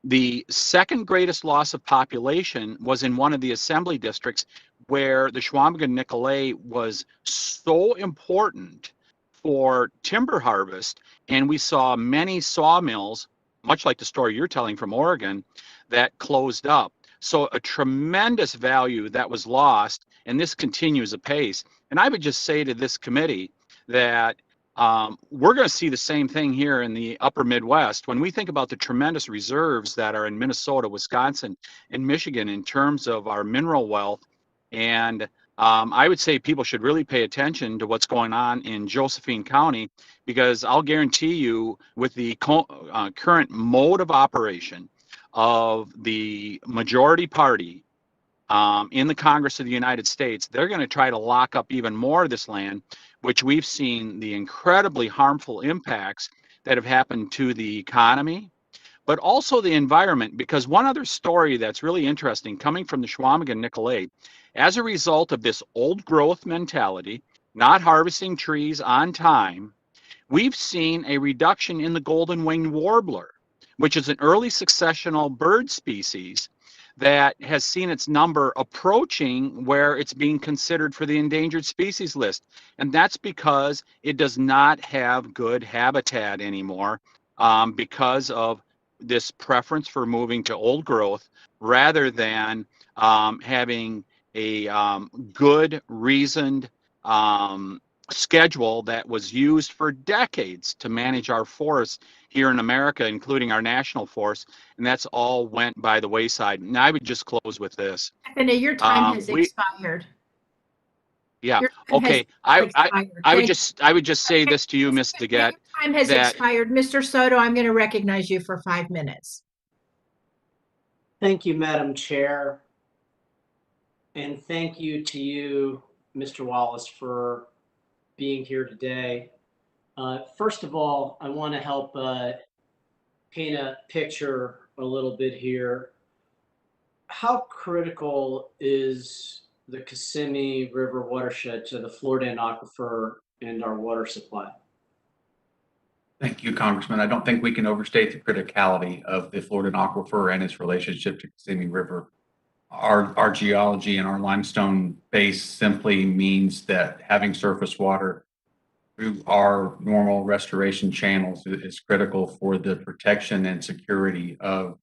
The second greatest loss of population was in one of the assembly districts where the Chequamegon-Nicolet was so important for timber harvest, and we saw many sawmills, much like the story you're telling from Oregon, that closed up. So a tremendous value that was lost, and this continues apace. And I would just say to this committee that we're going to see the same thing here in the upper Midwest. When we think about the tremendous reserves that are in Minnesota, Wisconsin, and Michigan in terms of our mineral wealth, and I would say people should really pay attention to what's going on in Josephine County, because I'll guarantee you with the current mode of operation of the majority party in the Congress of the United States, they're going to try to lock up even more of this land, which we've seen the incredibly harmful impacts that have happened to the economy, but also the environment. Because one other story that's really interesting coming from the Chequamegon-Nicolet, as a result of this old growth mentality, not harvesting trees on time, we've seen a reduction in the golden-winged warbler, which is an early successional bird species that has seen its number approaching where it's being considered for the endangered species list. And that's because it does not have good habitat anymore because of this preference for moving to old growth rather than having a good reasoned schedule that was used for decades to manage our forests here in America, including our national forests, and that's all went by the wayside. And I would just close with this. Stephanie, your time has expired. Yeah. Okay. I would just say this to you, Ms. DeGette. Your time has expired. Mr. Soto, I'm going to recognize you for 5 minutes. Thank you, Madam Chair. And thank you to you, Mr. Wallace, for being here today. First of all, I want to help paint a picture a little bit here. How critical is the Kissimmee River watershed to the Florida aquifer and our water supply? Thank you, Congressman. I don't think we can overstate the criticality of the Florida aquifer and its relationship to Kissimmee River. Our geology and our limestone base simply means that having surface water through our normal restoration channels is critical for the protection and security of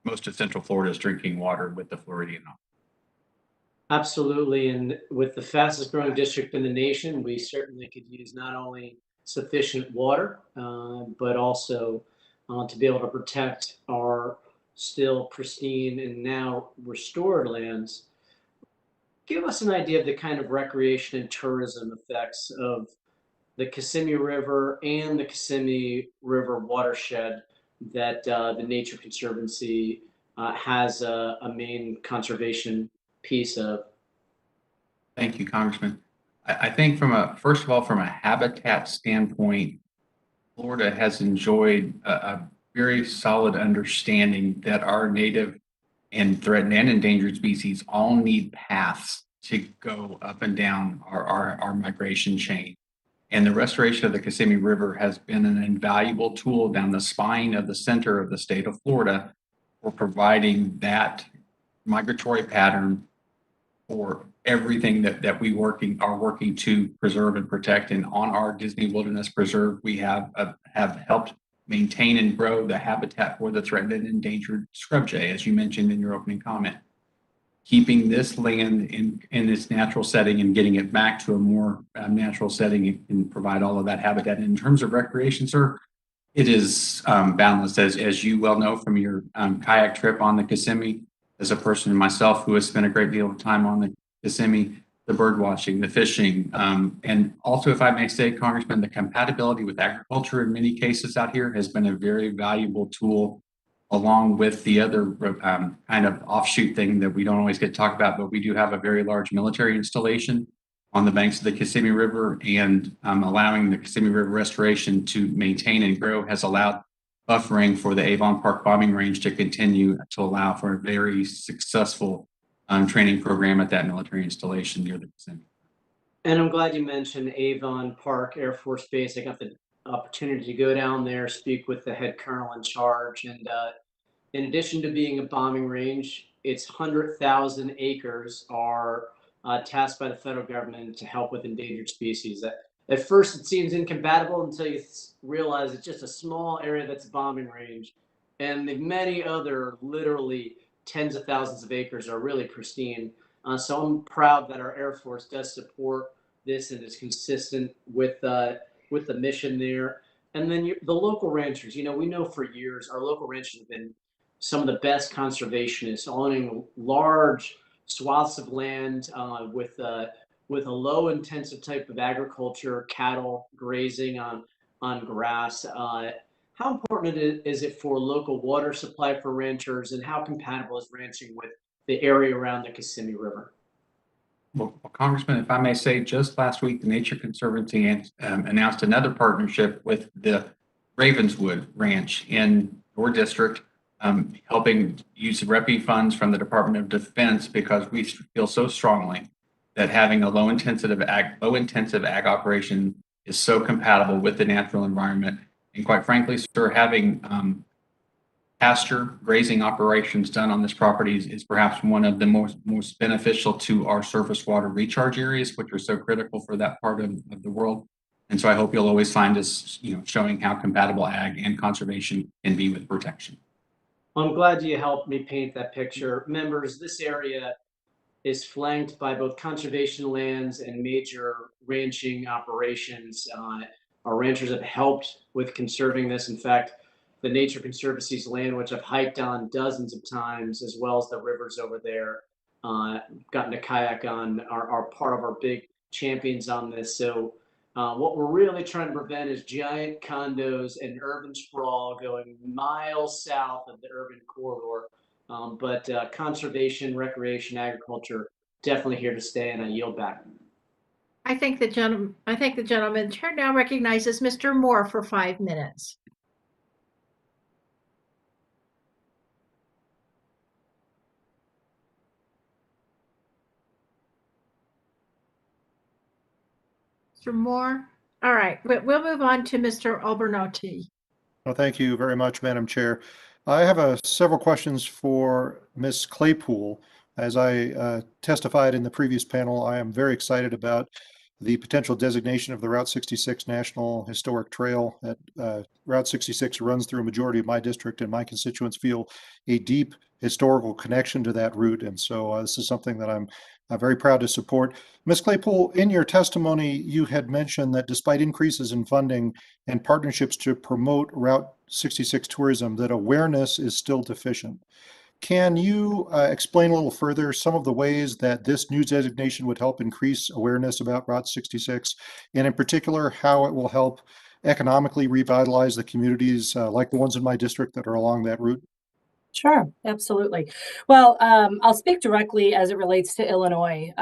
most of Central Florida's drinking water with the Floridian aquifer. Absolutely, and with the fastest growing district in the nation, we certainly could use not only sufficient water, but also to be able to protect our still pristine and now restored lands. Give us an idea of the kind of recreation and tourism effects of the Kissimmee River and the Kissimmee River watershed that the Nature Conservancy has a main conservation piece of. Thank you, Congressman. I think first of all, from a habitat standpoint, Florida has enjoyed a very solid understanding that our native and threatened and endangered species all need paths to go up and down our migration chain. And the restoration of the Kissimmee River has been an invaluable tool down the spine of the center of the state of Florida for providing that migratory pattern for everything that we are working to preserve and protect. And on our Disney Wilderness Preserve, we have helped maintain and grow the habitat for the threatened and endangered scrub jay, as you mentioned in your opening comment. Keeping this land in its natural setting and getting it back to a more natural setting and provide all of that habitat. In terms of recreation, sir, it is boundless, as you well know from your kayak trip on the Kissimmee. As a person myself who has spent a great deal of time on the Kissimmee, the bird watching, the fishing, and also, if I may say, Congressman, the compatibility with agriculture in many cases out here has been a very valuable tool, along with the other kind of offshoot thing that we don't always get to talk about, but we do have a very large military installation on the banks of the Kissimmee River, and allowing the Kissimmee River restoration to maintain and grow has allowed buffering for the Avon Park bombing range to continue to allow for a very successful training program at that military installation near the Kissimmee. And I'm glad you mentioned Avon Park Air Force Base. I got the opportunity to go down there, speak with the head colonel in charge. And in addition to being a bombing range, its 100,000 acres are tasked by the federal government to help with endangered species. At first, it seems incompatible until you realize it's just a small area that's a bombing range. And the many other, literally tens of thousands of acres, are really pristine. So I'm proud that our Air Force does support this and is consistent with the mission there. And then the local ranchers, we know for years our local ranchers have been some of the best conservationists, owning large swaths of land with a low intensive type of agriculture, cattle grazing on grass. How important is it for local water supply for ranchers, and how compatible is ranching with the area around the Kissimmee River? Well, Congressman, if I may say, just last week, the Nature Conservancy announced another partnership with the Ravenswood Ranch in your district, helping use REPI funds from the Department of Defense, because we feel so strongly that having a low intensive ag operation is so compatible with the natural environment. And quite frankly, sir, having pasture grazing operations done on this property is perhaps one of the most beneficial to our surface water recharge areas, which are so critical for that part of the world. And so I hope you'll always find us, showing how compatible ag and conservation can be with protection. I'm glad you helped me paint that picture. Members, this area is flanked by both conservation lands and major ranching operations. Our ranchers have helped with conserving this. In fact, the Nature Conservancy's land, which I've hiked on dozens of times, as well as the rivers over there, gotten to kayak on, are part of our big champions on this. So what we're really trying to prevent is giant condos and urban sprawl going miles south of the urban corridor. But conservation, recreation, agriculture, definitely here to stay, and I yield back. I think the gentleman chair now recognizes Mr. Moore for 5 minutes. Mr. Moore. All right, we'll move on to Mr. Albernotti. Well, thank you very much, Madam Chair. I have several questions for Ms. Claypool. As I testified in the previous panel, I am very excited about the potential designation of the Route 66 National Historic Trail. Route 66 runs through a majority of my district, and my constituents feel a deep historical connection to that route. And so this is something that I'm very proud to support. Ms. Claypool, in your testimony, you had mentioned that despite increases in funding and partnerships to promote Route 66 tourism, that awareness is still deficient. Can you explain a little further some of the ways that this new designation would help increase awareness about Route 66, and in particular, how it will help economically revitalize the communities like the ones in my district that are along that route? Sure, absolutely. Well, I'll speak directly as it relates to Illinois.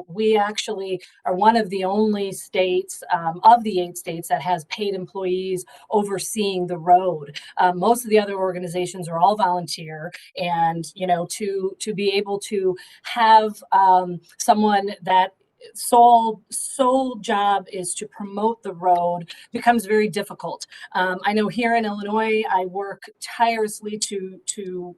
We actually are one of the only states of the 8 states that has paid employees overseeing the road. Most of the other organizations are all volunteer, and to be able to have someone that sole job is to promote the road becomes very difficult. I know here in Illinois, I work tirelessly to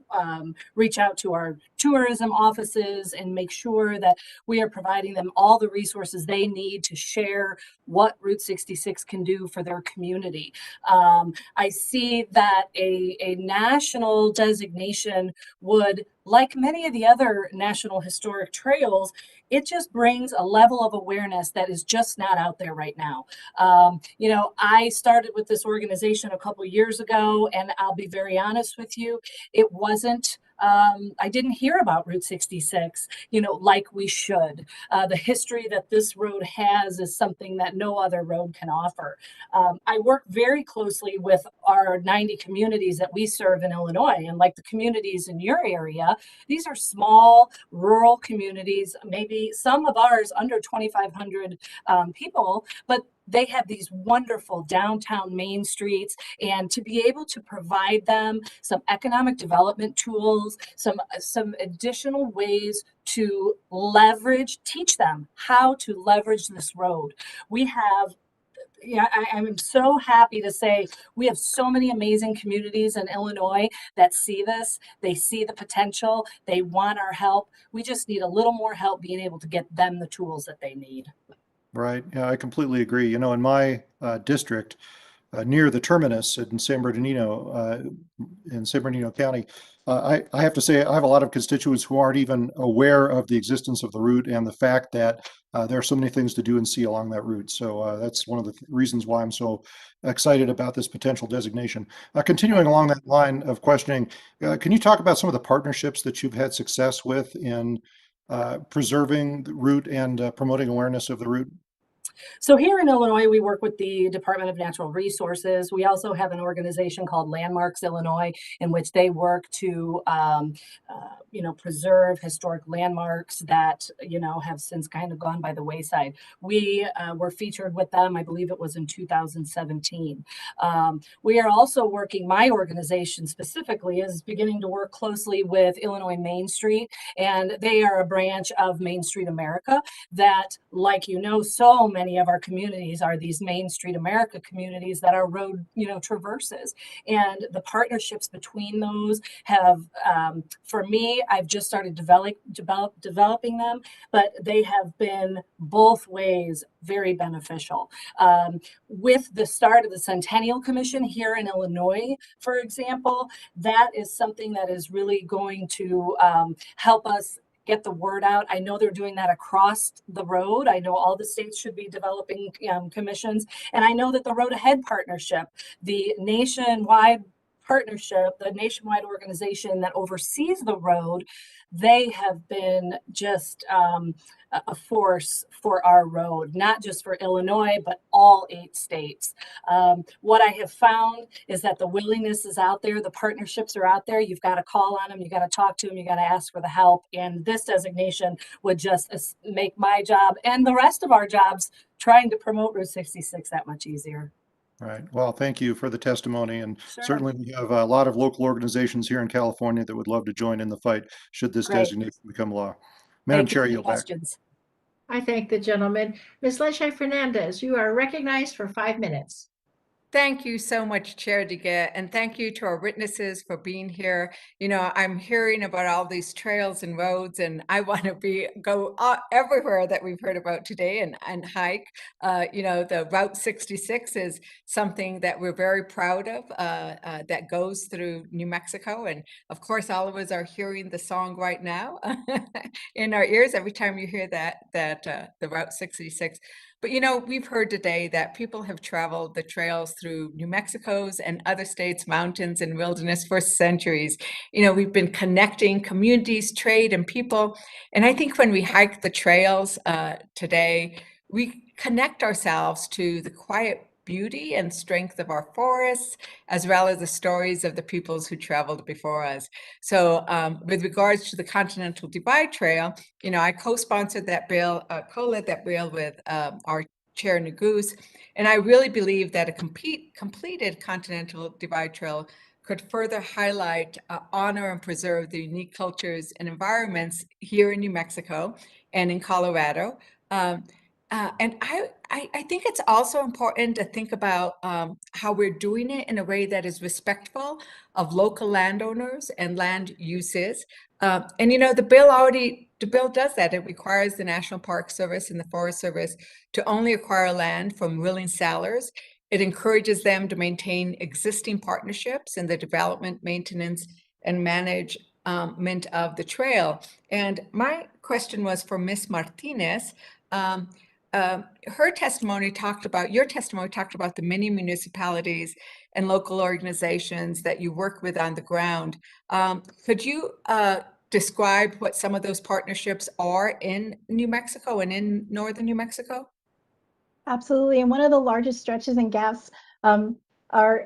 reach out to our tourism offices and make sure that we are providing them all the resources they need to share what Route 66 can do for their community. I see that a national designation would, like many of the other national historic trails, it just brings a level of awareness that is just not out there right now. I started with this organization a couple years ago, and I'll be very honest with you, it wasn't, I didn't hear about Route 66, like we should. The history that this road has is something that no other road can offer. I work very closely with our 90 communities that we serve in Illinois, and like the communities in your area, these are small rural communities, maybe some of ours under 2,500 people, but they have these wonderful downtown main streets, and to be able to provide them some economic development tools, some additional ways to teach them how to leverage this road. We have I'm so happy to say we have so many amazing communities in Illinois that see this. They see the potential. They want our help. We just need a little more help being able to get them the tools that they need. Right. Yeah, I completely agree. In my district, near the terminus in San Bernardino, County, I have to say I have a lot of constituents who aren't even aware of the existence of the route and the fact that there are so many things to do and see along that route. So that's one of the reasons why I'm so excited about this potential designation. Continuing along that line of questioning, can you talk about some of the partnerships that you've had success with in preserving the route and promoting awareness of the route? So here in Illinois, we work with the Department of Natural Resources. We also have an organization called Landmarks Illinois, in which they work to, preserve historic landmarks that, have since kind of gone by the wayside. We were featured with them, I believe it was in 2017. We are also working, my organization specifically is beginning to work closely with Illinois Main Street, and they are a branch of Main Street America that, like so many of our communities are these Main Street America communities that are road, traverses. And the partnerships between those have, for me, I've just started developing them, but they have been both ways very beneficial. With the start of the Centennial Commission here in Illinois, for example, that is something that is really going to help us get the word out. I know they're doing that across the road. I know all the states should be developing commissions. And I know that the Road Ahead Partnership, the nationwide partnership, the nationwide organization that oversees the road, they have been just a force for our road, not just for Illinois, but all 8 states. What I have found is that the willingness is out there, the partnerships are out there. You've got to call on them, you got to talk to them, you got to ask for the help. And this designation would just make my job and the rest of our jobs trying to promote Route 66 that much easier. Right. Well, thank you for the testimony. And Sure. certainly we have a lot of local organizations here in California that would love to join in the fight should this Great. designation become law. Madam Chair, you yield back. I thank the gentleman. Ms. Leche Fernandez, you are recognized for 5 minutes. Thank you so much, Chair DeGette, and thank you to our witnesses for being here. You know, I'm hearing about all these trails and roads, and I want to go everywhere that we've heard about today and hike. You know, the Route 66 is something that we're very proud of that goes through New Mexico. And of course, all of us are hearing the song right now in our ears every time you hear the Route 66. But, you know, we've heard today that people have traveled the trails through New Mexico's and other states' mountains and wilderness for centuries. You know, we've been connecting communities, trade, and people. And I think when we hike the trails today, we connect ourselves to the quiet beauty and strength of our forests, as well as the stories of the peoples who traveled before us. So with regards to the Continental Divide Trail, you know, I co-sponsored that bill, co-led that bill with our Chair Nagoose, and I really believe that a completed Continental Divide Trail could further highlight, honor, and preserve the unique cultures and environments here in New Mexico and in Colorado. And I think it's also important to think about how we're doing it in a way that is respectful of local landowners and land uses. And you know, the bill does that. It requires the National Park Service and the Forest Service to only acquire land from willing sellers. It encourages them to maintain existing partnerships in the development, maintenance, and management of the trail. And my question was for Ms. Martinez. Your testimony talked about the many municipalities and local organizations that you work with on the ground. Could you describe what some of those partnerships are in New Mexico and in northern New Mexico? Absolutely. And one of the largest stretches and gaps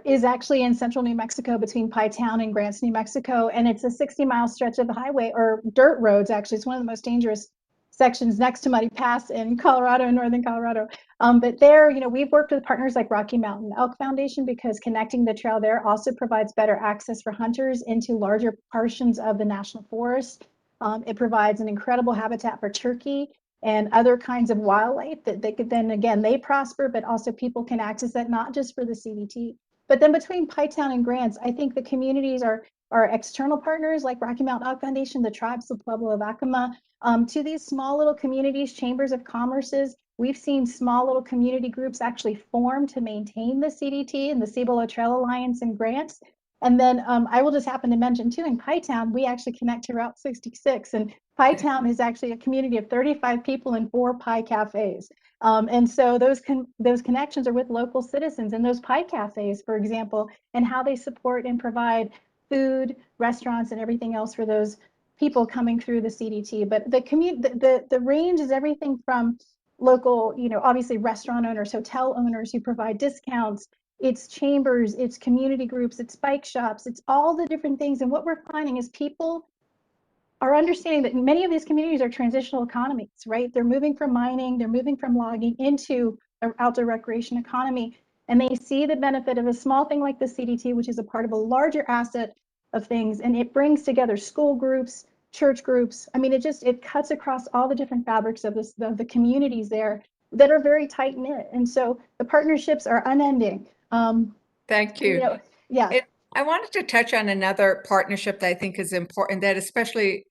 is actually in central New Mexico between Pie Town and Grants, New Mexico. And it's a 60-mile stretch of the highway, or dirt roads, actually. It's one of the most dangerous sections next to Muddy Pass in Colorado, in northern Colorado. But there, you know, we've worked with partners like Rocky Mountain Elk Foundation, because connecting the trail there also provides better access for hunters into larger portions of the national forest. It provides an incredible habitat for turkey and other kinds of wildlife that they could then, again, they prosper, but also people can access that, not just for the CDT. But then between Pie Town and Grants, I think the communities are external partners like Rocky Mountain Elk Foundation, the tribes of Pueblo of Acoma, to these small little communities, chambers of commerces. We've seen small little community groups actually form to maintain the CDT and the Cibolo Trail Alliance and Grants. And then I will just happen to mention too, in Pie Town, we actually connect to Route 66, and Pie Town is actually a community of 35 people and 4 pie cafes. And so those connections are with local citizens and those pie cafes, for example, and how they support and provide food, restaurants, and everything else for those people coming through the CDT. But the range is everything from local, you know, obviously restaurant owners, hotel owners who provide discounts. It's chambers, it's community groups, it's bike shops, it's all the different things. And what we're finding is people are understanding that many of these communities are transitional economies, right? They're moving from mining, they're moving from logging into an outdoor recreation economy. And they see the benefit of a small thing like the CDT, which is a part of a larger asset of things. And it brings together school groups, church groups. I mean, it cuts across all the different fabrics of the communities there that are very tight knit. And so the partnerships are unending. Thank you. You know, yeah. I wanted to touch on another partnership that I think is important, that especially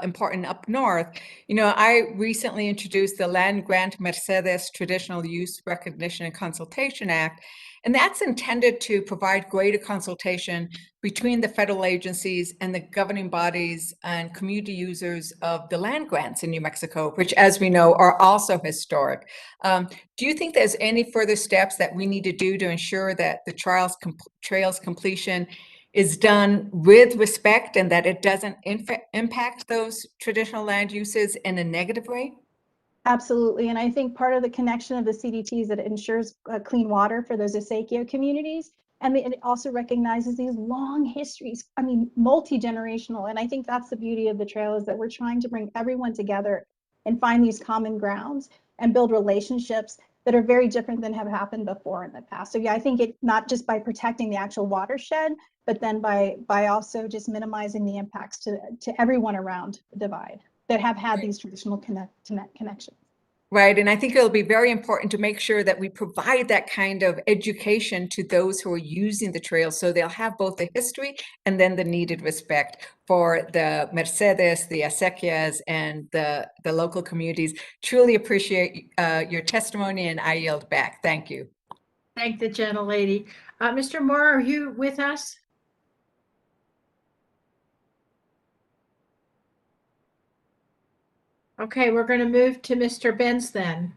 important up north. You know, I recently introduced the Land Grant Mercedes Traditional Use Recognition and Consultation Act, and that's intended to provide greater consultation between the federal agencies and the governing bodies and community users of the land grants in New Mexico, which, as we know, are also historic. Do you think there's any further steps that we need to do to ensure that the trails completion is done with respect and that it doesn't impact those traditional land uses in a negative way? Absolutely. And I think part of the connection of the CDT is that it ensures clean water for those Ezequiel communities. And it also recognizes these long histories, I mean, multi-generational. And I think that's the beauty of the trail, is that we're trying to bring everyone together and find these common grounds and build relationships that are very different than have happened before in the past. So yeah, I think it not just by protecting the actual watershed, but then by also just minimizing the impacts to everyone around the divide that have had these traditional connections. Right. And I think it'll be very important to make sure that we provide that kind of education to those who are using the trails, so they'll have both the history and then the needed respect for the Mercedes, the Acequias, and the local communities. Truly appreciate your testimony, and I yield back. Thank you. Thank the gentlelady. Mr. Moore, are you with us? Okay, we're going to move to Mr. Benz then.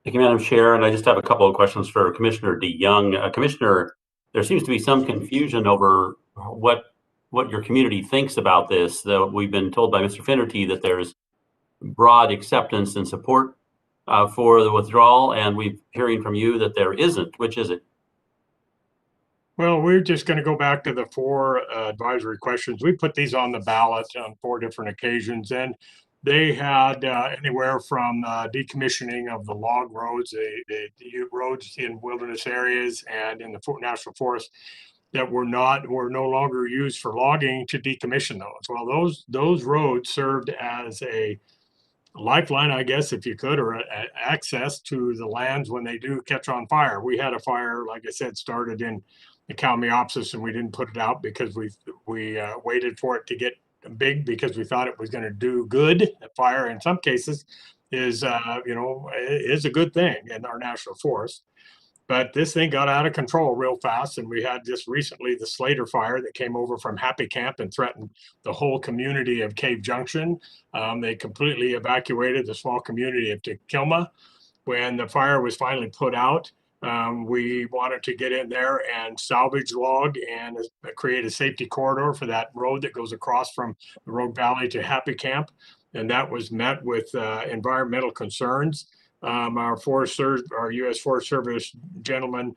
Thank you, Madam Chair. And I just have a couple of questions for Commissioner DeYoung. Commissioner, there seems to be some confusion over what your community thinks about this. Though we've been told by Mr. Finnerty that there's broad acceptance and support for the withdrawal, and we're hearing from you that there isn't. Which is it? Well, we're just going to go back to the 4 advisory questions. We put these on the ballot on 4 different occasions, and they had anywhere from decommissioning of the log roads, the roads in wilderness areas and in the national forest that were no longer used for logging, to decommission those. Well, those roads served as a lifeline, I guess, if you could, or access to the lands when they do catch on fire. We had a fire, like I said, started in the Kalmiopsis, and we didn't put it out because we waited for it to get big, because we thought it was going to do good. Fire, in some cases, is is a good thing in our national forest. But this thing got out of control real fast, and we had just recently the Slater fire that came over from Happy Camp and threatened the whole community of Cave Junction. They completely evacuated the small community of Tequilma. When the fire was finally put out, we wanted to get in there and salvage log and create a safety corridor for that road that goes across from the Rogue Valley to Happy Camp. And that was met with environmental concerns. Our U.S. Forest Service gentleman,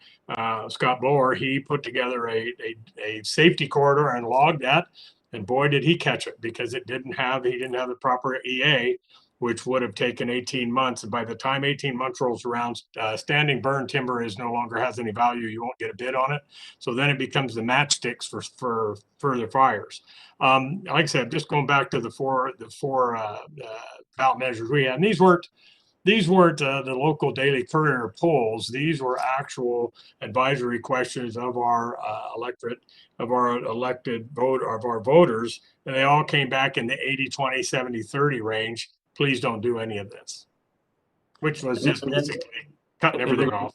Scott Blower, he put together a safety corridor and logged that. And boy, did he catch it, because he didn't have the proper EA, which would have taken 18 months. And by the time 18 months rolls around, standing burn timber no longer has any value. You won't get a bid on it. So then it becomes the matchsticks for further fires. Like I said, just going back to the four ballot measures we had, and these weren't the local Daily Courier polls. These were actual advisory questions of our electorate, of our elected voters, and they all came back in the 80-20, 70-30 range. Please don't do any of this, which was just basically cutting everything off.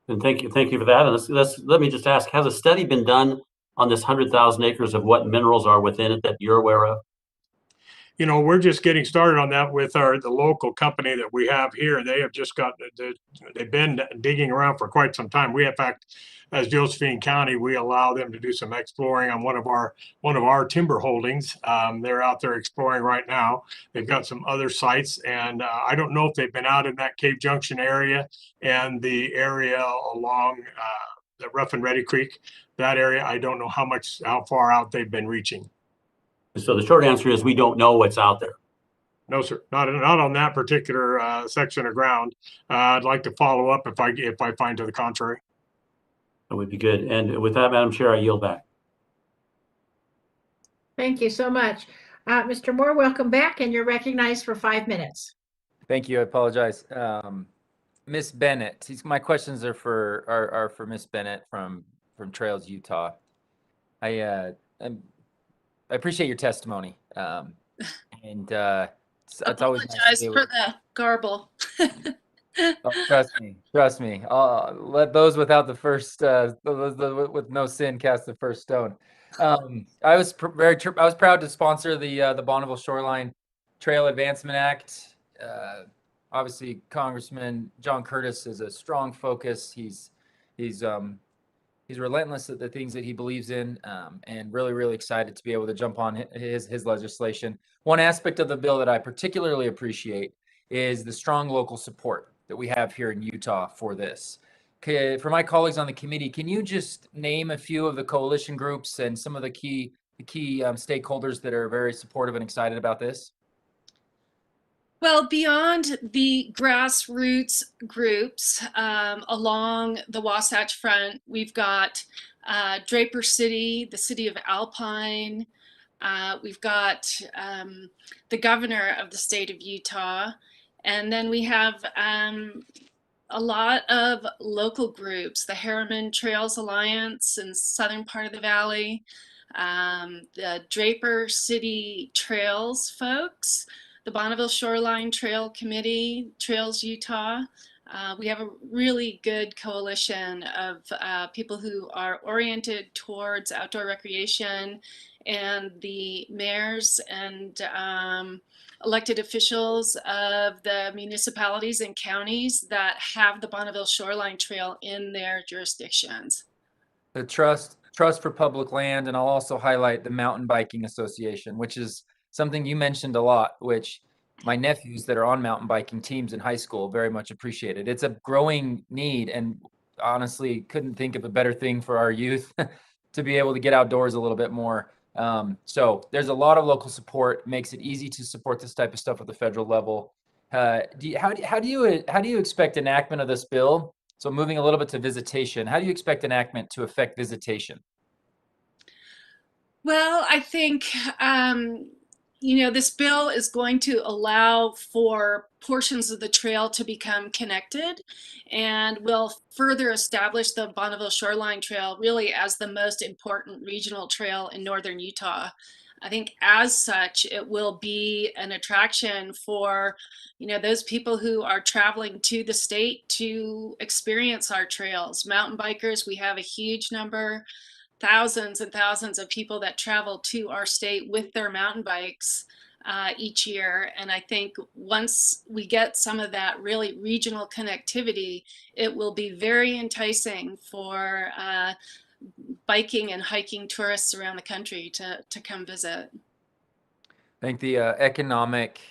And thank you for that. And let me just ask: has a study been done on this 100,000 acres of what minerals are within it that you're aware of? We're just getting started on that with the local company that we have here. They have just they've been digging around for quite some time. We, in fact, as Josephine County, we allow them to do some exploring on one of our timber holdings. They're out there exploring right now. They've got some other sites, and I don't know if they've been out in that Cave Junction area and the area along the Rough and Ready Creek. That area, I don't know how far out they've been reaching. So the short answer is we don't know what's out there. No, sir, not on that particular section of ground. I'd like to follow up if I find to the contrary. That would be good. And with that, Madam Chair, I yield back. Thank you so much. Mr. Moore, welcome back, and you're recognized for 5 minutes. Thank you. I apologize. Miss Bennett, my questions are for Miss Bennett from Trails, Utah. I appreciate your testimony, and it's always nice to for the garble. Oh, trust me. Let those without the first, with no sin, cast the first stone. I was proud to sponsor the Bonneville Shoreline Trail Advancement Act. Obviously, Congressman John Curtis is a strong focus. He's relentless at the things that he believes in, and really excited to be able to jump on his legislation. One aspect of the bill that I particularly appreciate is the strong local support that we have here in Utah for this. For my colleagues on the committee, can you just name a few of the coalition groups and some of the key stakeholders that are very supportive and excited about this? Well, beyond the grassroots groups along the Wasatch Front, we've got Draper City, the city of Alpine, We've got the governor of the state of Utah. And then we have a lot of local groups, the Harriman Trails Alliance in the southern part of the valley, the Draper City Trails folks, the Bonneville Shoreline Trail Committee, Trails Utah. We have a really good coalition of people who are oriented towards outdoor recreation, and the mayors and elected officials of the municipalities and counties that have the Bonneville Shoreline Trail in their jurisdictions. The trust for public land, and I'll also highlight the Mountain Biking Association, which is something you mentioned a lot, which my nephews that are on mountain biking teams in high school very much appreciated. It's a growing need, and honestly couldn't think of a better thing for our youth to be able to get outdoors a little bit more. So there's a lot of local support, makes it easy to support this type of stuff at the federal level. How do you expect enactment of this bill? So moving a little bit to visitation, how do you expect enactment to affect visitation? Well, I think, this bill is going to allow for portions of the trail to become connected, and will further establish the Bonneville Shoreline Trail really as the most important regional trail in northern Utah. I think as such, it will be an attraction for, those people who are traveling to the state to experience our trails. Mountain bikers, we have a huge number, thousands and thousands of people that travel to our state with their mountain bikes each year. And I think once we get some of that really regional connectivity, it will be very enticing for biking and hiking tourists around the country to come visit. I think the economic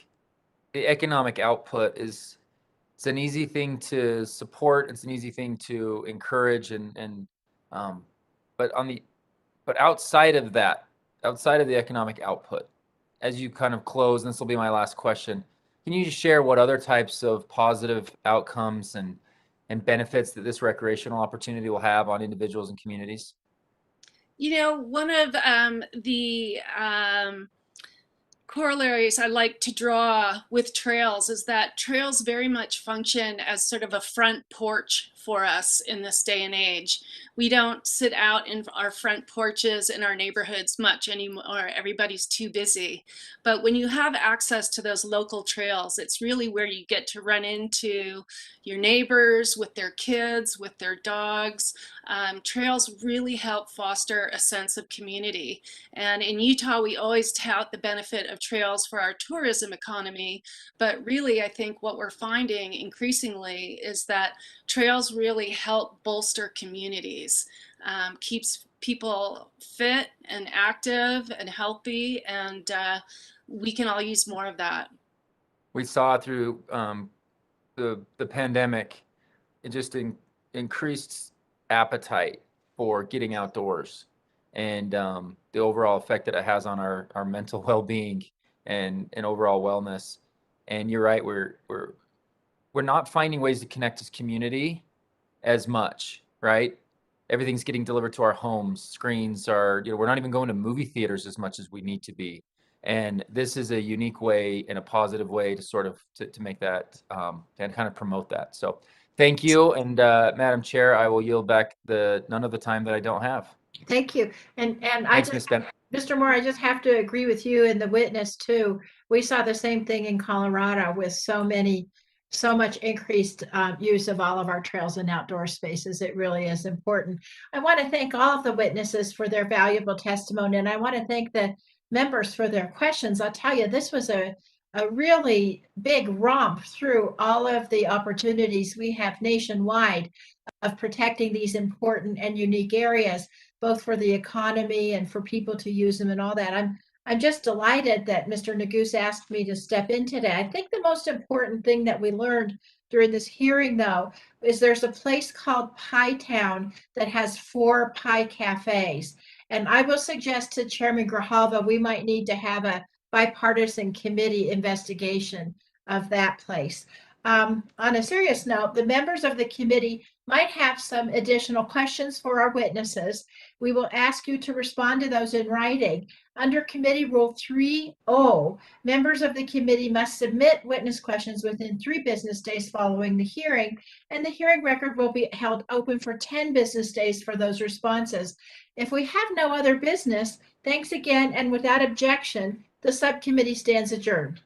output it's an easy thing to support. It's an easy thing to encourage, but outside of that, outside of the economic output, as you kind of close, and this will be my last question, can you just share what other types of positive outcomes and benefits that this recreational opportunity will have on individuals and communities? One of the corollaries I like to draw with trails is that trails very much function as sort of a front porch for us in this day and age. We don't sit out in our front porches in our neighborhoods much anymore. Everybody's too busy. But when you have access to those local trails, it's really where you get to run into your neighbors with their kids, with their dogs. Trails really help foster a sense of community. And in Utah, we always tout the benefit of trails for our tourism economy. But really, I think what we're finding increasingly is that trails really help bolster communities, keeps people fit and active and healthy, and we can all use more of that. We saw through the pandemic, it just increased appetite for getting outdoors, and the overall effect that it has on our mental well-being and overall wellness. And you're right, we're not finding ways to connect as community as much, right? Everything's getting delivered to our homes. Screens are, we're not even going to movie theaters as much as we need to be. And this is a unique way and a positive way to sort of to make that and kind of promote that. So thank you. And Madam Chair, I will yield back none of the time that I don't have. Thank you. And Thanks, Ms. Bent. Mr. Moore, I just have to agree with you and the witness too. We saw the same thing in Colorado with so much increased use of all of our trails and outdoor spaces. It really is important. I want to thank all of the witnesses for their valuable testimony, and I want to thank the members for their questions. I'll tell you, this was a really big romp through all of the opportunities we have nationwide of protecting these important and unique areas, both for the economy and for people to use them and all that. I'm just delighted that Mr. Neguse asked me to step in today. I think the most important thing that we learned during this hearing, though, is there's a place called Pie Town that has 4 pie cafes. And I will suggest to Chairman Grijalva, we might need to have a bipartisan committee investigation of that place. On a serious note, the members of the committee might have some additional questions for our witnesses. We will ask you to respond to those in writing. Under Committee Rule 3.0, members of the committee must submit witness questions within 3 business days following the hearing, and the hearing record will be held open for 10 business days for those responses. If we have no other business, thanks again, and without objection, the subcommittee stands adjourned.